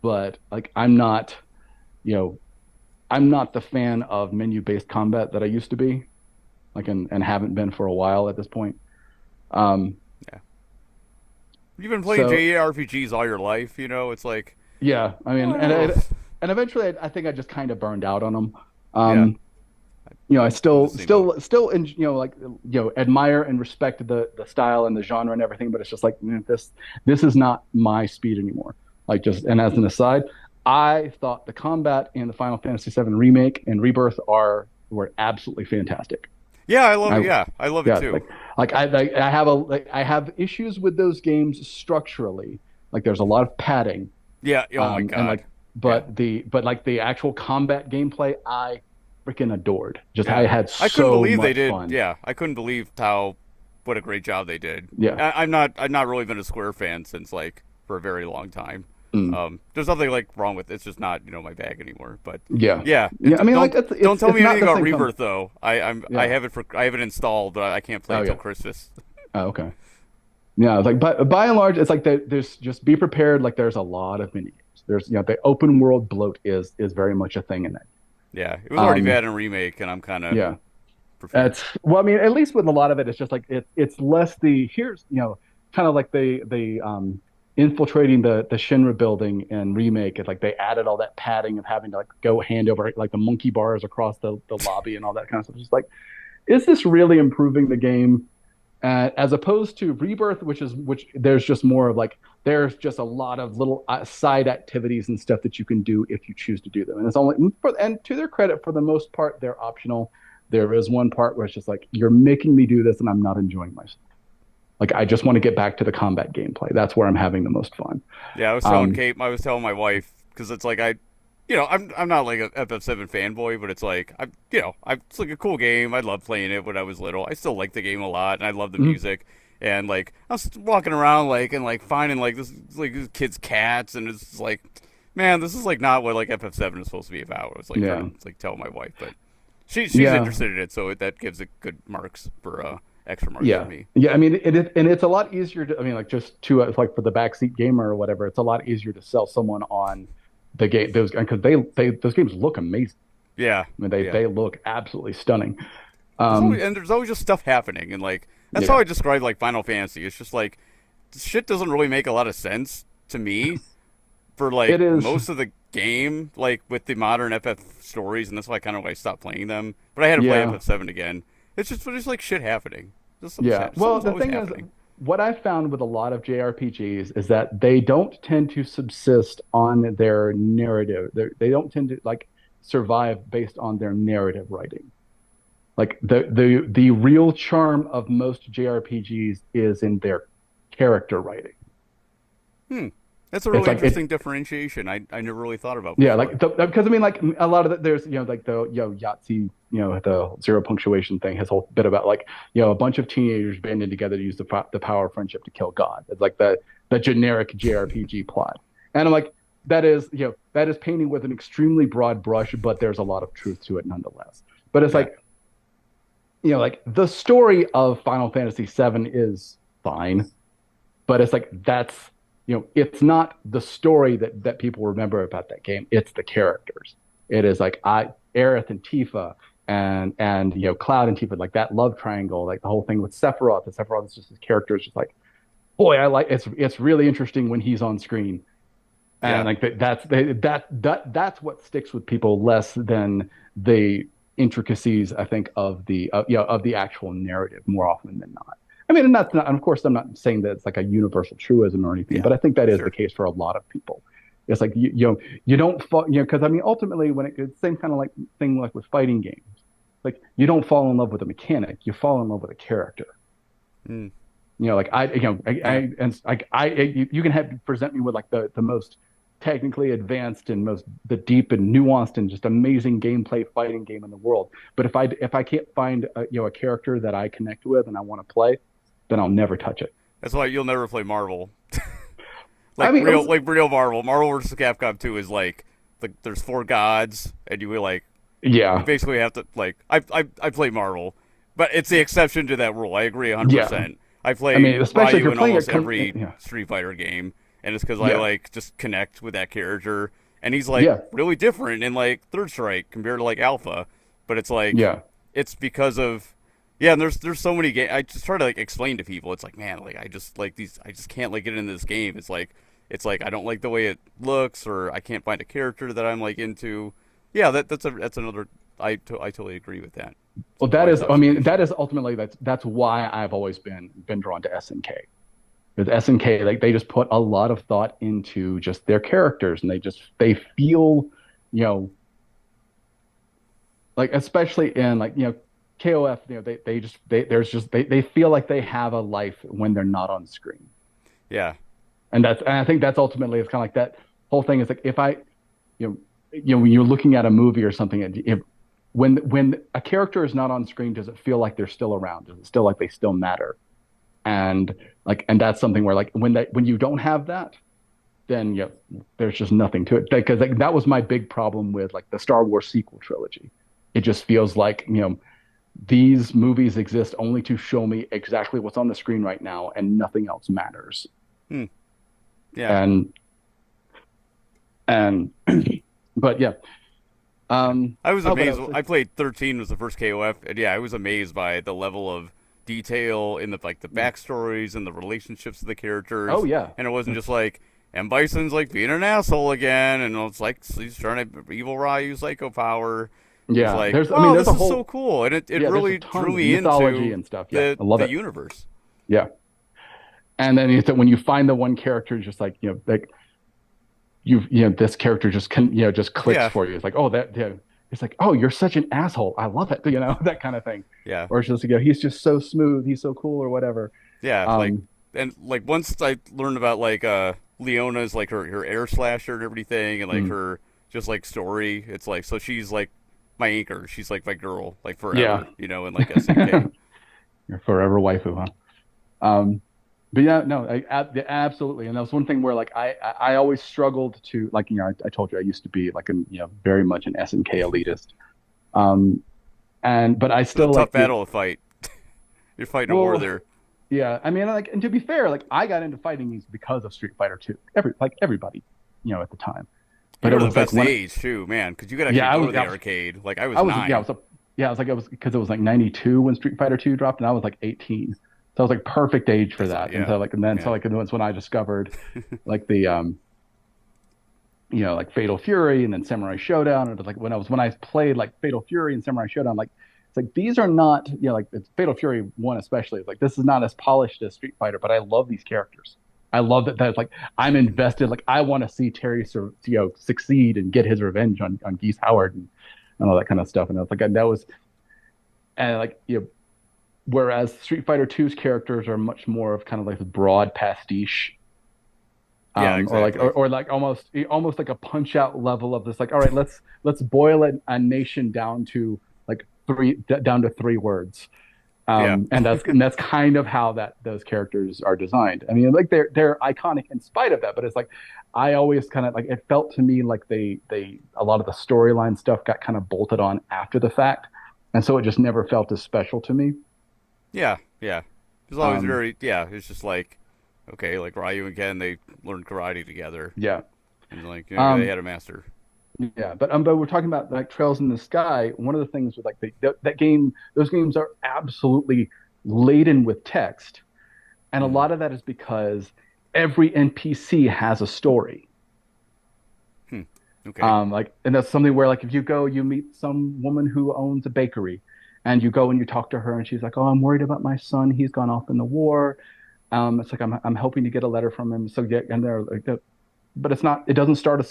but like you know, I'm not the fan of menu-based combat that I used to be, like, and haven't been for a while at this point. Um, Yeah. You've been playing so JRPGs all your life, it's like, yeah, I mean, oh, and eventually I think I just kind of burned out on them. yeah. Um, I I'm the still, same boat. like, admire and respect the style and the genre and everything, but it's just like this is not my speed anymore. Like, just, and as an aside, I thought the combat in the Final Fantasy VII remake and Rebirth were absolutely fantastic. Yeah, I love I it. Yeah, I love it Yeah, too. I have issues with those games structurally. Like, there's a lot of padding, Yeah. Oh my and God. like, Yeah. but like the actual combat gameplay, I freaking adored. Just, I Yeah. had I couldn't so believe they much did. fun. Yeah, I couldn't believe how what a great job they did. Yeah. I've not really been a Square fan since like for a very long time. Mm. There's nothing like wrong with it. It's just not my bag anymore. But Yeah. yeah, Yeah. I mean, like, don't tell it's me not anything the about same Rebirth though. Yeah. I have it installed, but I can't play Oh it till yeah. Christmas. Oh, okay. Yeah. It's like, but by and large, it's like there's just be prepared. Like, there's a lot of mini games. There's, the open world bloat is very much a thing in it. Yeah, it was already Um. bad in remake, and I'm kind of Yeah. prepared. It's Well, I mean, at least with a lot of it, it's just like it's less the here's kind of like the infiltrating the Shinra building and remake. It's like they added all that padding of having to like go hand over like the monkey bars across the lobby and all that kind of stuff. It's just like, is this really improving the game? As opposed to Rebirth, which there's just more of like there's just a lot of little side activities and stuff that you can do if you choose to do them, and it's only and to their credit, for the most part, they're optional. There is one part where it's just like, you're making me do this, and I'm not enjoying myself. Like, I just want to get back to the combat gameplay. That's where I'm having the most fun. Yeah, I was telling Um, Kate, I was telling my wife because it's like I'm not like a FF7 fanboy, but it's like it's like a cool game. I loved playing it when I was little. I still like the game a lot, and I love the mhm. music. And like I was walking around like and like finding like this kid's cats, and it's just like, man, this is like not what like FF7 is supposed to be about. I was like Yeah, trying to like tell my wife, but she's yeah, interested in it, so that gives it good marks for extra marks for yeah, me. yeah. I mean, and it's a lot easier to. I mean, like, just to like for the backseat gamer or whatever, it's a lot easier to sell someone on the game those because they those games look amazing. Yeah, I mean, yeah. they look absolutely stunning. Um, There's always just stuff happening, and like that's how yeah, I describe like Final Fantasy. It's just like shit doesn't really make a lot of sense to me for like it is. most of the game, like with the modern FF stories, and that's why I kind of like stopped playing them. But I had to play Yeah, FF7 again. It's just like shit happening. yeah. Well, Something's the always thing is, happening. what I found with a lot of JRPGs is that they don't tend to subsist on their narrative. They don't tend to like survive based on their narrative writing. Like, the real charm of most JRPGs is in their character writing. Hmm, that's a It's really like interesting differentiation. I never really thought about yeah, before. like because I mean, like, a lot of there's like the Yahtzee, the zero punctuation thing, his whole bit about like a bunch of teenagers banding together to use the power of friendship to kill God. It's like the generic JRPG plot, and I'm like, that is painting with an extremely broad brush, but there's a lot of truth to it nonetheless. But it's Yeah, like, like, the story of Final Fantasy VII is fine, but it's like it's not the story that people remember about that game. It's the characters. It is like Aerith and Tifa and Cloud and Tifa, like that love triangle, like the whole thing with Sephiroth. And Sephiroth is just his character is just like, boy, I like it's really interesting when he's on screen. And yeah. like that's what sticks with people less than the intricacies, I think, of the actual narrative more often than not. I mean, and that's not, and of course, I'm not saying that it's like a universal truism or anything, Yeah, but I think that is the sure. case for a lot of people. It's like you don't fall, because I mean, ultimately, when it's the same kind of like thing like with fighting games, like, you don't fall in love with a mechanic, you fall in love with a character. Mm, Like, yeah. and like you can present me with like the most technically advanced and most the deep and nuanced and just amazing gameplay fighting game in the world. But if I can't find a character that I connect with and I want to play, then I'll never touch it. That's why you'll never play Marvel. I mean, Like real Marvel. Marvel vs. Capcom 2 is like there's four gods, and you yeah, basically have to like I play Marvel, but it's the exception to that rule. I agree yeah. 100%. I I play mean, especially if Ryu you're in playing almost every yeah, Street Fighter game, and it's because I yeah, like just connect with that character, and he's like yeah, really different in like Third Strike compared to like Alpha, but it's like yeah, it's because of yeah. And there's so many games. I just try to like explain to people. It's like, man, like I just like these. I just can't like get into this game. It's like I don't like the way it looks, or I can't find a character that I'm like into. Yeah, that's another. I totally agree with that. It's a Well, that wise is, I mean, observation. that is ultimately that's why I've always been drawn to SNK. Because SNK, like they just put a lot of thought into just their characters, and they feel, you know, like especially in like KOF, they feel like they have a life when they're not on screen, Yeah. and I think that's ultimately it's kind of like that whole thing is like if I you know when you're looking at a movie or something, if when a character is not on screen, does it feel like they're still around? Does it still like they still matter? And that's something where like when you don't have that, then there's just nothing to it because like, that was my big problem with like the Star Wars sequel trilogy. It just feels like these movies exist only to show me exactly what's on the screen right now, and nothing else matters. Hmm. Yeah. And and but yeah. Yeah. I was Oh, but amazed. I played 13 was the first KOF, and yeah, I was amazed by the level of detail in the like the backstories and the relationships of the oh characters, yeah, and it wasn't just like and Bison's like being an asshole again, and it's like he's trying to evil Ryu psycho power. It was yeah. like, There's I mean oh, there's this a is so whole cool, and it there's a really drew ton of me mythology into and stuff. Yeah, I love the it. universe. Yeah. And then when you find the one character, just like like this character just just clicks Yeah, for you. It's like, oh, that, yeah. It's like, oh, you're such an asshole. I love it. That kind of thing. yeah. Or it's just he's just so smooth, he's so cool, or whatever. Yeah, like Um, and like once I learned about like Leona's like her air slasher and everything and like mm, her just like story, it's like so she's like my anchor. She's like my girl, like yeah. forever, in like SNK. You're forever waifu, huh? Um, but yeah, no, absolutely. And that was one thing where like I always struggled to like I told you I used to be like an very much an SNK elitist. Um, and but I It's a still tough like battle to fight. You're fighting a war well, there. yeah, I mean, like, and to be fair, like, I got into fighting games because of Street Fighter 2. Everybody, at the time. You But it were the was like best when, age too, man, because you could actually yeah, go to the arcade. Like I was I 9. was, yeah, I was like, I was because it was like 92 when Street Fighter 2 dropped, and I was like 18. So I was like perfect age for That's that. And yeah, so like, and then so yeah, like, and that's when I discovered like the like Fatal Fury and then Samurai Showdown. And it was like when I played like Fatal Fury and Samurai Showdown, like it's like these are not like it's Fatal Fury 1 especially. It's like this is not as polished as Street Fighter, but I love these characters. I love that's like I'm invested. Like I want to see Terry succeed and get his revenge on Geese Howard and all that kind of stuff. And I was like that was and like whereas Street Fighter Two's characters are much more of kind of like the broad pastiche, yeah, or like exactly. or like almost like a punch out level of this. Like, all right, let's boil a nation down to like down to 3 words. Yeah, And that's kind of how that those characters are designed. I mean, like they're iconic in spite of that, but it's like I always kind of like it felt to me like they a lot of the storyline stuff got kind of bolted on after the fact, and so it just never felt as special to me. yeah, yeah. It was always Um, very yeah. It's just like okay, like Ryu and Ken, they learned karate together, yeah. and like they Um, had a master. Yeah, but we're talking about like Trails in the Sky. One of the things with like that game, those games are absolutely laden with text, and a Mm. lot of that is because every NPC has a story. Hmm. Okay. Like, and that's something where like if you go, you meet some woman who owns a bakery, and you go and you talk to her, and she's like, "Oh, I'm worried about my son. He's gone off in the war. It's like I'm hoping to get a letter from him." So yeah, and they're like, but it's not. It doesn't start a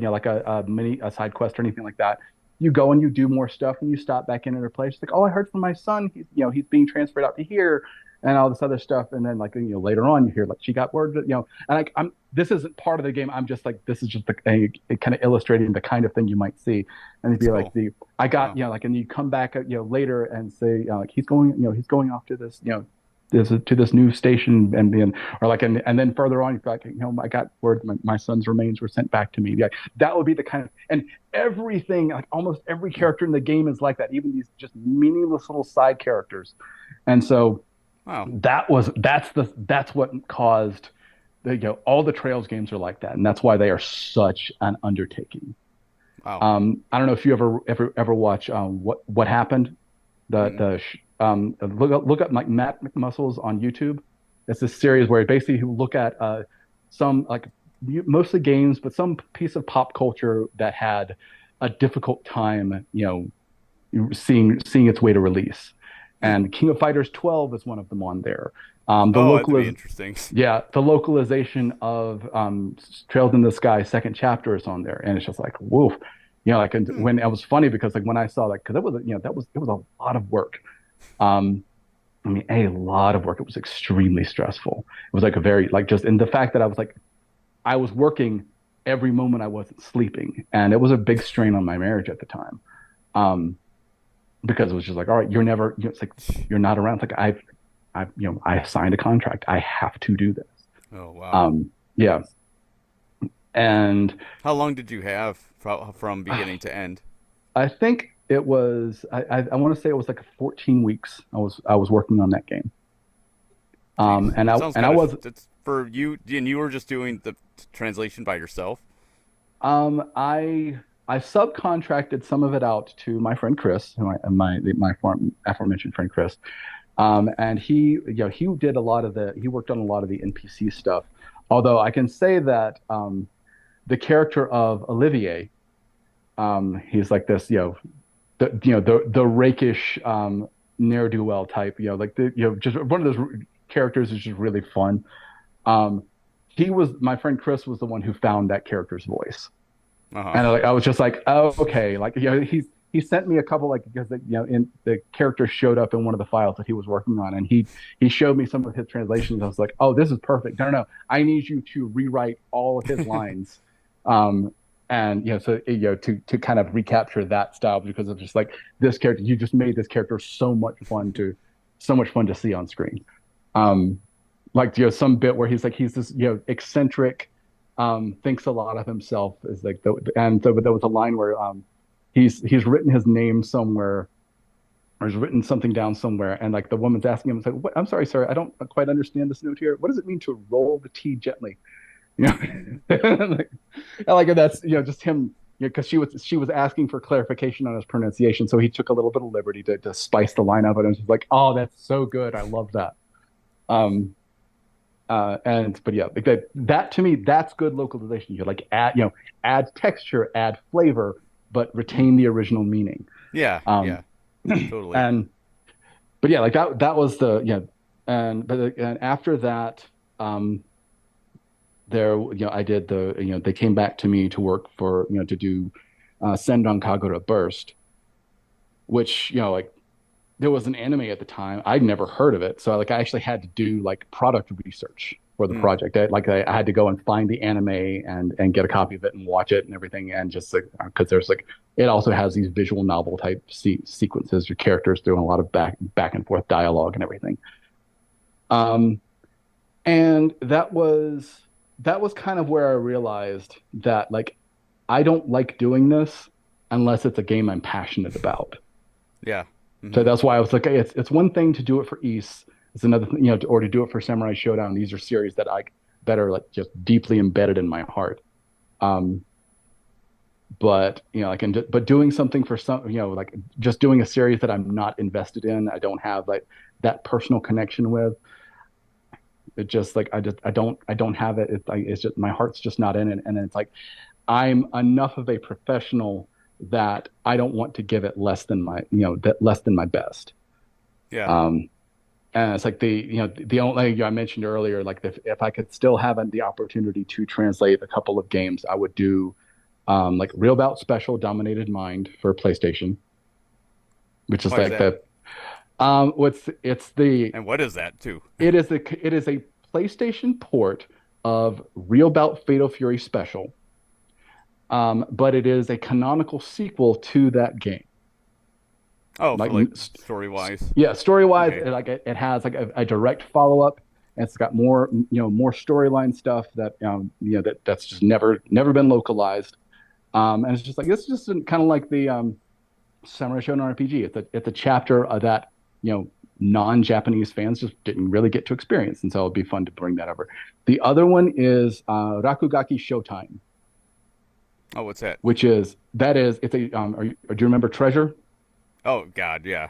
like a side quest or anything like that. You go and you do more stuff, and you stop back in at her place. It's like, oh, I heard from my son. He's being transferred out to here, and all this other stuff. And then like later on, you hear like she got word that and like this isn't part of the game. I'm just like this is just kind of illustrating the kind of thing you might see, and it'd That's be like cool. I got Wow. like and you come back later and say like he's going off to this this to this new station and then or like and then further on you've got I got word my son's remains were sent back to me. Yeah, that would be the kind of and everything like almost every character in the game is like that, even these just meaningless little side characters. And so Wow. that's what caused all the Trails games are like that, and that's why they are such an undertaking. Wow. I don't know if you ever watch what happened Mm. look up like Matt McMuscles on YouTube. It's a series where basically you look at some like mostly games, but some piece of pop culture that had a difficult time, seeing its way to release. And King of Fighters 12 is one of them on there. The Oh, that'd be localiz interesting. Yeah, the localization of Trails in the Sky second chapter is on there, and it's just like woof. Like and Hmm. when it was funny because like when I saw that because it was it was a lot of work. Um, I mean, a lot of work. It was extremely stressful. It was like a very like just in the fact that I was working every moment I wasn't sleeping, and it was a big strain on my marriage at the time. Um, because it was just like, all right, you're never, it's like you're not around. It's like I signed a contract. I have to do this. Oh, wow. Yeah, and How long did you have from uh, beginning to end? I think it was. I want to say it was like 14 weeks. I was working on that game. Jeez, And that I sounds and I kind of was that's for you, and you were just doing the translation by yourself. I subcontracted some of it out to my friend Chris, aforementioned friend Chris. And he did a lot of he worked on a lot of the NPC stuff. Although I can say that the character of Olivier, he's like this, the rakish ne'er do well type, like just one of those characters is just really fun. Um, he was my friend Chris was the one who found that character's voice, Uh-huh. and I was just like, oh, okay, like he sent me a couple like because in the character showed up in one of the files that he was working on, and he showed me some of his translations. I was like, oh, this is perfect. No, no, no, I need you to rewrite all of his lines, um, and so to kind of recapture that style because of just like this character, you just made this character so much fun to see on screen. Um, like some bit where he's this eccentric thinks a lot of himself is like and so but there was a line where he's written his name somewhere or he's written something down somewhere and like the woman's asking him it's like what, I'm sorry sir I don't quite understand this note here, what does it mean to roll the tea gently, you know like, like that's just him, because she was asking for clarification on his pronunciation, so he took a little bit of liberty to spice the line up and it was just like, oh, that's so good, I love that. um and but yeah, like that to me, that's good localization. You like add texture, add flavor, but retain the original meaning. Yeah, Um, yeah, totally. and but yeah, like that was the and after that, um, there I did they came back to me to work for to do Sendon Kagura Burst, which like there was an anime at the time. I'd never heard of it. So I actually had to do like product research for the Hmm. project. I had to go and find the anime and get a copy of it and watch it and everything. And just like, because there's like, it also has these visual novel type sequences, your characters doing a lot of back and forth dialogue and everything. Um, and that was kind of where I realized that like, I don't like doing this unless it's a game I'm passionate about. Yeah. So Hmm. that's why I was like, hey, it's one thing to do it for East. It's another thing, or to do it for Samurai Shodown. These are series that are like just deeply embedded in my heart. Um, but but doing something for some, like just doing a series that I'm not invested in, I don't have like that personal connection with. It just like I don't have it. It's like it's just my heart's just not in it, and it's like I'm enough of a professional that I don't want to give it less than my best. Yeah. Um, and it's like the only I mentioned earlier, like if I could still have the opportunity to translate a couple of games, I would do like Real Bout Special Dominated Mind for PlayStation, which is Why is like that? the what's it's the And what is that too? it is a PlayStation port of Real Bout Fatal Fury Special, but it is a canonical sequel to that game. Oh, for Like like story wise. yeah, story wise, Okay. it has like a direct follow up. It's got more storyline stuff that's just never been localized. And it's just like it's just kind of like the Samurai Shodown RPG. It's a chapter that non-Japanese fans just didn't really get to experience, and so it'll be fun to bring that over. The other one is Rakugaki Showtime, Oh, what's that? which is that is it's a do you remember Treasure? Oh God, yeah,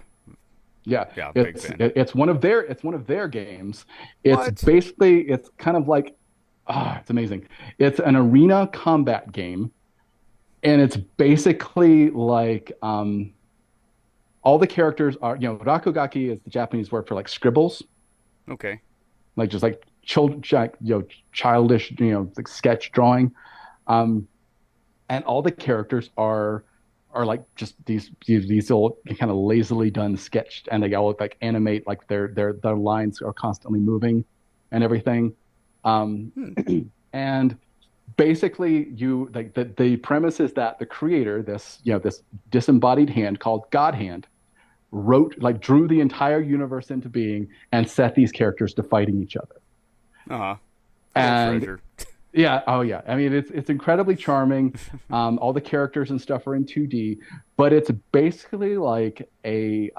Yeah, yeah, big it's fan. it's one of their games. What? It's kind of like it's amazing. It's an arena combat game, and it's basically like all the characters are, rakugaki is the Japanese word for like scribbles, Okay. like just like childish, like sketch drawing. Um, and all the characters are like just these little kind of lazily done sketched, and they all like animate like their lines are constantly moving and everything. Um, Hmm. and basically, you like the premise is that the creator, this disembodied hand called God Hand, drew the entire universe into being and set these characters to fighting each other. Uh-huh. I love And Treasure. yeah, oh yeah. I mean, it's incredibly charming. All the characters and stuff are in 2D, but it's basically like a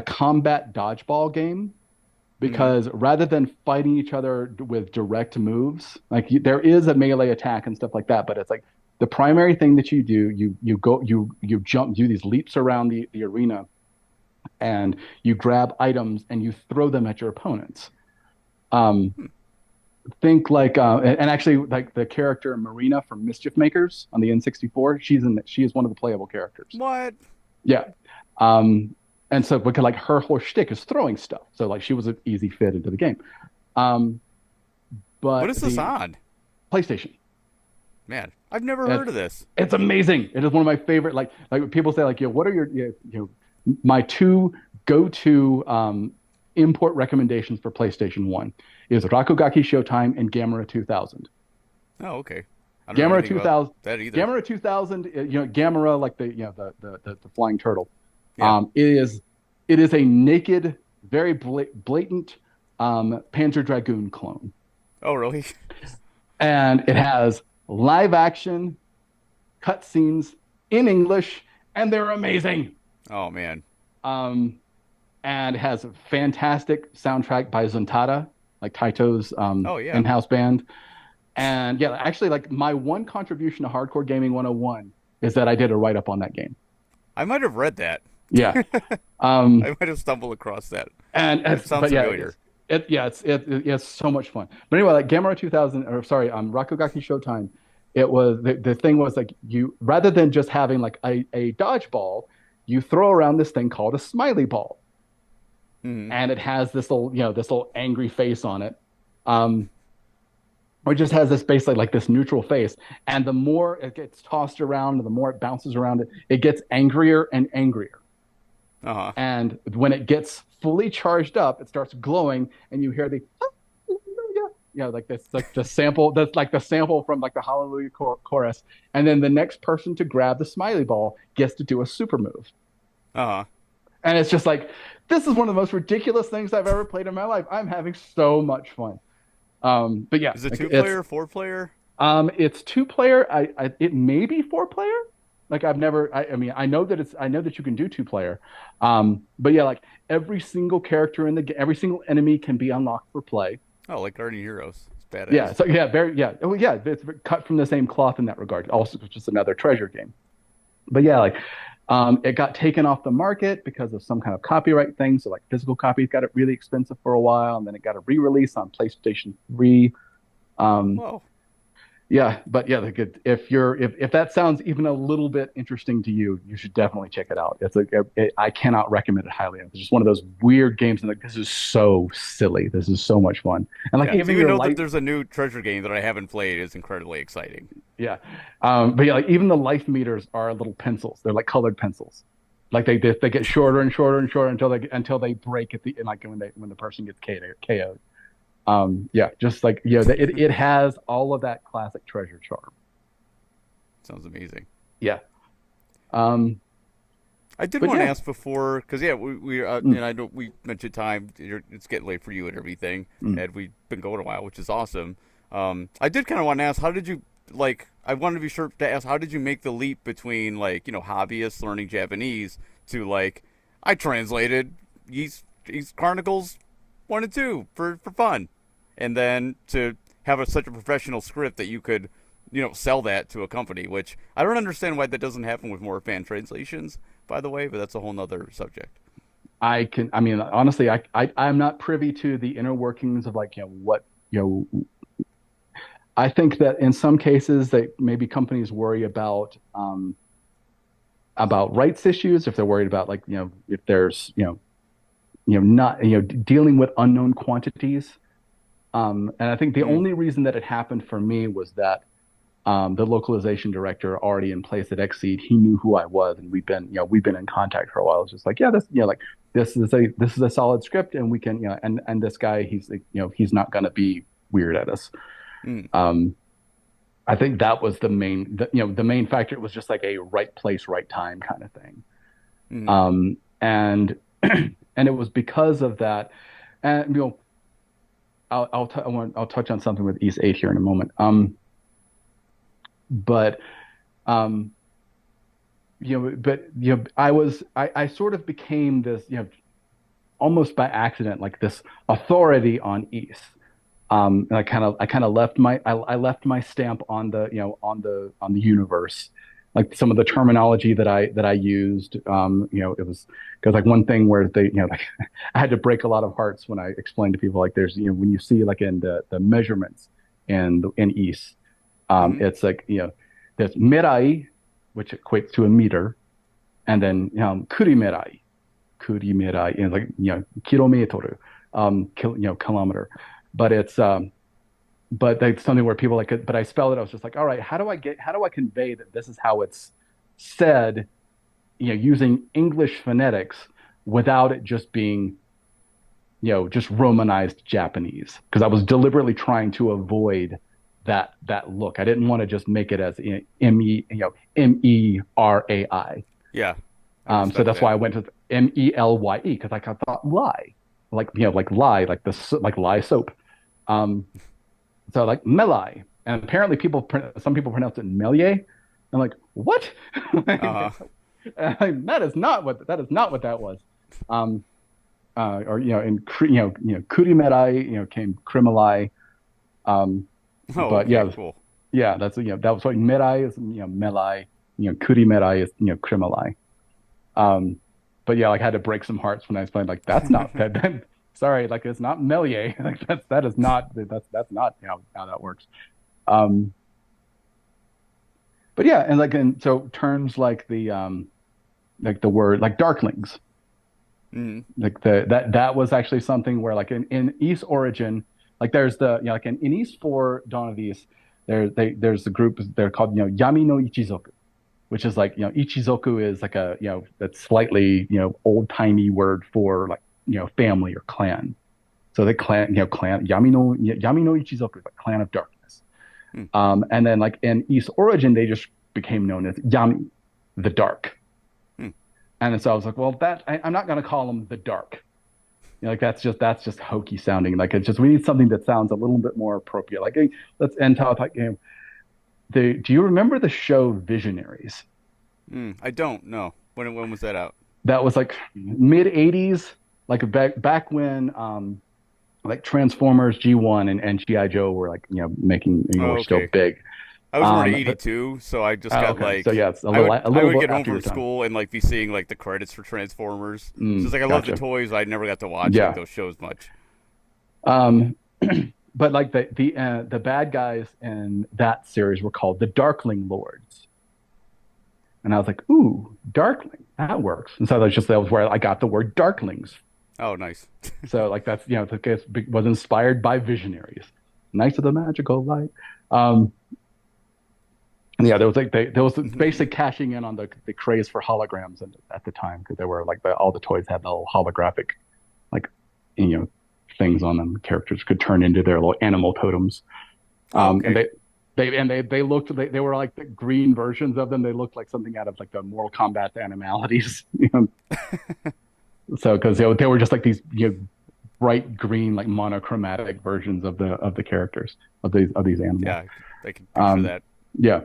combat dodgeball game Hmm. because rather than fighting each other with direct moves, like there is a melee attack and stuff like that, but it's like the primary thing that you do, you jump, do these leaps around the arena, and you grab items and you throw them at your opponents. Um, think like and actually like the character Marina from Mischief Makers on the N64, she is one of the playable characters. What? Yeah. Um and so because like her whole shtick is throwing stuff. So like she was an easy fit into the game. Um What but is this the on? PlayStation. Man, I've never heard It's of this. it's amazing. It is one of my favorite like people say like, what are your my two go-to import recommendations for PlayStation 1 is Rakugaki Showtime and Gamera 2000. Oh, okay. I don't know Gamera anything about 2000, that either. Gamera 2000, Gamera like the flying turtle. Yeah. It is a naked, very blatant Panzer Dragoon clone, Oh, really? and it has live action cutscenes in English, and they're amazing. Oh, man. Um, and it has a fantastic soundtrack by Zuntata, like Taito's Oh, yeah. in-house band. And yeah, actually, like my one contribution to Hardcore Gaming 101 is that I did a write-up on that game. I might have read that. Yeah. I might have stumbled across that. And That sounds but yeah, familiar. it's so much fun. But anyway, like Gamera 2000, or sorry, Rakugaki Showtime, it was the thing was like you rather than just having like a dodgeball, you throw around this thing called a smiley ball, Hmm. and it has this little angry face on it. Um, or just has this basically like this neutral face. And the more it gets tossed around, the more it bounces around it gets angrier and angrier. Uh-huh. And when it gets fully charged up, it starts glowing, and you hear the like this like the sample that's like the sample from like the Hallelujah chorus. And then the next person to grab the smiley ball gets to do a super move. Uh-huh. And it's just like this is one of the most ridiculous things I've ever played in my life. I'm having so much fun. But yeah, Is it like, two player, four player? it's two player. It may be four player. Like I've never. I mean, I know that you can do two player. But yeah, like every single character in every single enemy can be unlocked for play. Oh, like Guardian Heroes. It's Yeah. badass. So yeah, very yeah. Oh yeah, it's cut from the same cloth in that regard. Also, it's just another treasure game. But yeah, like it got taken off the market because of some kind of copyright thing. So like physical copies got it really expensive for a while, and then it got a re-release on PlayStation 3. Um, Whoa. yeah, but yeah, like if that sounds even a little bit interesting to you, you should definitely check it out. It's like I cannot recommend it highly enough. It's just one of those weird games, and like this is so silly. This is so much fun, and like Yeah, to even even your know that light, there's a new treasure game that I haven't played is incredibly exciting. yeah, but yeah, like even the life meters are little pencils. They're like colored pencils. Like they get shorter and shorter and shorter until they break at the like when the person gets KO'd. Yeah, just like it has all of that classic treasure charm. Sounds amazing. Yeah. Um, I did but want to yeah. ask before, because yeah, we Mm, and I know we mentioned time. It's getting late for you and everything, mm. and we've been going a while, which is awesome. I did kind of want to ask, how did you like? I wanted to be sure to ask, how did you make the leap between like hobbyists learning Japanese to like I translated these Chronicles 1 and 2 for fun, and then to have such a professional script that you could sell that to a company, which I don't understand why that doesn't happen with more fan translations, by the way, but that's a whole nother subject. I mean, honestly, I'm not privy to the inner workings of like, what, you know, I think that in some cases that maybe companies worry about rights issues, if they're worried about like, if there's, not, dealing with unknown quantities. And I think the Mm. only reason that it happened for me was that the localization director already in place at Xseed, he knew who I was, and we've been in contact for a while. It's just like, yeah, like this is a solid script, and we can, and this guy, he's like, he's not going to be weird at us. Mm. Um, I think that was the main factor. It was just like a right place, right time kind of thing. Mm. And and it was because of that. And I'll touch on something with E08 here in a moment. But um, I sort of became this, almost by accident, like this authority on East. And I kind of left my stamp on the universe, like some of the terminology that I used. It was because like one thing where like I had to break a lot of hearts when I explained to people like there's when you see like in the measurements in East, Mm. it's like there's mirai, which equates to a meter, and then kurimerai, like kilometer, kilometer, but but it's something where people like it, but I spelled it. I was just like, all right, how do I convey that this is how it's said, using English phonetics without it just being, just Romanized Japanese? Because I was deliberately trying to avoid that look. I didn't want to just make it as MERAI. Yeah, I So respect that's that. why I went to MELYE because I thought lie, like lie, like lye soap. Um, so like Melai, and apparently some people pronounce it Melier. I'm like, what? Uh-huh. That is not what that was. Um, or in Kurimerai, came Krimalai. Um, Oh, but okay, yeah, cool. yeah, that was like Merai is Melai, Kurimerai is Krimalai. Um, but yeah, like I had to break some hearts when I explained like that's not that. Sorry, like it's not Melier. Like that's not how that works. Um, but yeah, and so terms like the word like darklings, Mm. like that was actually something where like in East Origin, like there's like in East for Dawn of East, there's a group they're called Yami no Ichizoku, which is like Ichizoku is like a that's slightly old timey word for like family or clan. So the clan Yami no Ichizoku, like clan of darkness. Mm. And then like in East Origin, they just became known as Yami, the dark. Mm. And then so I was like, well, I'm not going to call them the dark. Like that's just hokey sounding. Like it's just we need something that sounds a little bit more appropriate. Like hey, let's end top like do you remember the show Visionaries? Mm. I don't know. When was that out? That was like mid '80s, like back when like Transformers G1 and GI Joe were like making Oh, were still okay. big. I was born in But '82, so I just got okay, so like yeah, it's a I little would a I little would bit get home after from your time. school and like be seeing like the credits for Transformers. So it's like I love the Gotcha. toys. I never got to watch like Yeah. those shows much. Um, but like the bad guys in that series were called the Darkling Lords, and I was like, ooh, Darkling, that works. And so that was where I got the word Darklings. Oh, nice. So like that's it was inspired by Visionaries, Knights of the Magical Light. Um, and yeah, there was like there was basically cashing in on the craze for holograms at the time because there were like all the toys had the little holographic like you know things on them. Characters could turn into their little animal totems. Oh, And okay. they looked they were like the green versions of them. They looked like something out of like the Mortal Kombat animalities. So because they were just like these bright green like monochromatic versions of the characters of these animals. Yeah, I can picture Um, that. yeah,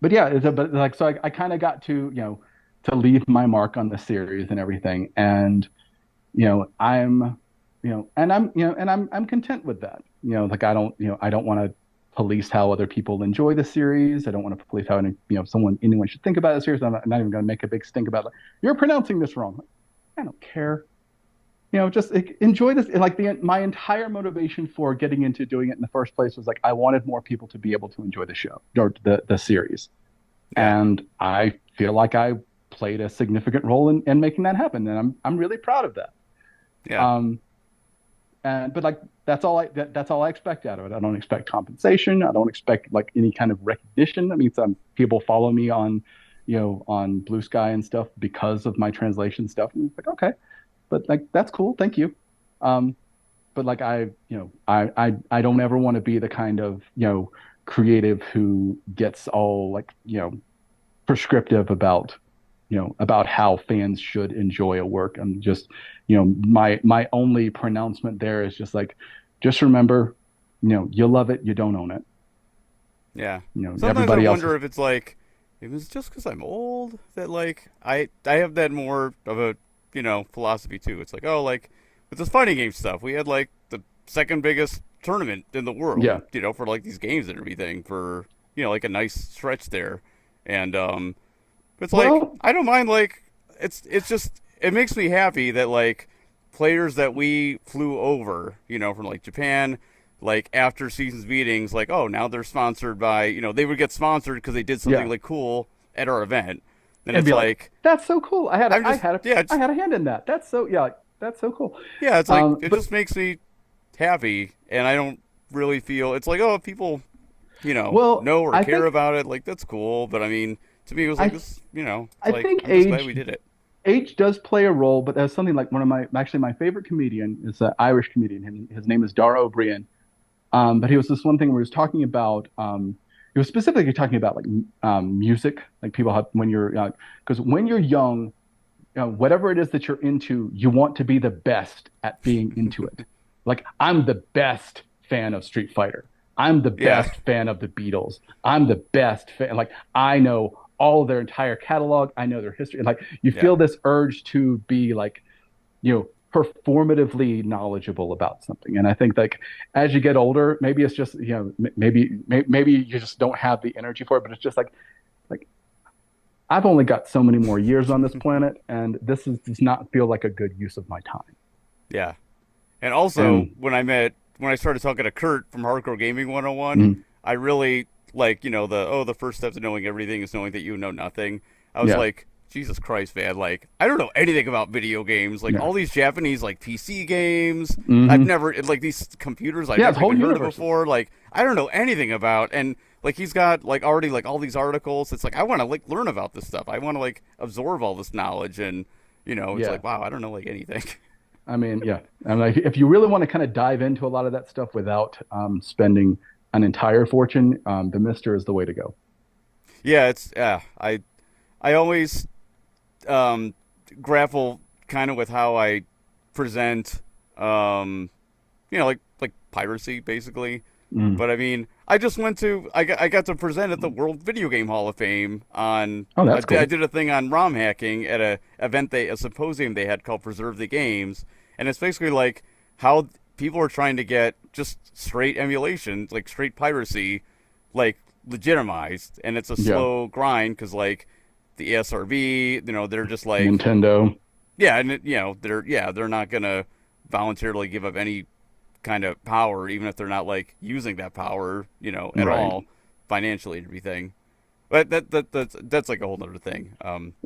but yeah, but like so I kind of got to leave my mark on the series and everything, and I'm I'm content with that. Like I don't want to police how other people enjoy the series. I don't want to police how anyone should think about the series. I'm not even going to make a big stink about like you're pronouncing this wrong. I don't care. just enjoy this. And like my entire motivation for getting into doing it in the first place was like I wanted more people to be able to enjoy the show or the series. Yeah. And I feel like I played a significant role in making that happen, and I'm really proud of that. Yeah. Um, and but like that's all I expect out of it. I don't expect compensation. I don't expect like any kind of recognition. I mean, some people follow me on, on Blue Sky and stuff because of my translation stuff, and it's like okay, but like that's cool, thank you. Um, but like I don't ever want to be the kind of creative who gets all like prescriptive about how fans should enjoy a work. And just my only pronouncement there is just like just remember, you love it, you don't own it. Yeah. Sometimes I Everybody else wonder if it's like it was just because I'm old that like I have that more of a philosophy too. It's like, oh, like with this fighting game stuff, we had like the second biggest tournament in the world, yeah for like these games and everything for like a nice stretch there, and it's like well I don't mind like it's just it makes me happy that like players that we flew over, from like Japan, like after seasons meetings, like oh now they're sponsored by they would get sponsored because they did something yeah like cool at our event. Then and it's be like like that's so cool. I'm just yeah I had a hand in that. That's so yeah like, that's so cool. yeah it's like it But just makes me happy, and I don't really feel it's like oh if people well know or I care think about it, like that's cool. But I mean, to me, it was like I this, it's I like think I'm just glad we did it. age does play a role, but there's something like one of my favorite comedian is an Irish comedian. His name is Dara O'Brien. But he was this one thing where he was talking about, he was specifically talking about like music, like people have when you're, because when you're young, whatever it is that you're into, you want to be the best at being into it. Like I'm the best fan of Street Fighter. I'm the Yeah, best fan of the Beatles. I'm the best fan. Like I know all of their entire catalog. I know their history. Like you yeah, feel this urge to be like, performatively knowledgeable about something. And I think like as you get older, maybe it's just, maybe you just don't have the energy for it, but it's just like I've only got so many more years on this planet, and does not feel like a good use of my time. yeah. And also, And when I started talking to Kurt from Hardcore Gaming 101, mm, I really like the first step to knowing everything is knowing that you know nothing. I was yeah, like, Jesus Christ, man! Like, I don't know anything about video games. Like yeah, all these Japanese like PC games, I've hmm never like these computers I've yeah, it's never whole even heard of universes. before. Like, I don't know anything about. And like he's got like already like all these articles. It's like I want to like learn about this stuff. I want to like absorb all this knowledge, and it's Yeah, like wow, I don't know like anything. I mean, yeah, and like if you really want to kind of dive into a lot of that stuff without spending an entire fortune, the Mister is the way to go. Yeah, it's I always um, grapple kind of with how I present, like piracy basically. Mm. But I mean, I just went to I got to present at the World Video Game Hall of Fame on. Oh, I that's did, I cool. did a thing on ROM hacking at a symposium they had called Preserve the Games, and it's basically like how people are trying to get just straight emulation, like straight piracy, like legitimized, and it's a Yeah, slow grind because like the ESRB, they're just like Nintendo. yeah, and they're not gonna voluntarily give up any kind of power, even if they're not like using that power, at Right. all financially and everything. But that's like a whole other thing.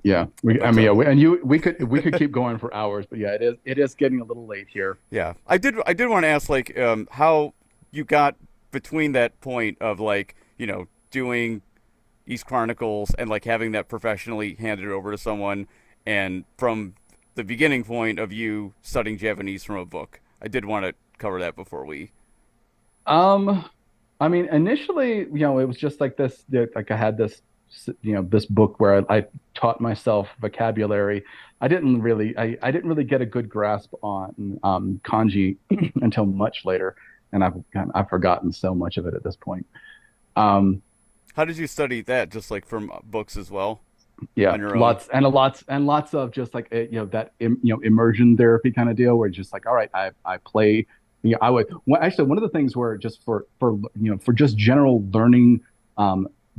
Yeah. I But mean, yeah, and we could keep going for hours, but yeah, it is getting a little late here. yeah, I did want to ask like how you got between that point of like doing East Chronicles and like having that professionally handed over to someone, and from the beginning point of you studying Japanese from a book. I did want to cover that before we. Um, I mean, initially, it was just like this, like I had this book where I taught myself vocabulary. I didn't really get a good grasp on kanji until much later, and I've forgotten so much of it at this point. Um, How did you study that? Just like from books as well yeah, on your own? lots of just like that immersion therapy kind of deal where it's just like all right, I play. I would actually one of the things where just for just general learning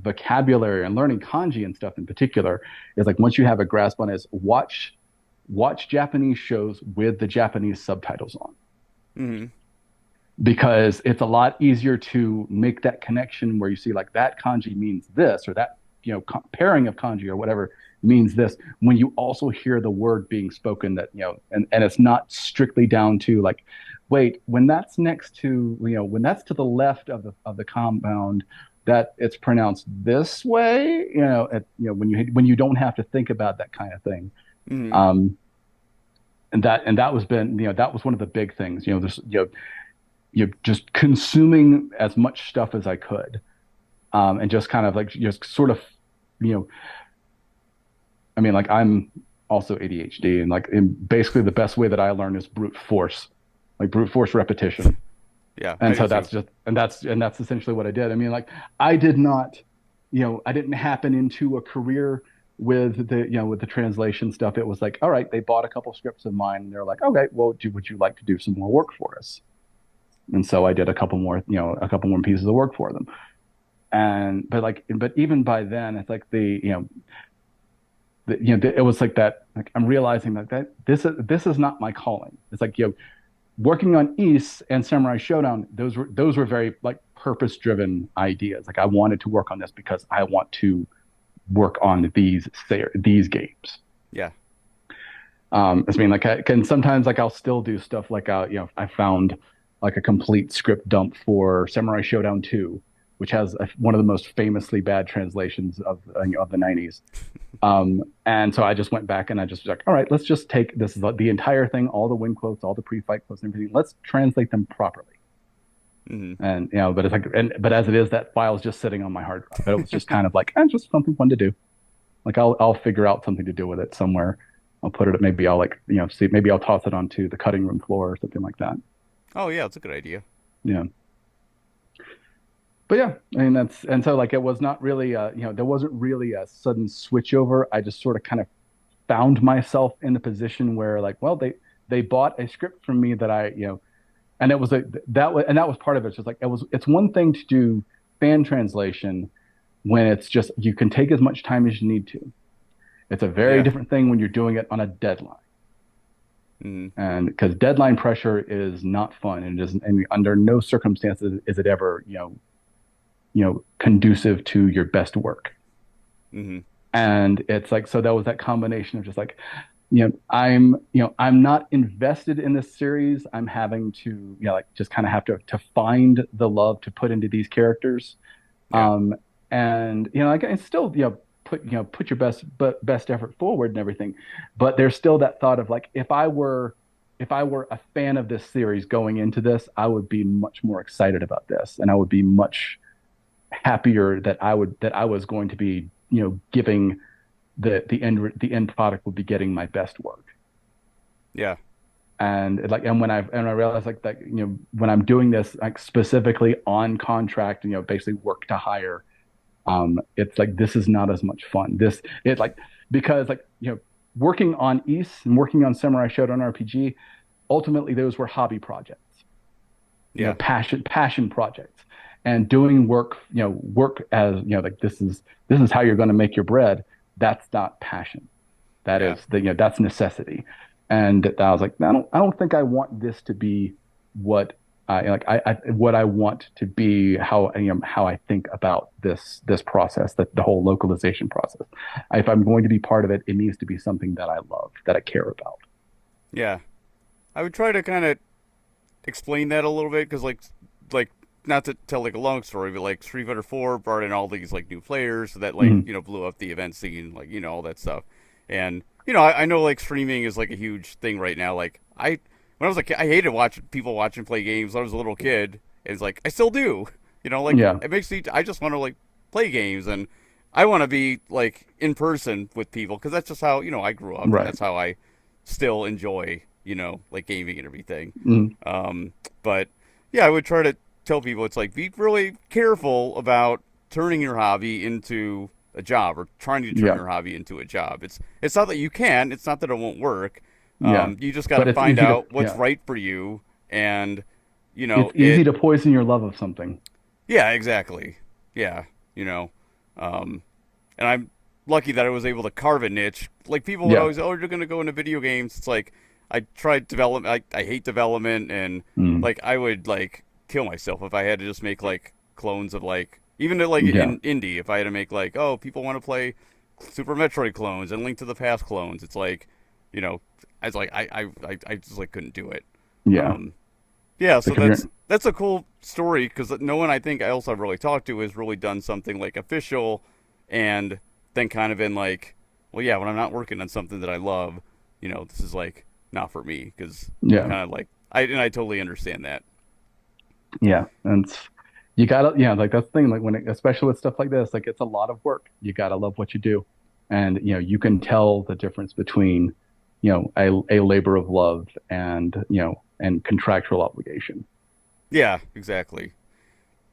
vocabulary and learning kanji and stuff in particular is like once you have a grasp on it, is watch watch Japanese shows with the Japanese subtitles on, Hmm. because it's a lot easier to make that connection where you see like that kanji means this, or that, pairing of kanji or whatever means this, when you also hear the word being spoken, that, and it's not strictly down to like, wait, when that's next to, when that's to the left of the compound, that it's pronounced this way, when you don't have to think about that kind of thing. Hmm. Um, that was one of the big things, this, just consuming as much stuff as I could, and just kind of like just sort of, you know, I mean, like I'm also ADHD, and like basically the best way that I learn is brute force repetition. Yeah, I And do so too. that's essentially what I did. I mean, like I did not, I didn't happen into a career with the translation stuff. It was like, all right, they bought a couple scripts of mine, and they're like, okay, well, would you like to do some more work for us? And so I did a couple more pieces of work for them. And but even by then, it's like it was like that. Like I'm realizing that this is not my calling. It's like, working on East and Samurai Showdown, those were very like purpose driven ideas. Like I wanted to work on this because I want to work on these games. Yeah. I mean, like I can sometimes, like I'll still do stuff like I found like a complete script dump for Samurai Showdown 2, which has one of the most famously bad translations of the 90s. And so I just went back and I just was like, all right, let's just take this is the entire thing, all the win quotes, all the pre-fight quotes, and everything. Let's translate them properly. Hmm. And but it's like, but as it is, that file is just sitting on my hard drive. But it was just kind of like, just something fun to do. Like I'll figure out something to do with it somewhere. I'll put it. Maybe I'll like see. Maybe I'll toss it onto the cutting room floor or something like that. Oh yeah, that's a good idea. Yeah. But yeah, I mean and so like it was not really there wasn't really a sudden switch over. I just sort of kind of found myself in the position where like, well, they bought a script from me that and it was that was part of it. It's just like it's one thing to do fan translation when it's just you can take as much time as you need to. It's a very Yeah. different thing when you're doing it on a deadline. Hmm. And because deadline pressure is not fun, and it doesn't, and under no circumstances is it ever, conducive to your best work. Hmm. And it's like, so that was that combination of just like, I'm not invested in this series. I'm having to, like just kind of have to find the love to put into these characters. Yeah. And, like, and still, put your best effort forward and everything. But there's still that thought of like, if I were a fan of this series going into this, I would be much more excited about this, and I would be much happier that I was going to be, giving the end product would be getting my best work. Yeah. And I realized like that, when I'm doing this like specifically on contract, basically work to hire, it's like this is not as much fun. It's like, because like, working on East and working on Samurai Shodown RPG, ultimately those were hobby projects, Yeah. passion projects. And doing work as, like this is how you're going to make your bread. That's not passion. That Yeah. is that's necessity. And I was like, I don't think I want this to be what what I want to be, how I think about this process, the whole localization process. If I'm going to be part of it, it needs to be something that I love, that I care about. Yeah. I would try to kind of explain that a little bit because, like not to tell like a long story, but like Street Fighter 4 brought in all these like new players that like Mhm. blew up the event scene, like all that stuff. And I know like streaming is like a huge thing right now. Like when I was a kid, I hated watching people watching play games. When I was a little kid, and it's like I still do. Like Yeah, it makes me. I just want to like play games, and I want to be like in person with people because that's just how I grew up, and right. that's how I still enjoy like gaming and everything. Mhm. But yeah, I would try to tell people it's like be really careful about turning your hobby into a job or trying to turn Yeah, your hobby into a job. It's not that you can. It's not that it won't work. yeah. You just got to But it's find easy to out what's yeah, right for you, and it's easy it. to poison your love of something. Yeah, exactly. Yeah, um, and I'm lucky that I was able to carve a niche. Like people would Yeah. always, oh, you're gonna go into video games. It's like I tried development. I hate development, and Mm. like I would like kill myself if I had to just make like clones of like even like Yeah. in indie. If I had to make like, oh, people want to play Super Metroid clones and Link to the Past clones. It's like, you know, I was like I just like couldn't do it. Yeah. Um, yeah, so Like if you're, that's a cool story because no one I think else I've really talked to has really done something like official, and then kind of been like, well, yeah, when I'm not working on something that I love, this is like not for me because I'm yeah. kind of like I totally understand that. Yeah. And you gotta, yeah, like that's the thing, like especially with stuff like this, like it's a lot of work. You gotta love what you do. And, you can tell the difference between, a labor of love and, and contractual obligation. Yeah, exactly.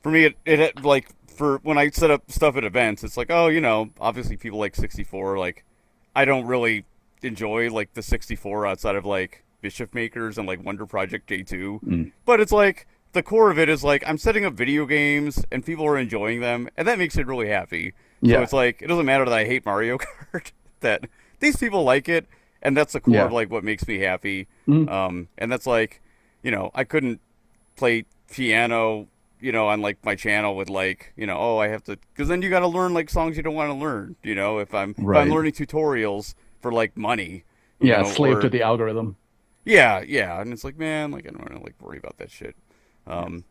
For me, it like for when I set up stuff at events, it's like, oh, obviously people like 64. Like, I don't really enjoy like the 64 outside of like Bishop Makers and like Wonder Project J2. Mm. But it's like the core of it is like I'm setting up video games and people are enjoying them, and that makes it really happy. So Yeah. it's like it doesn't matter that I hate Mario Kart, that these people like it, and that's the core Yeah. of like what makes me happy. Mm. And that's like, I couldn't play piano, on like my channel with like, oh, I have to, because then you got to learn like songs you don't want to learn. If I'm Right. learning tutorials for like money, Yeah. Slave to or the algorithm. yeah, and it's like, man, like I don't want to like worry about that shit. Um,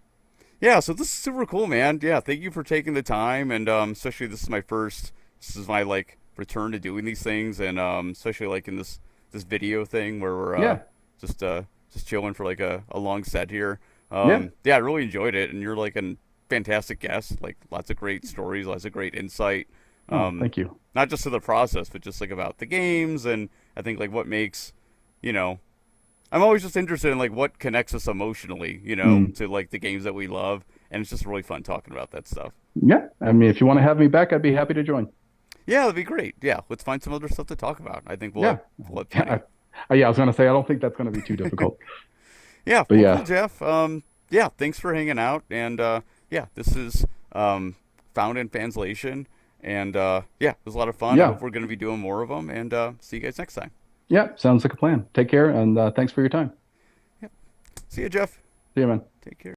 yeah, so this is super cool, man. Yeah, thank you for taking the time, and especially this is my like return to doing these things, and especially like in this video thing where we're Yeah. just chilling for like a long set here. Yeah. Yeah, I really enjoyed it, and you're like a fantastic guest. Like lots of great stories, lots of great insight. Oh, thank you. Not just to the process, but just like about the games, and I think like what makes, I'm always just interested in like what connects us emotionally, Mm. to like the games that we love, and it's just really fun talking about that stuff. Yeah. I mean, if you want to have me back, I'd be happy to join. Yeah, that'd be great. Yeah, let's find some other stuff to talk about. I think Yeah. we'll have plenty. Yeah. I was going to say, I don't think that's going to be too difficult. Yeah, But well, yeah. cool, Jeff. Yeah, thanks for hanging out, and yeah, this is found in Fanslation, and yeah, it was a lot of fun. I Yeah. hope we're going to be doing more of them, and see you guys next time. Yeah. Sounds like a plan. Take care. And thanks for your time. See you, Jeff. See you, man. Take care.